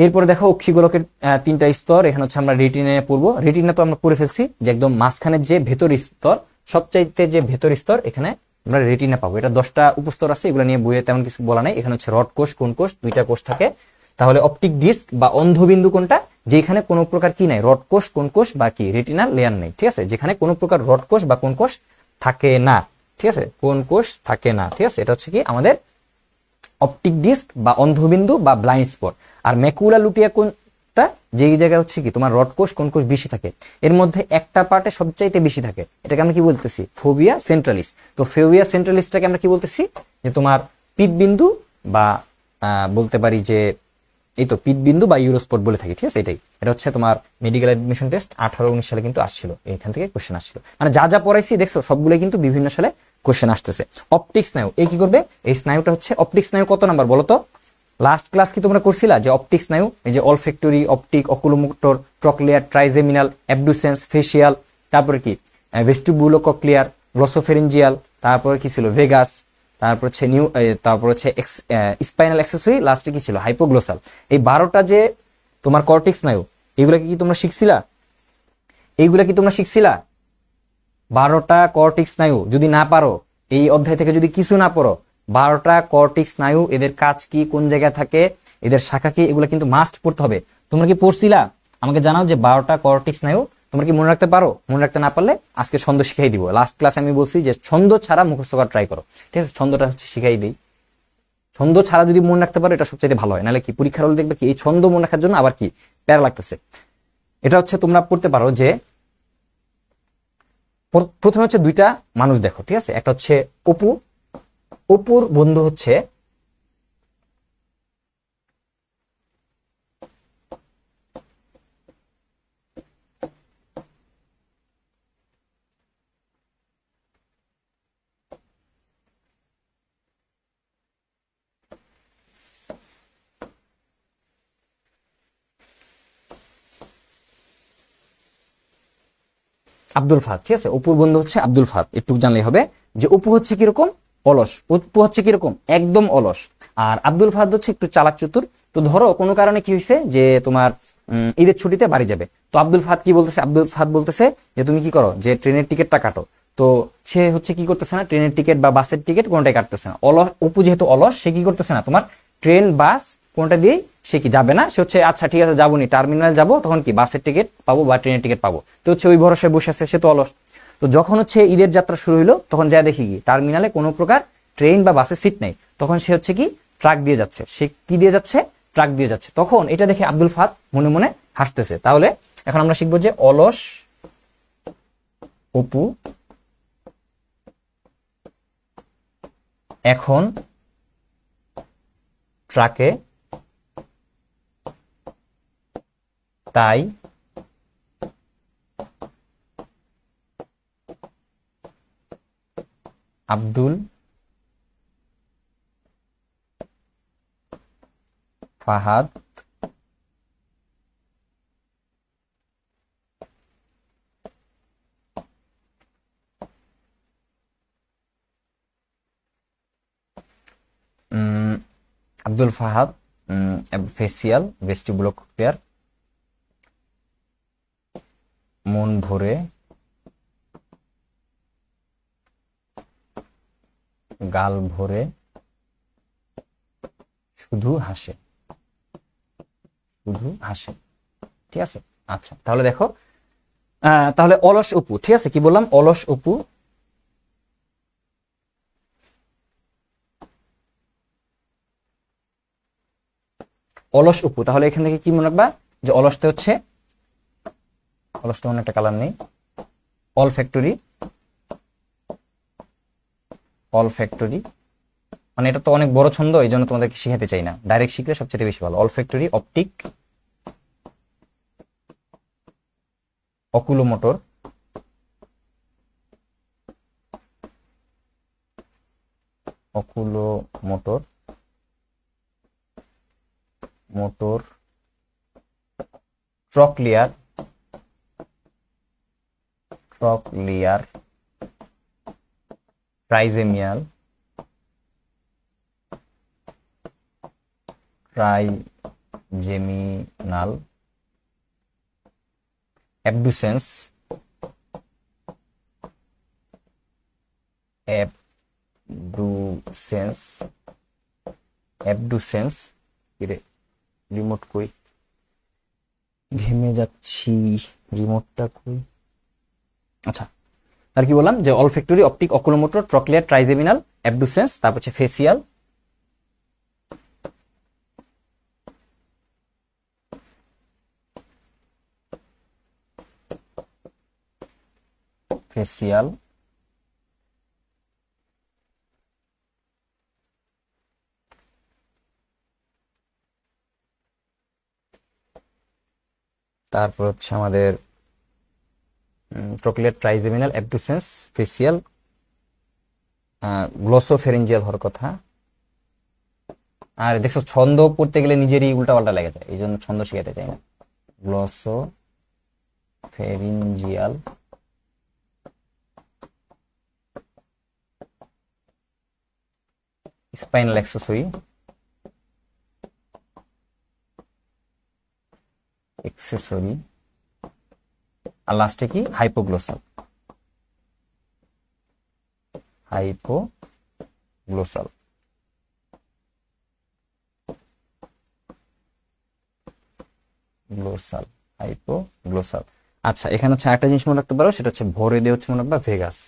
এরপরে দেখো অক্ষিগোলকের 3টা স্তর, এখানে হচ্ছে আমরা রেটিনা পড়বো। রেটিনা তো আমরা পড়ে ফেলছি, যে একদম মাঝখানের যে ভেতর স্তর, সবচাইতে যে ভেতর স্তর, এখানে আমরা রেটিনা পাবো। এটা 10টা উপস্তর আছে, এগুলো নিয়ে বইয়ে তেমন কিছু বলা নাই। এখানে হচ্ছে রড কোষ, কোন কোষ, 2টা কোষ থাকে। তাহলে অপটিক ডিস্ক বা অন্ধবিন্দু কোনটা, যেখানে কোনো প্রকার কি নাই, রড কোষ, কোন কোষ বা কি রেটিনার লেয়ার নেই, ঠিক আছে, যেখানে কোনো প্রকার রড কোষ বা কোন কোষ থাকে না, ঠিক আছে, কোন কোষ থাকে না, ঠিক আছে। এটা হচ্ছে কি আমাদের অপটিক ডিস্ক বা অন্ধবিন্দু বা ব্লাইন্ড স্পট। আর ম্যাকুলা লুটিয়া কোনটা, যেই জায়গায় হচ্ছে কি তোমার রড কোষ, কোন কোষ বেশি থাকে, এর মধ্যে একটা পার্টে সবচাইতে বেশি থাকে, এটাকে আমরা কি বলতেছি, ফোভিয়া সেন্ট্রালিস। তো ফোভিয়া সেন্ট্রালিসটাকে আমরা কি বলতেছি, যে তোমার পিত্তবিন্দু বা বলতে পারি যে এই তো পিত্তবিন্দু বা ইউরোস্পট বলে থাকি, ঠিক আছে। এটা হচ্ছে তোমার মেডিকেল অ্যাডমিশন টেস্ট 18-19 সালে কিন্তু আসছিল, এখান থেকে কোশ্চেন আসছিল। মানে যা যা পড়াইছি দেখছো সবগুলো কিন্তু বিভিন্ন সালে কোশ্চেন আসতেছে। অপটিক স্নায়ু, এই কি করবে, এই স্নায়ুটা হচ্ছে অপটিক স্নায়ু কত নাম্বার বলো তো? লাস্ট ক্লাস কি তোমরা করছিলা যে অপটিক স্নায়ু, এই যে olfactory, optic, oculomotor, trochlear, trigeminal, abducens, facial, তারপরে কি ভেস্টিবুলোকক্লিয়ার, গ্লসোফেরিঞ্জিয়াল, তারপরে কি ছিল ভেগাস, তারপর হচ্ছে তারপর হচ্ছে স্পাইনাল অ্যাক্সেসরি, লাস্টে কি ছিল হাইপোগ্লোসাল। এই 12টা যে তোমার কর্টিক স্নায়ু, এগুলা কি তোমরা শিখছিলা? এইগুলা কি তোমরা শিখছিলা? 12টা কর্টিক স্নায়ু যদি না পারো, এই অধ্যায় থেকে যদি কিছু না পড়ো, 12টা কর্টিক স্নায়ু, এদের কাজ কি, কোন জায়গায় থাকে, এদের শাখা কি, এগুলা কিন্তু মাস্ট পড়তে হবে। তোমরা কি পড়ছিলা? আমাকে জানাও যে 12টা কর্টিক স্নায়ু তোমরা কি মনে রাখতে পারো? মনে রাখতে না পারলে আজকে ছন্দ শিখাই দিব। লাস্ট ক্লাসে আমি বলছি যে ছন্দ ছাড়া মুখস্থ করা ট্রাই করো, ঠিক আছে, ছন্দটা হচ্ছে শিখাই দিই। ছন্দ ছাড়া যদি মনে রাখতে পারো এটা সবচেয়ে ভালো হয়, নাহলে কি পরীক্ষার হলে দেখবে কি এই ছন্দ মনে রাখার জন্য আবার কি প্যারা লাগতেছে। এটা হচ্ছে তোমরা পড়তে পারো যে প্রথমে হচ্ছে 2টা মানুষ দেখো, ঠিক আছে, একটা হচ্ছে অপু, অপুর বন্ধু হচ্ছে আব্দুল ফাহাদ, ঠিক আছে, অপুর বন্ধু হচ্ছে আব্দুল ফাহাদ। একটু জানলেই হবে যে অপু হচ্ছে কিরকম, অলস। অপু হচ্ছে কিরকম, একদম অলস। আর আব্দুল ফাহাদ হচ্ছে একটু চালাক চতুর। তো ধরো কোনো কারণে কি হয়েছে যে তোমার ঈদের ছুটিতে বাড়ি যাবে, তো আব্দুল ফাহাদ কি বলতেছে, আব্দুল ফাহাদ বলতেছে যে তুমি কি করো, যে ট্রেনের টিকিটটা কাটো। তো সে হচ্ছে কি করতেছে না, ট্রেনের টিকিট বা বাসের টিকিট কোনটাই কাটতেছে না। অলস, অপু যেহেতু অলস, সে কি করতেছে না, তোমার ট্রেন বাস কোনটা দিয়েই সে কি যাবে না। সে হচ্ছে আচ্ছা ঠিক আছে যাবো নি, টার্মিনাল যাবো, তখন কি বাসের টিকিট পাবো বা ট্রেনের টিকিট পাবো। তো হচ্ছে ওই ভরসায় বসে আছে, সে তো অলস। তো যখন হচ্ছে ঈদের যাত্রা শুরু হলো, তখন যা দেখি কি টার্মিনালে কোনো প্রকার ট্রেন বা বাসের সিট নেই। তখন সে হচ্ছে কি ট্রাক দিয়ে যাচ্ছে, সে কি দিয়ে যাচ্ছে, ট্রাক দিয়ে যাচ্ছে। তখন এটা দেখে আব্দুল ফাহাদ মনে মনে হাসতেছে। তাহলে এখন আমরা শিখবো যে অলস অপু এখন ট্রাকে, তাই আব্দুল ফাহাদ আব্দুল ফাহাদ ফেসিয়াল ভেস্টিবুলোকক্লিয়ার মন ভরে গাল ভরে শুধু হাসে, শুধু হাসে। ঠিক আছে, আচ্ছা তাহলে দেখো, তাহলে অলস অপু, ঠিক আছে, কি বললাম, অলস অপু অলস অপু। তাহলে এখান থেকে কি মনে রাখবা, যে অলসতে হচ্ছে, অলসতে মনে একটা কালার নেই, অল ফ্যাক্টরি, অল ফ্যাক্টরি মানে এটা তো অনেক বড় ছন্দ, এই জন্য তোমাদেরকে শিখাতে চাই না, ডাইরেক্ট শিখলে সবচেয়ে বেশি ভালো। Olfactory, optic, oculomotor, oculomotor, motor, trochlear, trochlear, trigeminal, trigeminal, abducens, abducens, abducens, কিরে রিমোট কই, ঘেমে যাচ্ছি, রিমোটটা কই। আচ্ছা, আর কি বললাম, যে olfactory, optic, oculomotor, trochlear, trigeminal, abducens, তারপর হচ্ছে ফেসিয়াল, ফেসিয়াল, তারপর হচ্ছে আমাদের ট্রকলিয়ার, ট্রাইজেমিনাল, অ্যাবডুসেন্স, ফেসিয়াল, গ্লোসোফেরিঞ্জিয়াল হওয়ার কথা। আর দেখছো ছন্দ পড়তে গেলে নিজেরই উল্টাপাল্টা লেগে যায়, এই জন্য ছন্দ শিখাতে চাই না। গ্লোসোফেরিঞ্জিয়াল, স্পাইনাল অ্যাক্সেসরি, অ্যাক্সেসরি, আর লাস্টে কি হাইপোগ্লোসাল, হাইপোগ্লোসাল। গ্লোসাল, হাইপোগ্লোসাল। আচ্ছা, এখানে হচ্ছে একটা জিনিস মনে রাখতে পারো, সেটা হচ্ছে ভরে দিয়ে হচ্ছে মনে রাখবা ভেগাস,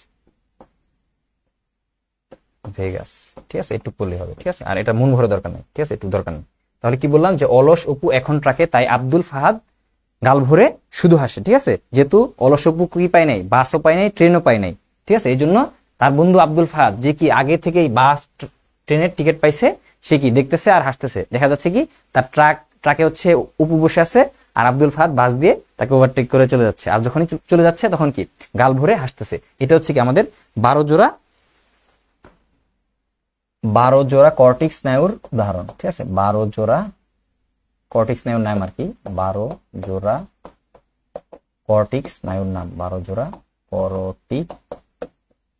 ভেগাস। ঠিক আছে, একটু পড়লেই হবে। ঠিক আছে, আর এটা মন ভরে দরকার নেই। ঠিক আছে, একটু দরকার নেই। তাহলে কি বললাম, যে অলস অপু এখন ট্রাকে, তাই আব্দুল ফাহাদ গাল ভরে শুধু হাসে। ঠিক আছে, যেহেতু অলস অপু কি পায় নাই, বাসও পায় নাই, ট্রেনও পায় নাই। ঠিক আছে, এই জন্য তার বন্ধু আব্দুল ফাহাদ, যে কি আগে থেকেই বাস ট্রেনের টিকিট পাইছে, সে কি দেখতেছে আর হাসতেছে। দেখা যাচ্ছে কি তার ট্রাকে হচ্ছে অপু বসে আছে, আর আব্দুল ফাহাদ বাস দিয়ে তাকে ওভারটেক করে চলে যাচ্ছে, আর যখনই চলে যাচ্ছে তখন কি গাল ভরে হাসতেছে। এটা হচ্ছে কি আমাদের 12 জোড়া কর্টিক্স স্নায়ুর উদাহরণ। ঠিক আছে, 12 জোড়া কর্টিক্স স্নায়ুর নাম আর কি, 12 জোড়া কর্টিক্স স্নায়ুর নাম, 12 জোড়া কর্টিক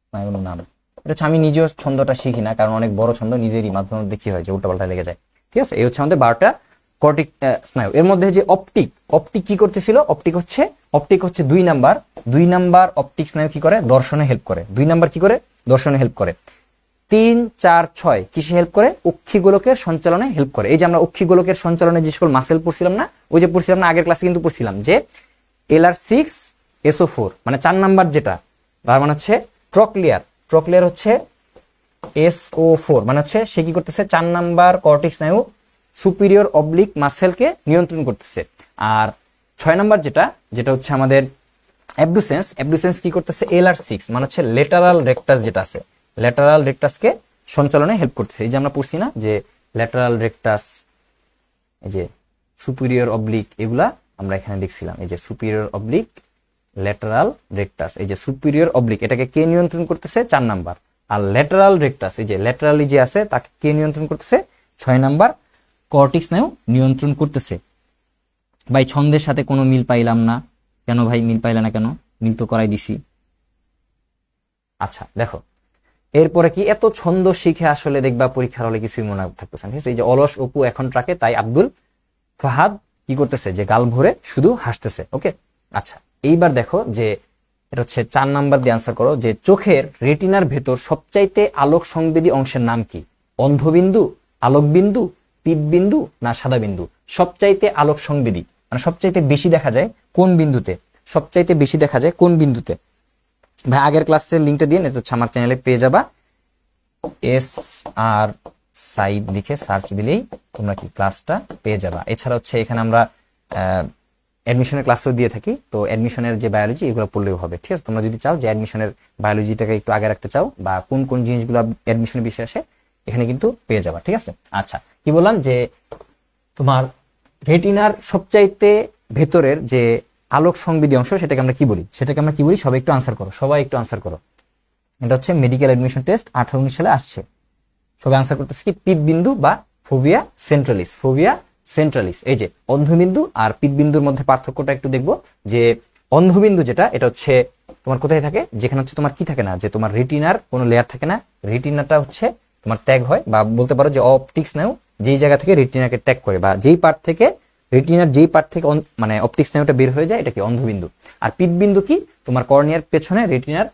স্নায়ুর নাম। এটা হচ্ছে আমি নিজেও ছন্দটা শিখি না, কারণ অনেক বড় ছন্দ, নিজেরই মাধ্যমে দেখি হয় যে উল্টাপাল্টা লেগে যায়। ঠিক আছে, এই হচ্ছে আমাদের 12টা কর্টিক স্নায়ু। এর মধ্যে যে অপটিক, অপটিক কি করতেছিল, অপটিক হচ্ছে 2 নাম্বার অপটিক স্নায়ু কি করে, দর্শনে হেল্প করে। 2 নাম্বার কি করে, দর্শনে হেল্প করে। 3, 4, 6 কিসে হেল্প করে, অক্ষিগোলকের সঞ্চালনে হেল্প করে। এই যে আমরা অক্ষিগোলকের সঞ্চালনে যে সকল মাসেল পড়ছিলাম না, ওই যে পড়ছিলাম না আগের ক্লাসে, কিন্তু পড়ছিলাম যে LR6 SO4 মানে 4 নাম্বার যেটা, তার মানে হচ্ছে ট্রকলিয়ার, ট্রকলিয়ার হচ্ছে SO4 মানে হচ্ছে সে কি করতেছে, 4 নাম্বার কর্টিক্স স্নায়ু সুপিরিয়র অবলিক মাসেলকে নিয়ন্ত্রণ করতেছে। আর 6 নাম্বার যেটা হচ্ছে আমাদের অ্যাবডুসেন্স কি করতেছে, LR6 মানে হচ্ছে লেটারাল রেকটাস, যেটা আছে ল্যাটারাল রেকটাসকে সঞ্চালনে হেল্প করতেছে। এই যে আমরা পড়ছি না যে ল্যাটারাল রেকটাস, এই যে সুপিরিয়র অবলিক, এগুলা আমরা এখানে দেখছিলাম। এই যে সুপিরিয়র অবলিক, ল্যাটারাল রেকটাস, এই যে সুপিরিয়র অবলিক, এটাকে কে নিয়ন্ত্রণ করতেছে, 4 নাম্বার। আর ল্যাটারাল রেকটাস, এই যে ল্যাটারালি যে আছে, তাকে কে নিয়ন্ত্রণ করতেছে, 6 নাম্বার কর্টিক্স স্নায়ু নিয়ন্ত্রণ করতেছে। ভাই ছন্দের সাথে কোনো মিল পাইলাম না কেন, ভাই মিল পাইলা না কেন, মিল তো করাই দিছি। আচ্ছা দেখো, এরপরে কি, এত ছন্দ শিখে আসলে দেখবা পরীক্ষার হলে কিছুই মনে থাকতেছে না। ঠিক আছে, এই যে অলস অপু এখন ট্রাকে, তাই আব্দুল ফাহাদ কি করতেছে, যে গাল ভরে শুধু হাসতেছে। ওকে, আচ্ছা এইবার দেখো যে এটা হচ্ছে 4 নাম্বার দিয়ে আনসার করো যে চোখের রেটিনার ভেতর সবচাইতে আলোক সংবেদী অংশের নাম কি? অন্ধবিন্দু, আলোকবিন্দু, পীতবিন্দু না সাদা বিন্দু? সবচাইতে আলোক সংবেদী মানে সবচাইতে বেশি দেখা যায় কোন বিন্দুতে? সবচাইতে বেশি দেখা যায় কোন বিন্দুতে? ভাই আগের ক্লাসের লিঙ্কটা দিয়ে এটা হচ্ছে আমার চ্যানেলে পেয়ে যাবা। এস আর সাইদ লিখে সার্চ দিলেই তোমরা কি ক্লাসটা পেয়ে যাবা। এছাড়া হচ্ছে এখানে আমরা অ্যাডমিশনের ক্লাসও দিয়ে থাকি, তো অ্যাডমিশনের যে বায়োলজি এগুলো পড়লেও হবে, ঠিক আছে? তোমরা যদি চাও যে অ্যাডমিশনের বায়োলজিটাকে একটু আগে রাখতে চাও বা কোন কোন জিনিসগুলো অ্যাডমিশনের বিষয়ে আসে এখানে কিন্তু পেয়ে যাবা, ঠিক আছে? আচ্ছা, কি বললাম যে তোমার রেটিনার সবচাইতে ভেতরের যে আলোক সংবেদী অংশ সেটাকে আমরা কি বলি? সবাই একটু আনসার করো, সবাই একটু আনসার করো। এটা হচ্ছে মেডিকেল অ্যাডমিশন টেস্ট 18-19 সালে আসছে। সবাই আনসার করতেছে কি? পীতবিন্দু বা ফোভিয়া সেন্ট্রালিস। ফোভিয়া সেন্ট্রালিস। এই যে অন্ধবিন্দু আর পীতবিন্দুর মধ্যে পার্থক্যটা একটু দেখবো যে অন্ধবিন্দু যেটা এটা হচ্ছে তোমার কোথায় থাকে? যেখানে হচ্ছে তোমার কি থাকে না, যে তোমার রেটিনার কোনো লেয়ার থাকে না, রেটিনাটা হচ্ছে তোমার ট্যাগ হয়, বা বলতে পারো যে অপটিক্স নাও যেই জায়গা থেকে রেটিনাকে ট্যাগ করে বা যেই পার্ট থেকে রেটিনার যেই পার্ট থেকে মানে অপটিক্স স্নায়ুটা বের হয়ে যায় এটা কি? অন্ধবিন্দু। আর পীতবিন্দু কি? তোমার কর্নিয়ার পেছনে রেটিনার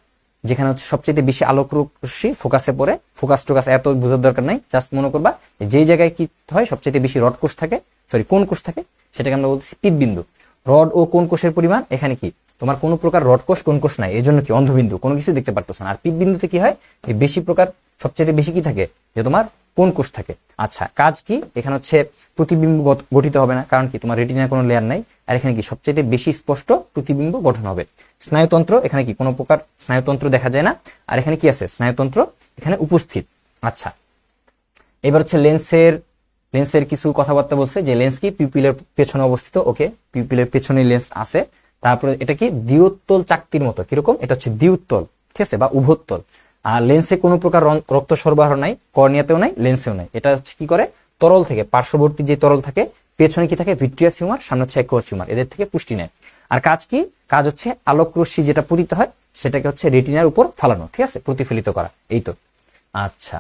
যেখানে হচ্ছে সবচেয়ে বেশি আলোক রশ্মি ফোকাসে পড়ে। ফোকাস টোকাস এত বোঝার দরকার নাই, জাস্ট মনে করবা যেই জায়গায় কি হয় সবচেয়ে বেশি রড কোষ থাকে, সরি কোন কোষ থাকে, সেটাকে আমরা বলতেছি পীতবিন্দু। রড ও কোন কোষের পরিমাণ এখানে কি? তোমার কোনো প্রকার রড কোষ কোন কোষ নাই, এই জন্য কি? অন্ধবিন্দু, কোনো কিছু দেখতে পারতেছ না। আর পীতবিন্দুতে কি হয়? এই বেশি প্রকার সবচেয়ে বেশি কি থাকে? যে তোমার কোন কোষ থাকে। আচ্ছা, কাজ কি? এখানে হচ্ছে প্রতিবিম্ব গঠিত হবে না, কারণ কি? তোমার রেটিনার কোনো লেয়ার নাই। আর এখানে কি? সবচেয়ে বেশি স্পষ্ট প্রতিবিম্ব গঠন হবে। স্নায়ুতন্ত্র, এখানে কি কোনো প্রকার স্নায়ুতন্ত্র দেখা যায় না। আর এখানে কি আছে? স্নায়ুতন্ত্র এখানে উপস্থিত। আচ্ছা, এবার হচ্ছে লেন্সের কিছু কথাবার্তা বলছে যে লেন্স কি? পিউপিলের পেছনে অবস্থিত। ওকে, পিউপিলের পেছনে লেন্স আছে। তারপরে এটা কি? দ্বিউত্তল চাকতির মতো। কিরকম? এটা হচ্ছে দ্বিউত্তল, ঠিক আছে, বা উভোত্তল। আর লেন্সে কোনো প্রকার রক্ত সরবরাহ নাই, কর্নিয়াতেও নাই, লেন্সেও নাই। এটা হচ্ছে কি করে? তরল থেকে, পার্শ্ববর্তী যে তরল থাকে, পেছনে কি থাকে? ভিট্রিয়াস হিউমার, সামনে হচ্ছে অ্যাকুয়াস হিউমার, এদের থেকে পুষ্টি নেয়। আর কাজ কি? কাজ হচ্ছে আলোক রশ্মি যেটা পতিত হয় সেটাকে হচ্ছে রেটিনার উপর ফালানো, ঠিক আছে, প্রতিফলিত করা। এই তো। আচ্ছা,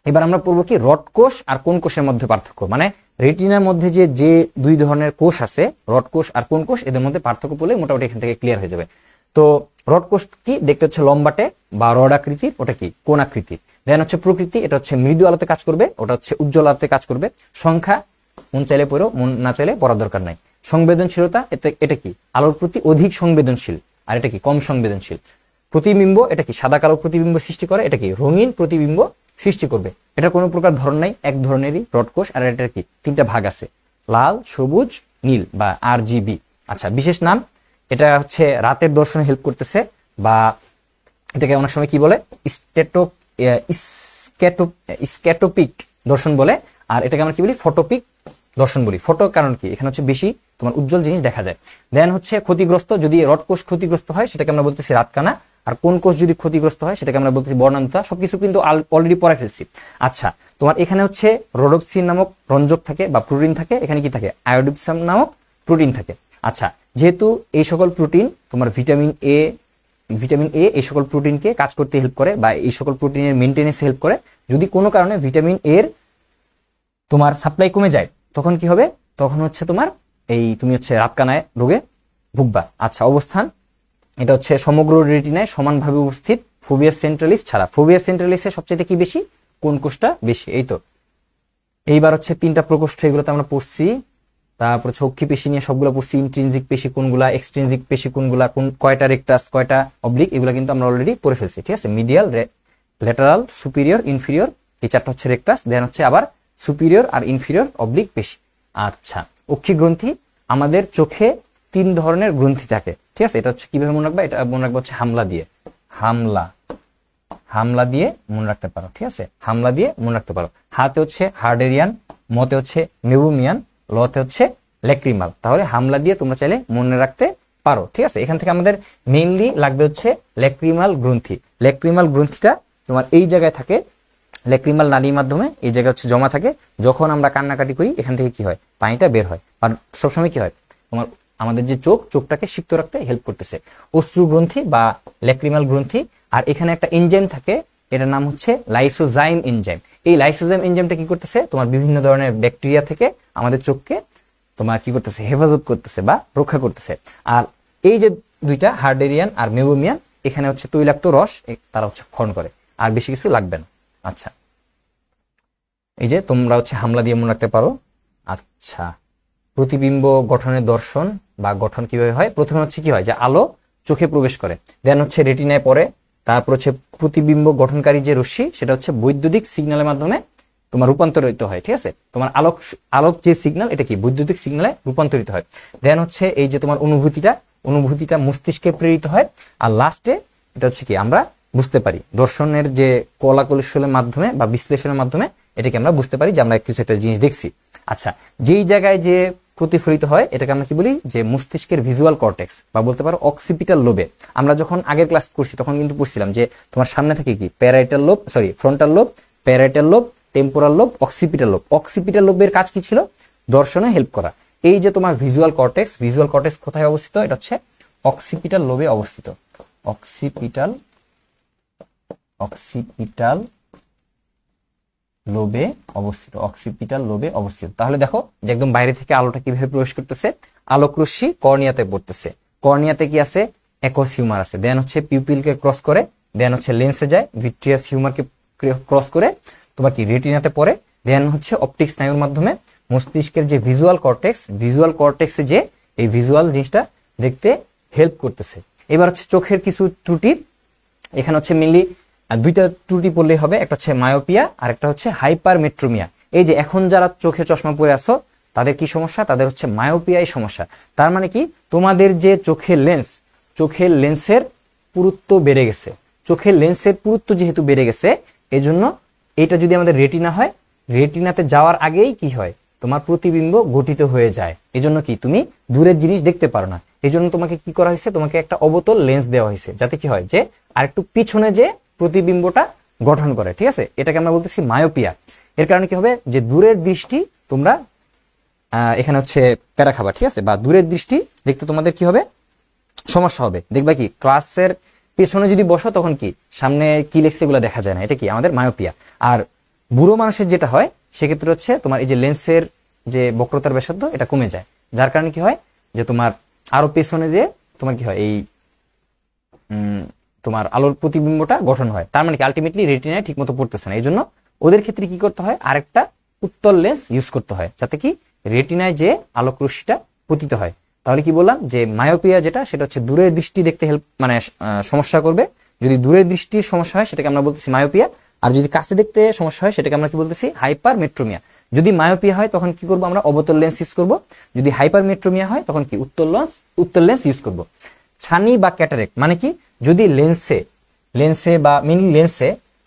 এবার আমরা পড়বো কি? রড কোষ আর কোন কোষের মধ্যে পার্থক্য। মানে রেটিনার মধ্যে যে দুই ধরনের কোষ আছে, রড কোষ আর কোন কোষ, এদের মধ্যে পার্থক্য পড়লে মোটামুটি এখান থেকে ক্লিয়ার হয়ে যাবে। তো রড কোষ কি? দেখতে হচ্ছে লম্বাটে বা রড আকৃতির, ওটা কি? কোন আকৃতির। দেন হচ্ছে প্রকৃতি, এটা হচ্ছে মৃদু আলোতে কাজ করবে, ওটা হচ্ছে উজ্জ্বল আলোতে কাজ করবে। সংখ্যা, মন চাইলে পড়ো, মন না চাইলে পড়ার দরকার নাই। সংবেদনশীলতা, এটা কি? আলোর প্রতি অধিক সংবেদনশীল। আর এটা কি? কম সংবেদনশীল। প্রতিবিম্ব, এটা কি? সাদা কালো প্রতিবিম্ব সৃষ্টি করে, এটা কি? রঙিন প্রতিবিম্ব সৃষ্টি করবে। এটা কোনো প্রকার ধরন নাই, এক ধরনেরই রড কোষ। আর এটার কি? 3টা ভাগ আছে, লাল, সবুজ, নীল বা RGB। আচ্ছা, বিশেষ নাম, এটা হচ্ছে রাতের দর্শনে হেল্প করতেছে, বা এটাকে অনেক সময় কি বলে? স্ক্যাটোপিক দর্শন বলে। আর এটাকে আমরা কি বলি? ফটোপিক দর্শন বলি। ফটো কারণ কি? এখানে হচ্ছে বেশি তোমার উজ্জ্বল জিনিস দেখা যায়। দেন হচ্ছে ক্ষতিগ্রস্ত, যদি রড কোষ ক্ষতিগ্রস্ত হয় সেটাকে আমরা বলতেছি রাতকানা। আর কোন কোষ যদি ক্ষতিগ্রস্ত হয় সেটাকে আমরা বলতেছি বর্ণান্ধতা। সবকিছু কিন্তু অলরেডি পড়ে ফেলছি। আচ্ছা, তোমার এখানে হচ্ছে রোডোপসিন নামক রঞ্জক থাকে বা প্রোটিন থাকে। এখানে কি থাকে? আয়োডিপসাম নামক প্রোটিন থাকে। আচ্ছা, যেহেতু এই সকল প্রোটিন তোমার ভিটামিন এ এই সকল প্রোটিনকে কাজ করতে হেল্প করে বা এই সকল প্রোটিনের মেইনটেনেন্সে হেল্প করে। যদি কোনো কারণে ভিটামিন এর তোমার সাপ্লাই কমে যায় তখন কি হবে? তখন হচ্ছে তোমার তুমি হচ্ছে রাতকানায় রোগে ভুগবা। আচ্ছা, অবস্থান, এটা হচ্ছে সমগ্র রেটিনায় সমানভাবে উপস্থিত ফোভিয়া সেন্ট্রালিস ছাড়া। ফোভিয়া সেন্ট্রালিসে সবচেয়ে কি বেশি? কোন কোষটা বেশি। এই তো। এইবার হচ্ছে 3টা প্রকোষ্ঠ, এগুলোতে আমরা পড়ছি। তারপর চক্ষু পেশি নিয়ে সবগুলো পড়ছি। ইন্ট্রিনজিক পেশি কোনগুলা, এক্সট্রিনজিক পেশি কোনগুলা, কয়টা রেকটাস, কয়টা অবলিক, এগুলো কিন্তু আমরা অলরেডি পড়ে ফেলছি, ঠিক আছে। মিডিয়াল, ল্যাটারাল, সুপিরিয়র, ইনফিরিয়র, এই 4টা হচ্ছে রেকটাস। দেন হচ্ছে আবার সুপিরিয়র আর ইনফিরিয়র অবলিক পেশি। আচ্ছা, অক্ষি গ্রন্থি, আমাদের চোখে 3 ধরনের গ্রন্থি থাকে, ঠিক আছে। এটা হচ্ছে কিভাবে মনে রাখবা? এটা মনে রাখবা হচ্ছে হামলা দিয়ে। হামলা দিয়ে মনে রাখতে পারো, ঠিক আছে। হামলা দিয়ে মনে রাখতে পারো। হাতে হচ্ছে হার্ডেরিয়ান, মতে হচ্ছে মেবুমিয়ান, লতে হচ্ছে ল্যাক্রিমাল। তাহলে হামলা দিয়ে তোমরা চাইলে মনে রাখতে পারো, ঠিক আছে। এখান থেকে আমাদের মেইনলি লাগবে হচ্ছে ল্যাক্রিমাল গ্রন্থি। ল্যাক্রিমাল গ্রন্থিটা তোমার এই জায়গায় থাকে, ল্যাক্রিমাল নালীর মাধ্যমে এই জায়গায় হচ্ছে জমা থাকে। যখন আমরা কান্নাকাটি করি এখান থেকে কি হয়? পানিটা বের হয়। আর সবসময় কি হয়? তোমার আমাদের যে চোখটাকে সিক্ত রাখতে হেল্প করতেছে। অশ্রু গ্রন্থি বা ল্যাক্রিমাল গ্রন্থি। আর এখানে একটা এনজাইম থাকে, এটার নাম হচ্ছে লাইসোজাইম এনজাইম। এই লাইসোজাইম এনজাইমটা কি করতেছে? তোমার বিভিন্ন ধরনের ব্যাকটেরিয়া থেকে আমাদের চোখকে তোমার কি করতেছে? হেফাজত করতেছে বা রক্ষা করতেছে। আর এই যে দুইটা হার্ডেরিয়ান আর মেবোমিয়ান, এখানে হচ্ছে তৈলাক্ত রস তারা হচ্ছে ক্ষরণ করে, আর বেশি কিছু লাগবে না। আচ্ছা, এই যে তোমরা হচ্ছে হামলা দিয়ে মনে রাখতে পারো। আচ্ছা, প্রতিবিম্ব গঠনের দর্শন বা গঠন কিভাবে হয়? প্রথমে হচ্ছে কি হয়, যে আলো চোখে প্রবেশ করে, দেন হচ্ছে রেটিনায় পড়ে, তারপর হচ্ছে প্রতিবিম্ব গঠনকারী যে রশ্মি সেটা হচ্ছে বৈদ্যুতিক সিগন্যালের মাধ্যমে তোমার রূপান্তরিত হয়। ঠিক আছে, তোমার আলোক যে সিগন্যাল, এটা কি বৈদ্যুতিক সিগন্যালে রূপান্তরিত হয়। দেন হচ্ছে এই যে তোমার অনুভূতিটা মস্তিষ্কে প্রেরিত হয়, আর লাস্টে এটা হচ্ছে কি আমরা বুঝতে পারি দর্শনের যে কলা কৌশলের মাধ্যমে বা বিশ্লেষণের মাধ্যমে এটাকে আমরা বুঝতে পারি যে আমরা কিছু একটা জিনিস দেখছি। আচ্ছা, যেই জায়গায় যে প্রতিফলিত হয় এটাকে আমরা কি বলি, যে মস্তিষ্কের ভিজুয়াল কর্টেক্স বা বলতে পারো অক্সিপিটাল লোবে। আমরা যখন আগের ক্লাস করছি তখন কিন্তু পড়ছিলাম যে তোমার সামনে থাকে কি frontal lobe, parietal lobe, temporal lobe, occipital lobe. Occipital লোবের কাজ কি ছিল? দর্শনে হেল্প করা। এই যে তোমার ভিজুয়াল কর্টেক্স কোথায় অবস্থিত? এটা হচ্ছে অক্সিপিটাল লোবে অবস্থিত। অক্সিপিটাল লোবে অবস্থিত। তাহলে দেখো যে একদম বাইরে থেকে আলোটা কিভাবে প্রবেশ করতেছে, আলোক রশ্মি কর্নিয়াতে পড়তেছে, কর্নিয়াতে কি আছে? অ্যাকুয়াস হিউমার আছে, দেন হচ্ছে পিউপিলকে ক্রস করে, দেন হচ্ছে লেন্সে যায়, ভিট্রিয়াস হিউমারকে ক্রস করে তোমার কি রেটিনাতে পড়ে, দেন হচ্ছে অপটিক স্নায়ুর মাধ্যমে মস্তিষ্কের যে ভিজুয়াল কর্টেক্সে যে এই ভিজুয়াল জিনিসটা দেখতে হেল্প করতেছে। এবার হচ্ছে চোখের কিছু ত্রুটি, এখানে হচ্ছে মেনলি দুইটা ত্রুটি পড়লেই হবে, একটা হচ্ছে মায়োপিয়া আর একটা হচ্ছে হাইপারমেট্রোমিয়া। এই যে এখন যারা চোখে চশমা পরে আছো তাদের কি সমস্যা? তাদের হচ্ছে মায়োপিয়াই সমস্যা। তার মানে কি, তোমাদের যে চোখের লেন্সের পুরুত্ব বেড়ে গেছে, চোখের লেন্সের পুরুত্ব যেহেতু বেড়ে গেছে, এজন্য এটা যদি আমাদের রেটিনা হয়, রেটিনাতে যাওয়ার আগেই কি হয়, তোমার প্রতিবিম্ব গঠিত হয়ে যায়। এজন্য কি তুমি দূরের জিনিস দেখতে পারো না। এজন্য তোমাকে কি করা হয়েছে, তোমাকে একটা অবতল লেন্স দেওয়া হয়েছে, যাতে কি হয় যে আরেকটু পিছনে যে প্রতিবিম্বটা গঠন করে। ঠিক আছে, এটাকে আমরা বলতেছি মায়োপিয়া। এর কারণে কি হবে, যে দূরের দৃষ্টি তোমরা এখানে হচ্ছে প্যারা খাবা। ঠিক আছে, বা দূরের দৃষ্টি দেখতে তোমাদের কি হবে, সমস্যা হবে। দেখবা কি ক্লাসের পেছনে যদি বসো তখন কি সামনে কি লেখছে এগুলো দেখা যায় না, এটা কি আমাদের মায়োপিয়া। আর বুড়ো মানুষের যেটা হয় সেক্ষেত্রে হচ্ছে তোমার এই যে লেন্সের যে বক্রতার ব্যাসার্ধ এটা কমে যায়, যার কারণে কি হয় যে তোমার আরো পেছনে যে তোমার কি হয়, এই তোমার আলোর প্রতিবিম্বটা গঠন হয়। তার মানে কি আলটিমেটলি রেটিনায় ঠিক মতো পড়তেছে না। এই জন্য ওদের ক্ষেত্রে কি করতে হয়, আরেকটা উত্তল লেন্স ইউজ করতে হয়, যাতে কি রেটিনায় যে আলোক রশ্মিটা পতিত হয়। তাহলে কি বললাম, যে মায়োপিয়া যেটা সেটা হচ্ছে দূরের দৃষ্টি দেখতে সমস্যা করবে। যদি দূরের দৃষ্টির সমস্যা হয় সেটাকে আমরা বলতেছি মায়োপিয়া, আর যদি কাছে দেখতে সমস্যা হয় সেটাকে আমরা কি বলতেছি, হাইপারমেট্রোমিয়া। যদি মায়োপিয়া হয় তখন কি করব, আমরা অবতল লেন্স ইউজ করব। যদি হাইপারমেট্রোমিয়া হয় তখন কি উত্তল লেন্স ইউজ করব। ছানি বা ক্যাটারেক্ট মানে কি, যদি লেন্সে বা মেইনলি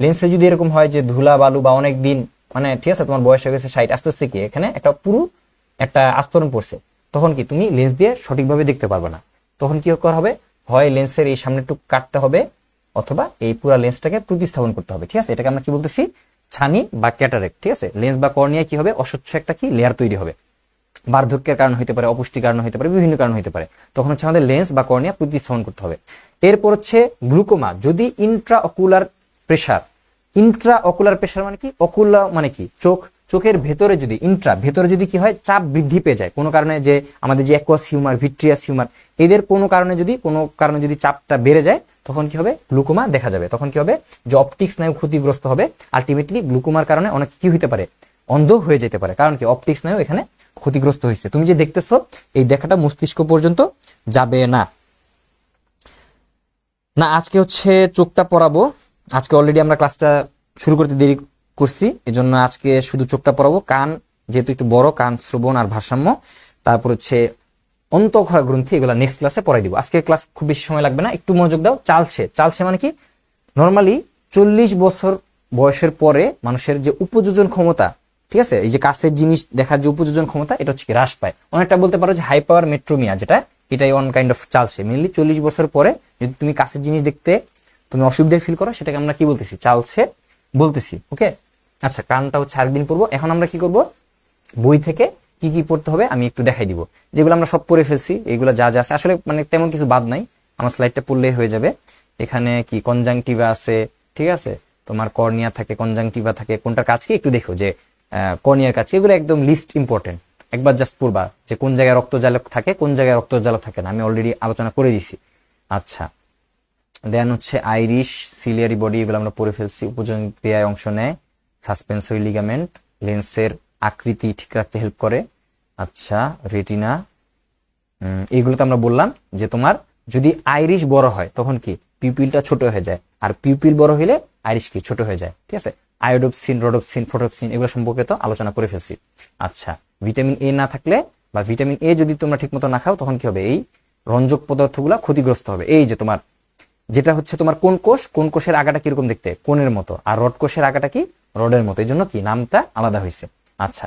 লেন্সে যদি এরকম হয় যে ধুলা বালু বা অনেক দিন মানে ঠিক আছে তোমার বয়স হয়ে গেছে 60, আস্তে আস্তে কি এখানে একটা আস্তরণ পড়ছে, তখন কি তুমি লেন্স দিয়ে সঠিকভাবে দেখতে পারবে না। তখন কি করা হবে, হয় লেন্সের এই সামনে টুক কাটতে হবে অথবা এই পুরো লেন্সটাকে প্রতিস্থাপন করতে হবে। ঠিক আছে, এটাকে আমরা কি বলতেছি, ছানি বা ক্যাটারেক্ট। ঠিক আছে, লেন্স বা কর্নিয়ায় কি হবে, অস্বচ্ছ একটা কি লেয়ার তৈরি হবে, বার্ধক্যের কারণ হইতে পারে, অপুষ্টির কারণ হইতে পারে, বিভিন্ন কারণ হইতে পারে। তখন হচ্ছে আমাদের লেন্স বা কর্নিয়া প্রতিস্থাপন করতে হবে। এরপর হচ্ছে গ্লুকোমা। যদি ইন্ট্রাঅকুলার প্রেসার মানে কি, অকুলা মানে কি চোখের ভেতরে যদি ভেতরে যদি কি হয়, চাপ বৃদ্ধি পেয়ে যায় কোনো কারণে, যে আমাদের যে অ্যাকুয়াস হিউমার, ভিট্রিয়াস হিউমার, এদের কোনো কারণে যদি চাপটা বেড়ে যায় তখন কি হবে, গ্লুকোমা দেখা যাবে। তখন কি হবে, যে অপটিক স্নায়ু ক্ষতিগ্রস্ত হবে। আলটিমেটলি গ্লুকোমার কারণে অনেক কি হইতে পারে, অন্ধ হয়ে যেতে পারে। কারণ কি, অপটিক স্নায়ু এখানে ক্ষতিগ্রস্ত হয়েছে। তুমি যে দেখতেছো এই দেখাটা মস্তিষ্ক পর্যন্ত যাবে না। আজকে হচ্ছে চোখটা পড়াবো। আজকে অলরেডি আমরা ক্লাসটা শুরু করতে দেরি করছি, এজন্য আজকে শুধু চোখটা পড়াবো। কান যেহেতু একটু বড়, কান, শ্রবণ আর ভারসাম্য, তারপর হচ্ছে অন্তঃক্ষরা গ্রন্থি, এগুলো নেক্সট ক্লাসে পড়াই দিব। আজকে ক্লাস খুব বেশি সময় লাগবে না, একটু মনোযোগ দাও। চালছে মানে কি, নর্মালি 40 বছর বয়সের পরে মানুষের যে উপযোজন ক্ষমতা, ঠিক আছে, এই যে কাছের জিনিস দেখার যে উপযোজন ক্ষমতা, এটা হচ্ছে কি হ্রাস পায়। অনেকটা বলতে পারো যে হাইপারমেট্রোমিয়া, যেটা এটাই ওয়ান কাইন্ড অফ চালছে। মেনলি 40 বছর পরে যদি তুমি কাছের জিনিস দেখতে তুমি অসুবিধা ফিল করো, সেটাকে আমরা কি বলতেছি, চালছে বলতেছি। ওকে, আচ্ছা, কানটা হচ্ছে আরেকদিন পড়বো। এখন আমরা কি করব, বই থেকে কি কি পড়তে হবে আমি একটু দেখাই দিব। যেগুলো আমরা সব পড়ে ফেলছি, এইগুলো যা যা আছে আসলে মানে তেমন কিছু বাদ নাই, আমার স্লাইডটা পড়লেই হয়ে যাবে। এখানে কি কনজাংটিভা আছে, ঠিক আছে, তোমার কর্নিয়া থাকে, কনজাংটিভা থাকে, কোনটার কাজ কি একটু দেখো, যে কর্নিয়ার কাজ, এগুলো একদম লিস্ট ইম্পর্টেন্ট। একবার জাস্ট পড়বা যে কোন জায়গায় রক্তজালক থাকে, কোন জায়গায় রক্তজালক থাকে না, আমি অলরেডি আলোচনা করে দিছি। আচ্ছা, দেন হচ্ছে আইরিশ, সিলিয়ারি বডি, এগুলো আমরা পড়ে ফেলছি। উপযোজন ক্রিয়ায় অংশ নেয়, সাসপেন্সরি লিগামেন্ট, লেন্সের আকৃতি ঠিক রাখতে হেল্প করে। আচ্ছা, রেটিনা, এইগুলো তো আমরা বললাম যে তোমার যদি আইরিশ বড় হয় তখন কি পিউপিলটা ছোট হয়ে যায়, আর পিউপিল বড় হলে আইরিশ কি ছোট হয়ে যায়, ঠিক আছে। আয়োডোপসিন, রোডোপসিন, ফটোপসিন এগুলো সম্পর্কে তো আলোচনা করে ফেলছি। আচ্ছা, ভিটামিন এ না থাকলে বা ভিটামিন এ যদি তোমরা ঠিক মতো না খাও তখন কি হবে, এই রঞ্জক পদার্থগুলা ক্ষতিগ্রস্ত হবে। এই যে তোমার যেটা হচ্ছে তোমার কোন কোষ, কোন কোষের আগাটা কিরকম দেখতে, কোণের মতো, আর রড কোষের আগাটা কি রডের মতো, এই জন্য কি নামটা আলাদা হয়েছে। আচ্ছা,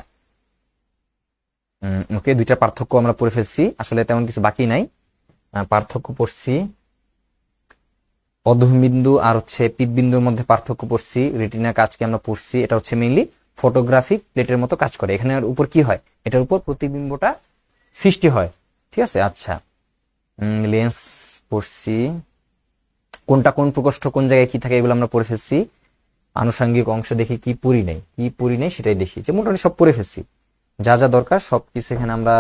ওকে, দুইটা পার্থক্য আমরা পড়ে ফেলছি, আসলে তেমন কিছু বাকি নাই। পার্থক্য পড়ছি, অধঃবিন্দু আর হচ্ছে পিত্তবিন্দুর মধ্যে পার্থক্য পড়ছি। রেটিনা কাজকে আমরা পড়ছি, এটা হচ্ছে মেইনলি ফটোগ্রাফিক প্লেটের মতো কাজ করে। এখানের উপর কি হয়, এটার উপর প্রতিবিম্বটা সৃষ্টি হয়, ঠিক আছে। আচ্ছা, লেন্স পড়ছি, কোনটা কোন প্রকোষ্ঠ কোন জায়গায় কি থাকে এগুলো আমরা পড়ে ফেলছি। আনুষঙ্গিক অংশ দেখি কি পড়ি নেই সেটাই দেখি, যে মোটামুটি সব পড়ে ফেলছি, যা যা দরকার সবকিছু এখানে আমরা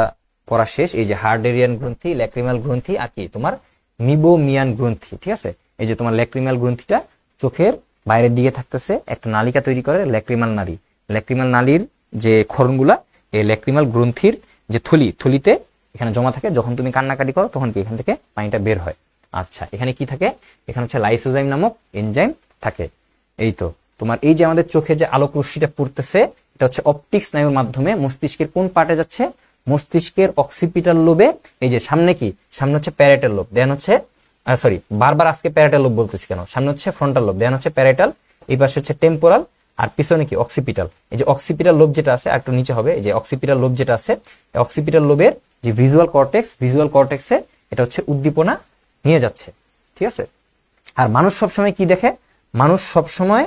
পড়া শেষ। এই যে হার্ডেরিয়ান গ্রন্থি, ল্যাক্রিমাল গ্রন্থি আর কি তোমার মিবোমিয়ান গ্রন্থি, ঠিক আছে। এই যে তোমার ল্যাক্রিমাল গ্রন্থিটা চোখের বাইরের দিকে থাকতেছে, একটা নালিকা তৈরি করে ল্যাক্রিমাল নালী। ল্যাক্রিমাল নালীর যে ক্ষরণগুলা এই ল্যাক্রিমাল গ্রন্থির যে থলিতে এখানে জমা থাকে, যখন তুমি কান্নাকাটি করো তখন কি এখান থেকে পানিটা বের হয়। আচ্ছা, এখানে কি থাকে, এখানে হচ্ছে লাইসোজাইম নামক এনজাইম থাকে। এই তো তোমার এই যে আমাদের চোখে যে আলোক রশ্মিটা পড়তেছে, এটা হচ্ছে অপটিক স্নায়ুর মাধ্যমে মস্তিষ্কের কোন পার্টে যাচ্ছে, মস্তিষ্কের অক্সিপিটাল লোবে। এই যে সামনে কি, সামনে হচ্ছে প্যারাইটাল লোব, দেন হচ্ছে সরি বারবার আজকে প্যারাইটাল লোব বলতেছি কেন, সামনে হচ্ছে ফ্রন্টাল লোব, দেন হচ্ছে প্যারাইটাল, এই পাশে হচ্ছে টেম্পোরাল, আর পিছনে কি অক্সিপিটাল। এই যে অক্সিপিটাল লোব যেটা আছে, আর একটু নিচে হবে, এই যে অক্সিপিটাল লোব যেটা আছে, অক্সিপিটাল লোবের যে ভিজুয়াল কর্টেক্সে এটা হচ্ছে উদ্দীপনা নিয়ে যাচ্ছে, ঠিক আছে। আর মানুষ সবসময় কি দেখে, মানুষ সবসময়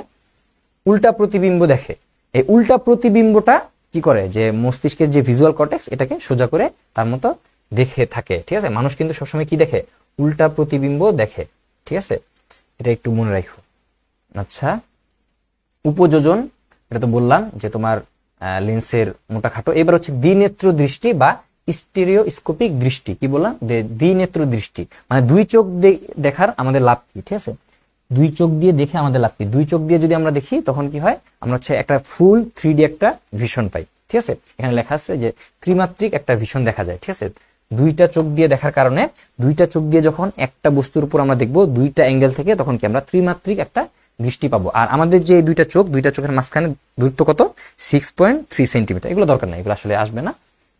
উল্টা প্রতিবিম্ব দেখে। এই উল্টা প্রতিবিম্বটা কি করে, যে মস্তিষ্কের যে ভিজুয়াল কর্টেক্স এটাকে সোজা করে তার মতো দেখে থাকে, ঠিক আছে। মানুষ কিন্তু সবসময় কি দেখে, উল্টা প্রতিবিম্ব দেখে, ঠিক আছে, এটা একটু মনে রাখো। আচ্ছা, উপযোজন, এটা তো বললাম যে তোমার লেন্সের মোটা খাটো। এবার হচ্ছে দ্বিনেত্র দৃষ্টি বা স্টেরিওস্কোপিক দৃষ্টি। কি বললাম, দ্বিনেত্র দৃষ্টি মানে দুই চোখ দেখার আমাদের লাভ কি, ঠিক আছে। দুই চোখ দিয়ে দেখে আমাদের লাভ কি, দুই চোখ দিয়ে যদি আমরা দেখি তখন কি হয়, আমরা হচ্ছে একটা ফুল 3D একটা ভিশন পাই, ঠিক আছে। এখানে লেখা আছে যে ত্রিমাত্রিক একটা ভিশন দেখা যায়, ঠিক আছে। দুইটা চোখ দিয়ে দেখার কারণে, দুইটা চোখ দিয়ে যখন একটা বস্তুর উপর আমরা দেখবো দুইটা অ্যাঙ্গেল থেকে, তখন কি আমরা ত্রিমাত্রিক একটা দৃষ্টি পাবো। আর আমাদের যে দুইটা চোখের মাঝখানে দূরত্ব কত, 6.3 সেন্টিমিটার। এগুলো দরকার নাই, এগুলো আসলে আসবে না,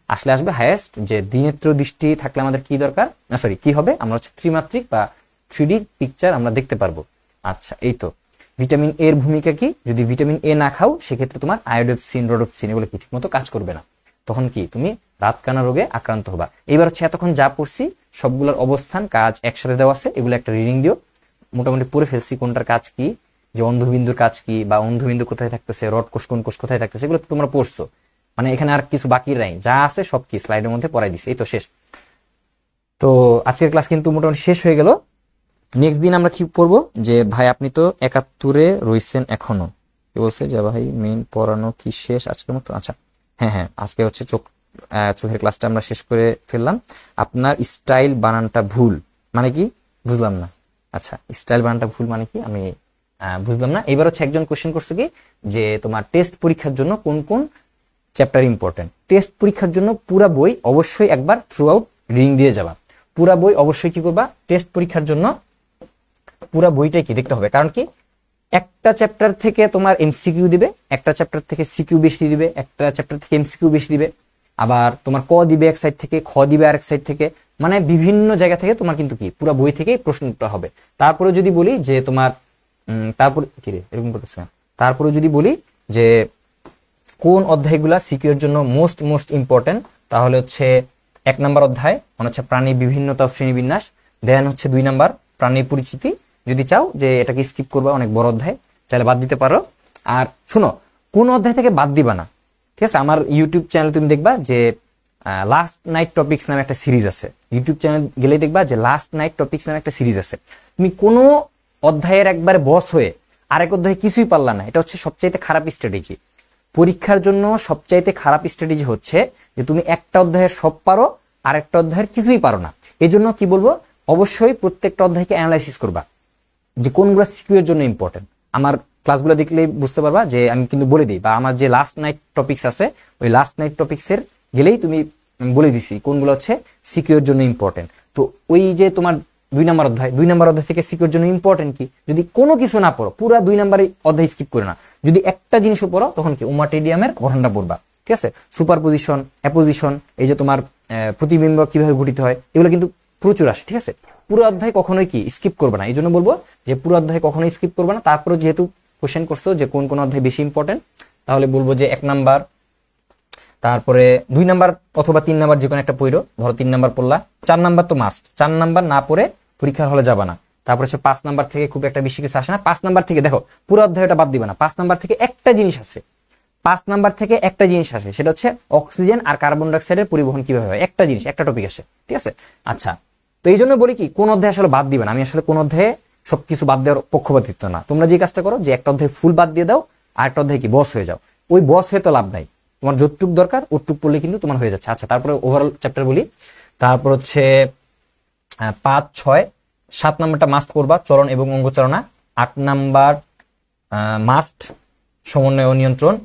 আসবে হাইয়েস্ট যে দ্বিনেত্র দৃষ্টি থাকলে আমাদের কি দরকার, কি হবে, আমরা হচ্ছে ত্রিমাত্রিক বা 3D পিকচার আমরা দেখতে পারবো। আচ্ছা, এই তো ভিটামিন এর ভূমিকা কি, যদি ভিটামিন এ না খাও সেক্ষেত্রে তোমার আয়োডোপসিন, রোডোপসিন এগুলো কি ঠিকমতো কাজ করবে না, তখন কি তুমি রাতকানা রোগে আক্রান্ত হবা। এবার হচ্ছে এতক্ষণ যা পড়ছি সবগুলোর অবস্থান কাজ একসাথে দেওয়া আছে, এগুলো একটা রিডিং দিও। মোটামুটি পড়ে ফেলছি কোনটার কাজ কি, যে অন্ধবিন্দুর কাজ কি, বা অন্ধবিন্দু কোথায় থাকতেছে, রড কোষ কোন কোষ কোথায় থাকতেছে, এগুলো তোমরা পড়ছো। মানে এখানে আর কিছু বাকি নাই, যা আছে সব কি স্লাইডের মধ্যে পড়াই দিছি, এই তো শেষ। তো আজকের ক্লাস কিন্তু মোটামুটি শেষ হয়ে গেল। নেক্সট দিন আমরা কি পড়বো, যে ভাই আপনি তো 71-এ রয়েছেন এখনো, কি বলছে যে ভাই মেইন পড়ানো কি শেষ আজকের মতো। আচ্ছা, হ্যাঁ, আজকে হচ্ছে চোখের ক্লাসটা আমরা শেষ করে ফেললাম। আপনার স্টাইল বানানটা ভুল মানে কি বুঝলাম না। আচ্ছা, স্টাইল বানানটা ভুল মানে কি আমি বুঝলাম না। এবার হচ্ছে একজন কোশ্চেন করছে কি, যে তোমার টেস্ট পরীক্ষার জন্য কোন কোন চ্যাপ্টার ইম্পর্টেন্ট। টেস্ট পরীক্ষার জন্য পুরা বই অবশ্যই একবার থ্রু আউট রিডিং দিয়ে যাবা। পুরা বই অবশ্যই কি করবা, টেস্ট পরীক্ষার জন্য পুরা বইটাই কি দেখতে হবে। কারণ কি, একটা চ্যাপ্টার থেকে তোমার এমসিকিউ দিবে, একটা চ্যাপ্টার থেকে সিকিউ বেশি দিবে, একটা চ্যাপ্টার থেকে এমসিকিউ বেশি দিবে, আবার তোমার ক দিবে এক সাইড থেকে, খ দিবে আরেক সাইড থেকে, মানে বিভিন্ন জায়গা থেকে তোমার কিন্তু কি পুরা বই থেকে প্রশ্নটা হবে। তারপরে যদি বলি যে তোমার তারপরে যদি বলি যে কোন অধ্যায়গুলা সিকিউর জন্য মোস্ট ইম্পর্টেন্ট, তাহলে হচ্ছে 1 নাম্বার অধ্যায় মানে হচ্ছে প্রাণীর বিভিন্নতা ও শ্রেণীবিন্যাস, দেন হচ্ছে 2 নাম্বার প্রাণীর পরিচিতি। যদি চাও যে এটাকে স্কিপ করবা, অনেক বড় অধ্যায়, চাইলে বাদ দিতে পারো। আর শুনো, কোন অধ্যায় থেকে বাদ দিবা না, ঠিক আছে। আমার ইউটিউব চ্যানেল তুমি দেখবা যে লাস্ট নাইট টপিক্স নামে একটা সিরিজ আছে, ইউটিউব চ্যানেল গেলেই দেখবা যে লাস্ট নাইট টপিক্স নামে একটা সিরিজ আছে। তুমি কোনো অধ্যায়ের একবারে বস হয়ে আরেক অধ্যায়ে কিছুই পারলা না, এটা হচ্ছে সবচাইতে খারাপ স্ট্র্যাটেজি। পরীক্ষার জন্য সবচাইতে খারাপ স্ট্র্যাটেজি হচ্ছে যে তুমি একটা অধ্যায়ের সব পারো আর একটা অধ্যায়ের কিছুই পারো না। এই জন্য কি বলবো, অবশ্যই প্রত্যেকটা অধ্যায়কে অ্যানালাইসিস করবা যে কোনগুলো সিকিউ এর জন্য ইম্পর্টেন্ট। আমার ক্লাসগুলো দেখলেই বুঝতে পারবা যে আমি কিন্তু বলে দিই, বা আমার যে লাস্ট নাইট টপিকস আছে ওই লাস্ট নাইট টপিক্সের গেলেই তুমি বলে দিছি কোনগুলো হচ্ছে সিকিউ এর জন্য ইম্পর্টেন্ট। তো ওই যে তোমার 2 নম্বর অধ্যায় থেকে সিকিউর জন্য ইম্পর্টেন্ট কি, যদি কোনো কিছু না পড়ো পুরো 2 নম্বরের অধ্যায় স্কিপ করে না, যদি একটা জিনিসও পড়ো তখন কি ওমাটেডিয়ামের গঠনটা পড়বা, ঠিক আছে। সুপারপজিশন, অ্যাপোজিশন, এই যে তোমার প্রতিবিম্ব কিভাবে গঠিত হয়, এগুলো কিন্তু প্রচুর আসে, ঠিক আছে। পুরো অধ্যায় কখনোই কি স্কিপ করবে না, এই জন্য বলবো যে পুরো অধ্যায় কখনোই স্কিপ করবে না। তারপরে যেহেতু কোশ্চেন করছো যে কোন কোন অধ্যায় বেশি ইম্পর্টেন্ট, তাহলে বলবো যে 1 নাম্বার, তারপরে 2 নাম্বার অথবা 3 নাম্বার যে কোনো একটা পড়ো, ধরো 3 নাম্বার পড়লা, 4 নাম্বার তো মাস্ট, 4 নাম্বার না পড়ে পরীক্ষার হলে যাবা না। তারপরে হচ্ছে 5 নাম্বার থেকে খুব একটা বেশি কিছু আসে না। 5 নাম্বার থেকে দেখো পুরো অধ্যায়টা বাদ দিবা না, 5 নাম্বার থেকে একটা জিনিস আছে, 5 নাম্বার থেকে একটা জিনিস আসে, সেটা হচ্ছে অক্সিজেন আর কার্বন ডাইঅক্সাইডের পরিবহন কিভাবে হয়, একটা জিনিস, একটা টপিক আসে, ঠিক আছে। আচ্ছা, তো এই জন্য বলি কি কোন অধ্যায় আসলে বাদ দিবে না, আমি আসলে কোন অধ্যায়ে সবকিছু বাদ দেওয়ার পক্ষপাতিত্ব না। তোমরা যে কাজটা করো যে একটা অধ্যায় ফুল বাদ দিয়ে দাও আর একটা অধ্যায় কি বস হয়ে যাও, ওই বস হয়ে তো লাভ নাই, তোমার যতটুক দরকার ওটুক পড়লে কিন্তু তোমার হয়ে যাচ্ছে। আচ্ছা, তারপরে ওভারঅল চ্যাপ্টার বলি। তারপর হচ্ছে 5, 6, 7 নাম্বারটা মাস্ট করবা, চলন এবং অঙ্গচালনা। 8 নাম্বার মাস্ট সমন্বয় ও নিয়ন্ত্রণ,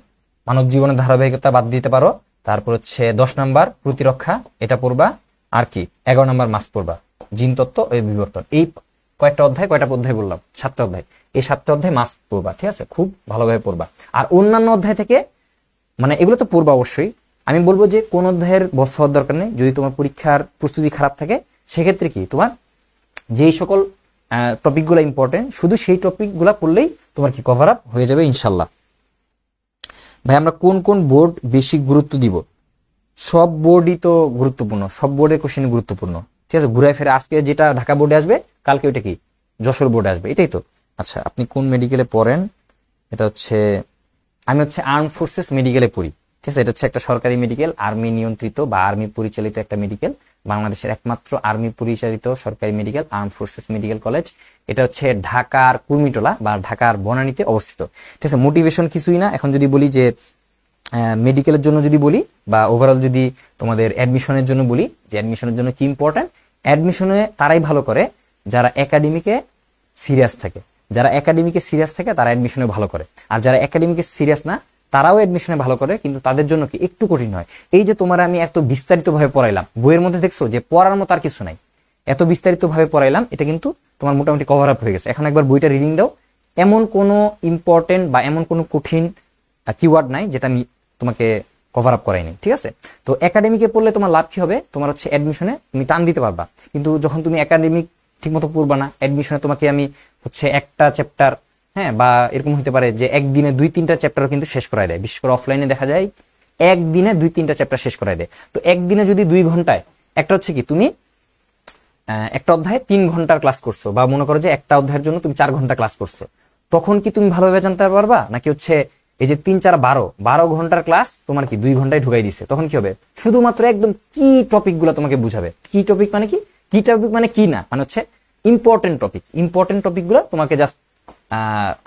মানব জীবনের ধারাবাহিকতা বাদ দিতে পারো। তারপর হচ্ছে 10 নাম্বার প্রতিরক্ষা, এটা পড়বা। আর কি 11 নাম্বার মাস্ট পড়বা জিনতত্ত্ব ও বিবর্তন। এই কয়টা অধ্যায় বললাম, 7টা অধ্যায়। এই 7টা অধ্যায় মাস্ট পড়বা, ঠিক আছে, খুব ভালোভাবে পড়বা। আর অন্যান্য অধ্যায় থেকে মানে এগুলো তো পড়বা অবশ্যই, আমি বলবো যে কোন অধ্যায়ের বস হওয়ার দরকার নেই। যদি তোমার পরীক্ষার প্রস্তুতি খারাপ থাকে সেক্ষেত্রে কি তোমার যেই সকল টপিকগুলো ইম্পর্টেন্ট শুধু সেই টপিকগুলো পড়লেই তোমার কি কভার আপ হয়ে যাবে ইনশাল্লাহ। ভাই আমরা কোন কোন বোর্ড বেশি গুরুত্ব দিব? সব বোর্ডই তো গুরুত্বপূর্ণ, সব বোর্ডের কোশ্চেন গুরুত্বপূর্ণ, ঠিক আছে। ঘুরায় ফেরে আজকে যেটা ঢাকা বোর্ডে আসবে কালকে ওইটা কি যশোর বোর্ডে আসবে, এটাই তো। আচ্ছা, আপনি কোন মেডিকেলে পড়েন? এটা হচ্ছে আমি হচ্ছে আর্ম ফোর্সেস মেডিকেলে পড়ি, ঠিক আছে। এটা হচ্ছে একটা সরকারি মেডিকেল, আর্মি নিয়ন্ত্রিত বা আর্মি পরিচালিত একটা মেডিকেল, বাংলাদেশের একমাত্র আর্মি পরিচালিত সরকারি medical arm forces medical college. এটা হচ্ছে ঢাকার কুর্মিটোলা বা ঢাকার বনানীতে অবস্থিত, ঠিক আছে। মোটিভেশন কিছুই না। এখন যদি বলি যে মেডিকেলের জন্য যদি বলি বা ওভারঅল যদি তোমাদের অ্যাডমিশনের জন্য বলি যে অ্যাডমিশনের জন্য কি ইম্পর্টেন্ট, অ্যাডমিশনে তারাই ভালো করে যারা একাডেমিকে সিরিয়াস থাকে, তারা অ্যাডমিশনে ভালো করে। আর যারা একাডেমিকে সিরিয়াস না তারাও অ্যাডমিশনে ভালো করে, কিন্তু তাদের জন্য কি একটু কঠিন হয়। এই যে তোমার আমি এত বিস্তারিত ভাবে পড়াইলাম, বইয়ের মধ্যে দেখছো যে পড়ার মতো আর কিছু নাই, এত বিস্তারিত ভাবে পড়াইলাম, এটা কিন্তু তোমার মোটামুটি কভার আপ হয়ে গেছে। এখন একবার বইটা রিডিং দাও, এমন কোনো ইম্পর্টেন্ট বা এমন কোনো কঠিন কিওয়ার্ড নাই যেটা আমি তোমাকে কভার আপ করাইনি, ঠিক আছে। তো একাডেমিকে পড়লে তোমার লাভ কি হবে, তোমার হচ্ছে অ্যাডমিশনে তুমি টান দিতে পারবা, কিন্তু যখন তুমি একাডেমিক ঠিকমতো পড়বা না, অ্যাডমিশনে তোমাকে আমি হচ্ছে একটা চ্যাপ্টার, হ্যাঁ, বা এরকম হতে পারে যে একদিনে 2-3টা চ্যাপ্টারও কিন্তু শেষ করায় দেয়। বিশেষ করে অফলাইনে দেখা যায় একদিনে 2-3টা চ্যাপ্টার শেষ করায় দেয়। তো একদিনে যদি 2 ঘন্টায় একটা হচ্ছে কি তুমি একটা অধ্যায় 3 ঘন্টার ক্লাস করছো, বা মনে করো যে একটা অধ্যায়ের জন্য তুমি 4 ঘন্টা ক্লাস করছো, তখন কি তুমি ভালোভাবে জানতে পারবা? নাকি হচ্ছে এই যে 3, 4, 12 ঘন্টার ক্লাস তোমার কি 2 ঘন্টায় ঢুকাই দিছে, তখন কি হবে? শুধুমাত্র একদম কি টপিক গুলো তোমাকে বুঝাবে। কি টপিক মানে কি না, মানে হচ্ছে ইম্পর্টেন্ট টপিক গুলো তোমাকে জাস্ট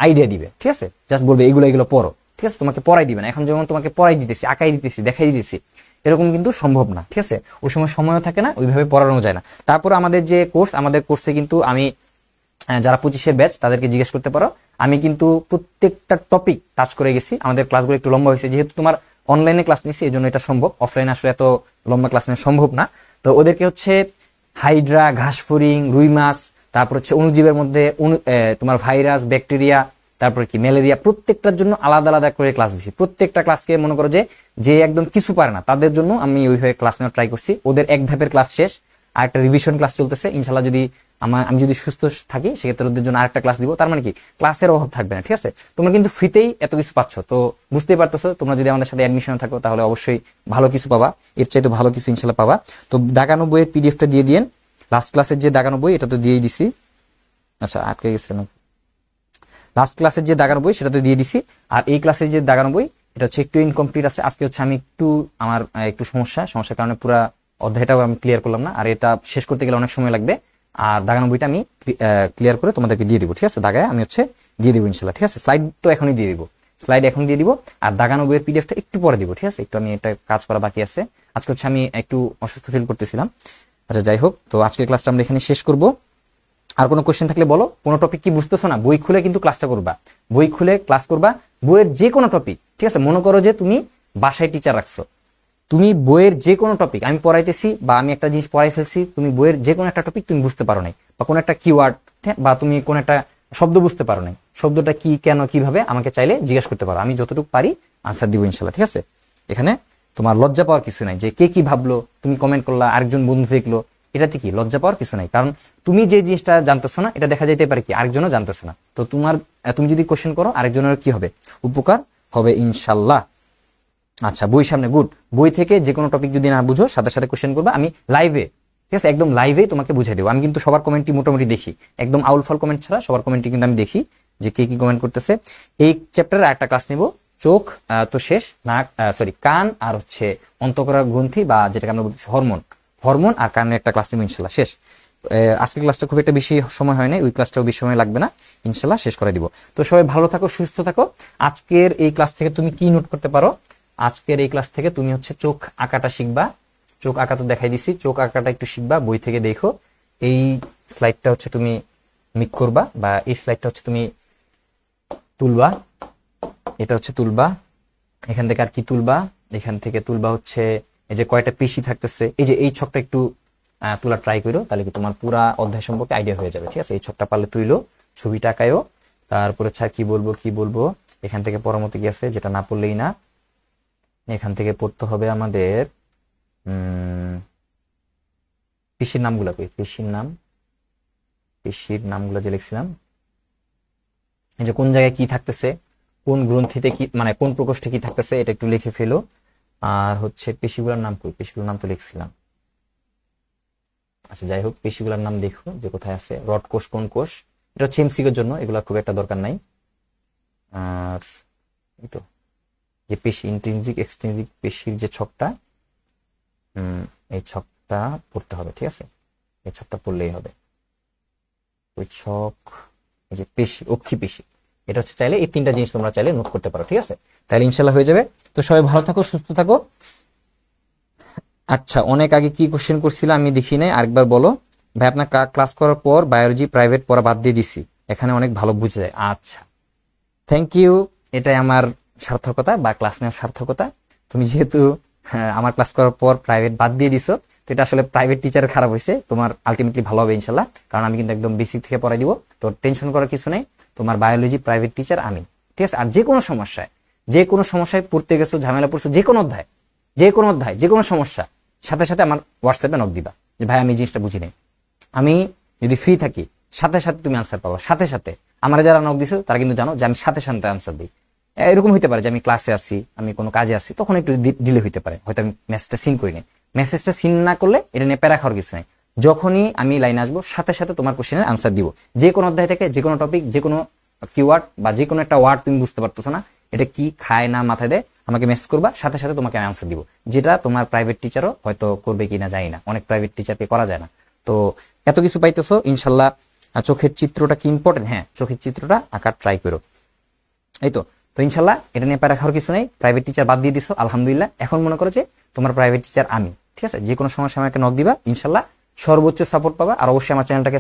আইডিয়া দিবে, ঠিক আছে। জাস্ট বলবে এগুলো পড়ো, ঠিক আছে, তোমাকে পড়াই দিবে না। এখন যেমন তোমাকে পড়াই দিতেছি, আঁকাই দিতেছি, দেখাই দিতেছি, এরকম কিন্তু সম্ভব না, ঠিক আছে। ওই সময় সময়ও থাকে না, ওইভাবে পড়ানো যায় না। তারপর আমাদের যে কোর্স, আমাদের কোর্সে কিন্তু আমি যারা 25-এর ব্যাচ তাদেরকে জিজ্ঞেস করতে পারো, আমি কিন্তু প্রত্যেকটা টপিক টাচ করে গেছি। আমাদের ক্লাসগুলো একটু লম্বা হয়েছে, যেহেতু তোমার অনলাইনে ক্লাস নিছি এই জন্য এটা সম্ভব, অফলাইনে আসলে এত লম্বা ক্লাস নেওয়া সম্ভব না। তো ওদেরকে হচ্ছে হাইড্রা, ঘাসফড়িং, রুই মাছ, তারপর হচ্ছে অণুজীবের মধ্যে তোমার ভাইরাস, ব্যাকটেরিয়া, তারপর কি ম্যালেরিয়া, প্রত্যেকটার জন্য আলাদা আলাদা করে ক্লাস দিছি। প্রত্যেকটা ক্লাসকে মনে করো যে একদম কিছু পারে না তাদের জন্য আমি ওইভাবে ক্লাস নেওয়ার ট্রাই করছি। ওদের এক ধাপের ক্লাস শেষ, আর একটা রিভিশন ক্লাস চলতেছে। ইনশাল্লাহ যদি আমি যদি সুস্থ থাকি সেক্ষেত্রে ওদের জন্য আরেকটা ক্লাস দিব। তার মানে কি ক্লাসের অভাব থাকবে না, ঠিক আছে। তোমরা কিন্তু ফ্রিতেই এত কিছু পাচ্ছ, তো বুঝতেই পারতেছো। তোমরা যদি আমাদের সাথে অ্যাডমিশন থাকো তাহলে অবশ্যই ভালো কিছু পাবা, এর চাইতে ভালো কিছু ইনশাল্লাহ পাবা। তো দাগানো বইয়ের পিডিএফটা দিয়ে দিয়েন, লাস্ট ক্লাসের যে দাগানো বই এটা তো দিয়েই দিছি। আচ্ছা, আটকে গেছে না, লাস্ট ক্লাসের যে দাগানো বই সেটা তো দিয়ে দিছি। আর এই ক্লাসের যে দাগানো বই এটা হচ্ছে একটু ইনকমপ্লিট আছে। আজকে হচ্ছে আমি আমার একটু সমস্যার কারণে পুরো অধ্যায়টাও আমি ক্লিয়ার করলাম না, আর এটা শেষ করতে গেলে অনেক সময় লাগবে। আর দাগানো বইটা আমি ক্লিয়ার করে তোমাদেরকে দিয়ে দিব, ঠিক আছে। দাগায় আমি হচ্ছে দিয়ে দিব ইনশাল্লাহ, ঠিক আছে। স্লাইড তো এখনই দিয়ে দিব, স্লাইড এখন দিয়ে দিব, আর দাগানো বইয়ের পিডিএফটা একটু পরে দিব, ঠিক আছে? একটু আমি এটা কাজ করা বাকি আছে। আজকে হচ্ছে আমি একটু অসুস্থ ফিল করতেছিলাম। আচ্ছা যাই হোক, তো আজকের ক্লাসটা আমরা এখানে শেষ করব। আর কোনো কোশ্চেন থাকলে বলো। কোনো টপিক কি বুঝতেছো না, বই খুলে কিন্তু ক্লাসটা করবা, বই খুলে ক্লাস করবা, বইয়ের যে কোনো টপিক, ঠিক আছে? মনে করো যে তুমি বাসায় টিচার রাখছো, তুমি বইয়ের যে কোনো টপিক আমি পড়াইতেছি বা আমি একটা জিনিস পড়াই ফেলছি, তুমি বইয়ের যে কোনো একটা টপিক তুমি বুঝতে পারো নাই, বা কোনো একটা কিওয়ার্ড বা তুমি কোন একটা শব্দ বুঝতে পারো নাই, শব্দটা কি, কেন, কিভাবে, আমাকে চাইলে জিজ্ঞেস করতে পারো, আমি যতটুকু পারি আনসার দিব ইনশাল্লাহ, ঠিক আছে? এখানে তোমার লজ্জা পাওয়ার কিছু নাই যে কে কি ভাবলো, তুমি কমেন্ট করলা, আরেকজন বন্ধু দেখলো, এটাতে কি লজ্জা পাওয়ার কিছু নাই, কারণ তুমি যে জিনিসটা জানতেছো না এটা দেখা যেতে পারে কি আরেকজনও জানতেছে না, তো তুমি যদি কোশ্চেন করো আরেকজনের কি হবে, উপকার হবে ইনশাল্লাহ। আচ্ছা, বই সামনে, গুড। বই থেকে যে কোনো টপিক যদি না বুঝো সাথে সাথে কোশ্চেন করবে, আমি লাইভে, ঠিক আছে, একদম লাইভে তোমাকে বুঝিয়ে দেবো। আমি কিন্তু সবার কমেন্টই মোটামুটি দেখি, একদম আউল ফাল কমেন্ট ছাড়া সবার কমেন্টই কিন্তু আমি দেখি যে কে কি কমেন্ট করতেছে। এই চ্যাপ্টারে একটা ক্লাস নিব, চোখ তো শেষ, নাক সরি কান আর হচ্ছে অন্তঃকরা গ্রন্থি বা যেটাকে আমরা বলতেছি হরমোন আর কানের একটা ক্লাস নিব ইনশাল্লাহ, শেষ। আজকের ক্লাসটা খুব একটা বেশি সময় হয় না, ওই ক্লাসটাও বেশি সময় লাগবে না, ইনশাল্লাহ শেষ করে দিব। তো সবাই ভালো থাকো, সুস্থ থাকো। আজকের এই ক্লাস থেকে তুমি কি নোট করতে পারো, আজকের এই ক্লাস থেকে তুমি হচ্ছে চোখ আঁকাটা শিখবা, চোখ আঁকা তো দেখাই দিছি, চোখ আঁকাটা একটু শিখবা, বই থেকে দেখো। এই স্লাইডটা হচ্ছে তুমি মিক করবা, বা এই স্লাইডটা হচ্ছে তুমি তুলবা, এটা হচ্ছে তুলবা, এখান থেকে আর কি তুলবা, এখান থেকে তুলবা হচ্ছে এই যে কয়টা পেশি থাকতেছে, এই যে এই ছকটা একটু তোলা ট্রাই করো, তাহলে কি তোমার পুরা অধ্যায় সম্পর্কে আইডিয়া হয়ে যাবে, ঠিক আছে? এই ছকটা পারলে তুইলো, ছবিটা আঁকায়ও। তারপরে ছাড় কি বলবো, এখান থেকে পরামর্শ কি আছে যেটা না পড়লেই না, এখান থেকে পড়তে হবে আমাদের পেশির নামগুলো, পেশির নামগুলো যে লিখছিলাম, এই যে কোন জায়গায় কি থাকতেছে, কোন গ্রন্থিতে কি, মানে কোন প্রকোষ্ঠে কি থাকতেছে, এটা একটু লিখে ফেলো। আর হচ্ছে পেশিগুলোর নাম কই, পেশিগুলোর নাম তো লিখছিলাম। আচ্ছা যাই হোক, পেশিগুলোর নাম দেখো যে কোথায় আছে, রড কোষ, কোন কোষ, এটা হচ্ছে এমসিকিউর জন্য, এগুলো খুব একটা দরকার নাই। আর এই তো যে পেশি, ইন্ট্রিনজিক এক্সট্রিনজিক পেশির যে ছকটা, এই ছকটা পড়তে হবে, ঠিক আছে? এই ছকটা পড়লেই হবে, ওই ছক, এই যে পেশি, অক্ষি পেশি, এটা হচ্ছে চাইলে এই তিনটা জিনিস তোমরা চাইলে নোট করতে পারো, ঠিক আছে? তাহলে ইনশাল্লাহ হয়ে যাবে। তো সবাই ভালো থাকো, সুস্থ থাকো। আচ্ছা, অনেক আগে কি কোশ্চেন করছিলাম আমি দেখি নাই, আরেকবার বলো। ভাই আপনার ক্লাস করার পর বায়োলজি প্রাইভেট পড়া বাদ দিয়ে দিছি, এখানে অনেক ভালো বুঝে যায়। আচ্ছা, থ্যাংক ইউ, এটাই আমার সার্থকতা বা ক্লাস নেওয়ার সার্থকতা। তুমি যেহেতু আমার ক্লাস করার পর প্রাইভেট বাদ দিয়ে দিছো, তো এটা আসলে প্রাইভেট টিচার খারাপ হয়েছে, তোমার আলটিমেটলি ভালো হবে ইনশাল্লাহ, কারণ আমি কিন্তু একদম বেসিক থেকে পড়াই দিব, তো টেনশন করার কিছু নেই। তোমার বায়োলজি প্রাইভেট টিচার আমি, ঠিক আছে? আর যে কোনো সমস্যায় পড়তে গেছো, ঝামেলা পড়ছো, যে কোনো অধ্যায়, যে কোনো সমস্যা, সাথে সাথে আমার হোয়াটসঅ্যাপে নক দিবা যে ভাই আমি এই জিনিসটা বুঝি নাই। আমি যদি ফ্রি থাকি সাথে সাথে তুমি আনসার পাবা, সাথে সাথে। আমার যারা নক দিছো তারা কিন্তু জানো যে আমি সাথে সাথে আনসার দিই। এরকম হইতে পারে যে আমি ক্লাসে আসি, আমি কোনো কাজে আসি, তখন একটু ডিলে হইতে পারে, হয়তো আমি মেসেজটা সিন করি নাই। মেসেজটা সিন না করলে এটা নিয়ে প্যারা খাওয়ার কিছু নাই, যখনই আমি লাইনে আসবো সাথে সাথে তোমার কোশ্চেনের আনসার দিব। যে কোনো অধ্যায় থেকে যে কোনো টপিক, যে কোনো কিওয়ার্ড বা যে কোনো একটা ওয়ার্ড তুমি বুঝতে পারতেছো না, এটা কি খায় না মাথায় দেয়, আমাকে মেসেজ করবা, সাথে সাথে তোমাকে আমি আনসার দিব, যেটা তোমার প্রাইভেট টিচারও হয়তো করবে কিনা জানি না, অনেক প্রাইভেট টিচারকে করা যায় না। তো এত কিছু পাইতেছো ইনশাল্লাহ। চোখের চিত্রটা কি ইম্পর্টেন্ট? হ্যাঁ, চোখের চিত্রটা আঁকার ট্রাই করো। এই তো ইনশাল্লাহ এটা নিয়ে প্যারা খাওয়ার কিছু নেই। প্রাইভেট টিচার বাদ দিয়ে দিছো, আলহামদুলিল্লাহ। এখন মনে করো যে তোমার প্রাইভেট টিচার আমি, ঠিক আছে? যে কোনো সমস্যা আমাকে নক দিবা, ইনশাল্লাহ সর্বোচ্চ সাপোর্ট পাবা। আর অবশ্যই আমার চ্যানেলটাকে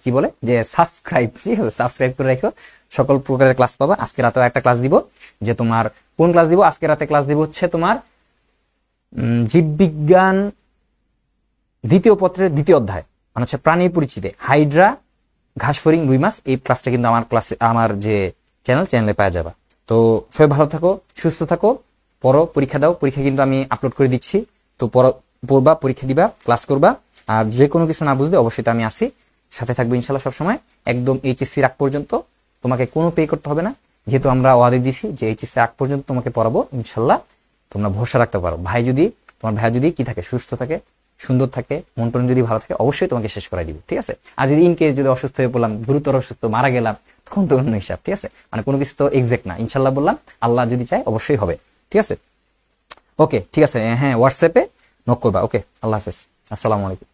কি বলে যে সাবস্ক্রাইব করে রাখো, সকল প্রকারের ক্লাস পাবা। আজকে রাতেও একটা ক্লাস দিব, যে তোমার কোন ক্লাস দিব, আজকে রাতে ক্লাস দিব হচ্ছে তোমার জীববিজ্ঞান দ্বিতীয় পত্রের দ্বিতীয় অধ্যায়, মানে হচ্ছে প্রাণী পরিচিতি, হাইড্রা, ঘাসফড়িং, রুই মাছ। এই ক্লাসটা কিন্তু আমার ক্লাসে, আমার যে চ্যানেলে পাওয়া যাবে। তো সবাই ভালো থাকো, সুস্থ থাকো, পড়ো, পরীক্ষা দাও। পরীক্ষা কিন্তু আমি আপলোড করে দিচ্ছি, তো পড়বা, পরীক্ষা দিবা, ক্লাস করবা। আর যে কোনো কিছু না বুঝলে অবশ্যই তো আমি আসি, সাথে থাকবো ইনশাল্লাহ সবসময়, একদম এইচএসসি আগ পর্যন্ত। তোমাকে কোনো পে করতে হবে না, যেহেতু আমরা ওয়াদা দিয়েছি যে এইচএসসি আগ পর্যন্ত তোমাকে পড়াবো ইনশাল্লাহ। তোমরা ভরসা রাখতে পারো। তোমার ভাই যদি কি থাকে, সুস্থ থাকে, সুন্দর থাকে, মন টন যদি ভালো থাকে, অবশ্যই তোমাকে শেষ করাই দিব, ঠিক আছে? আর যদি ইনকেস যদি অসুস্থ হয়ে পড়লাম, গুরুতর অসুস্থ, মারা গেলাম, তখন তো অন্য হিসাব, ঠিক আছে? মানে কোনো কিছু তো এক্সাক্ট না, ইনশাল্লাহ বললাম, আল্লাহ যদি চায় অবশ্যই হবে, ঠিক আছে? ওকে, ঠিক আছে, হ্যাঁ হোয়াটসঅ্যাপে নক করবা। ওকে, আল্লাহ হাফেজ, আসসালামু আলাইকুম।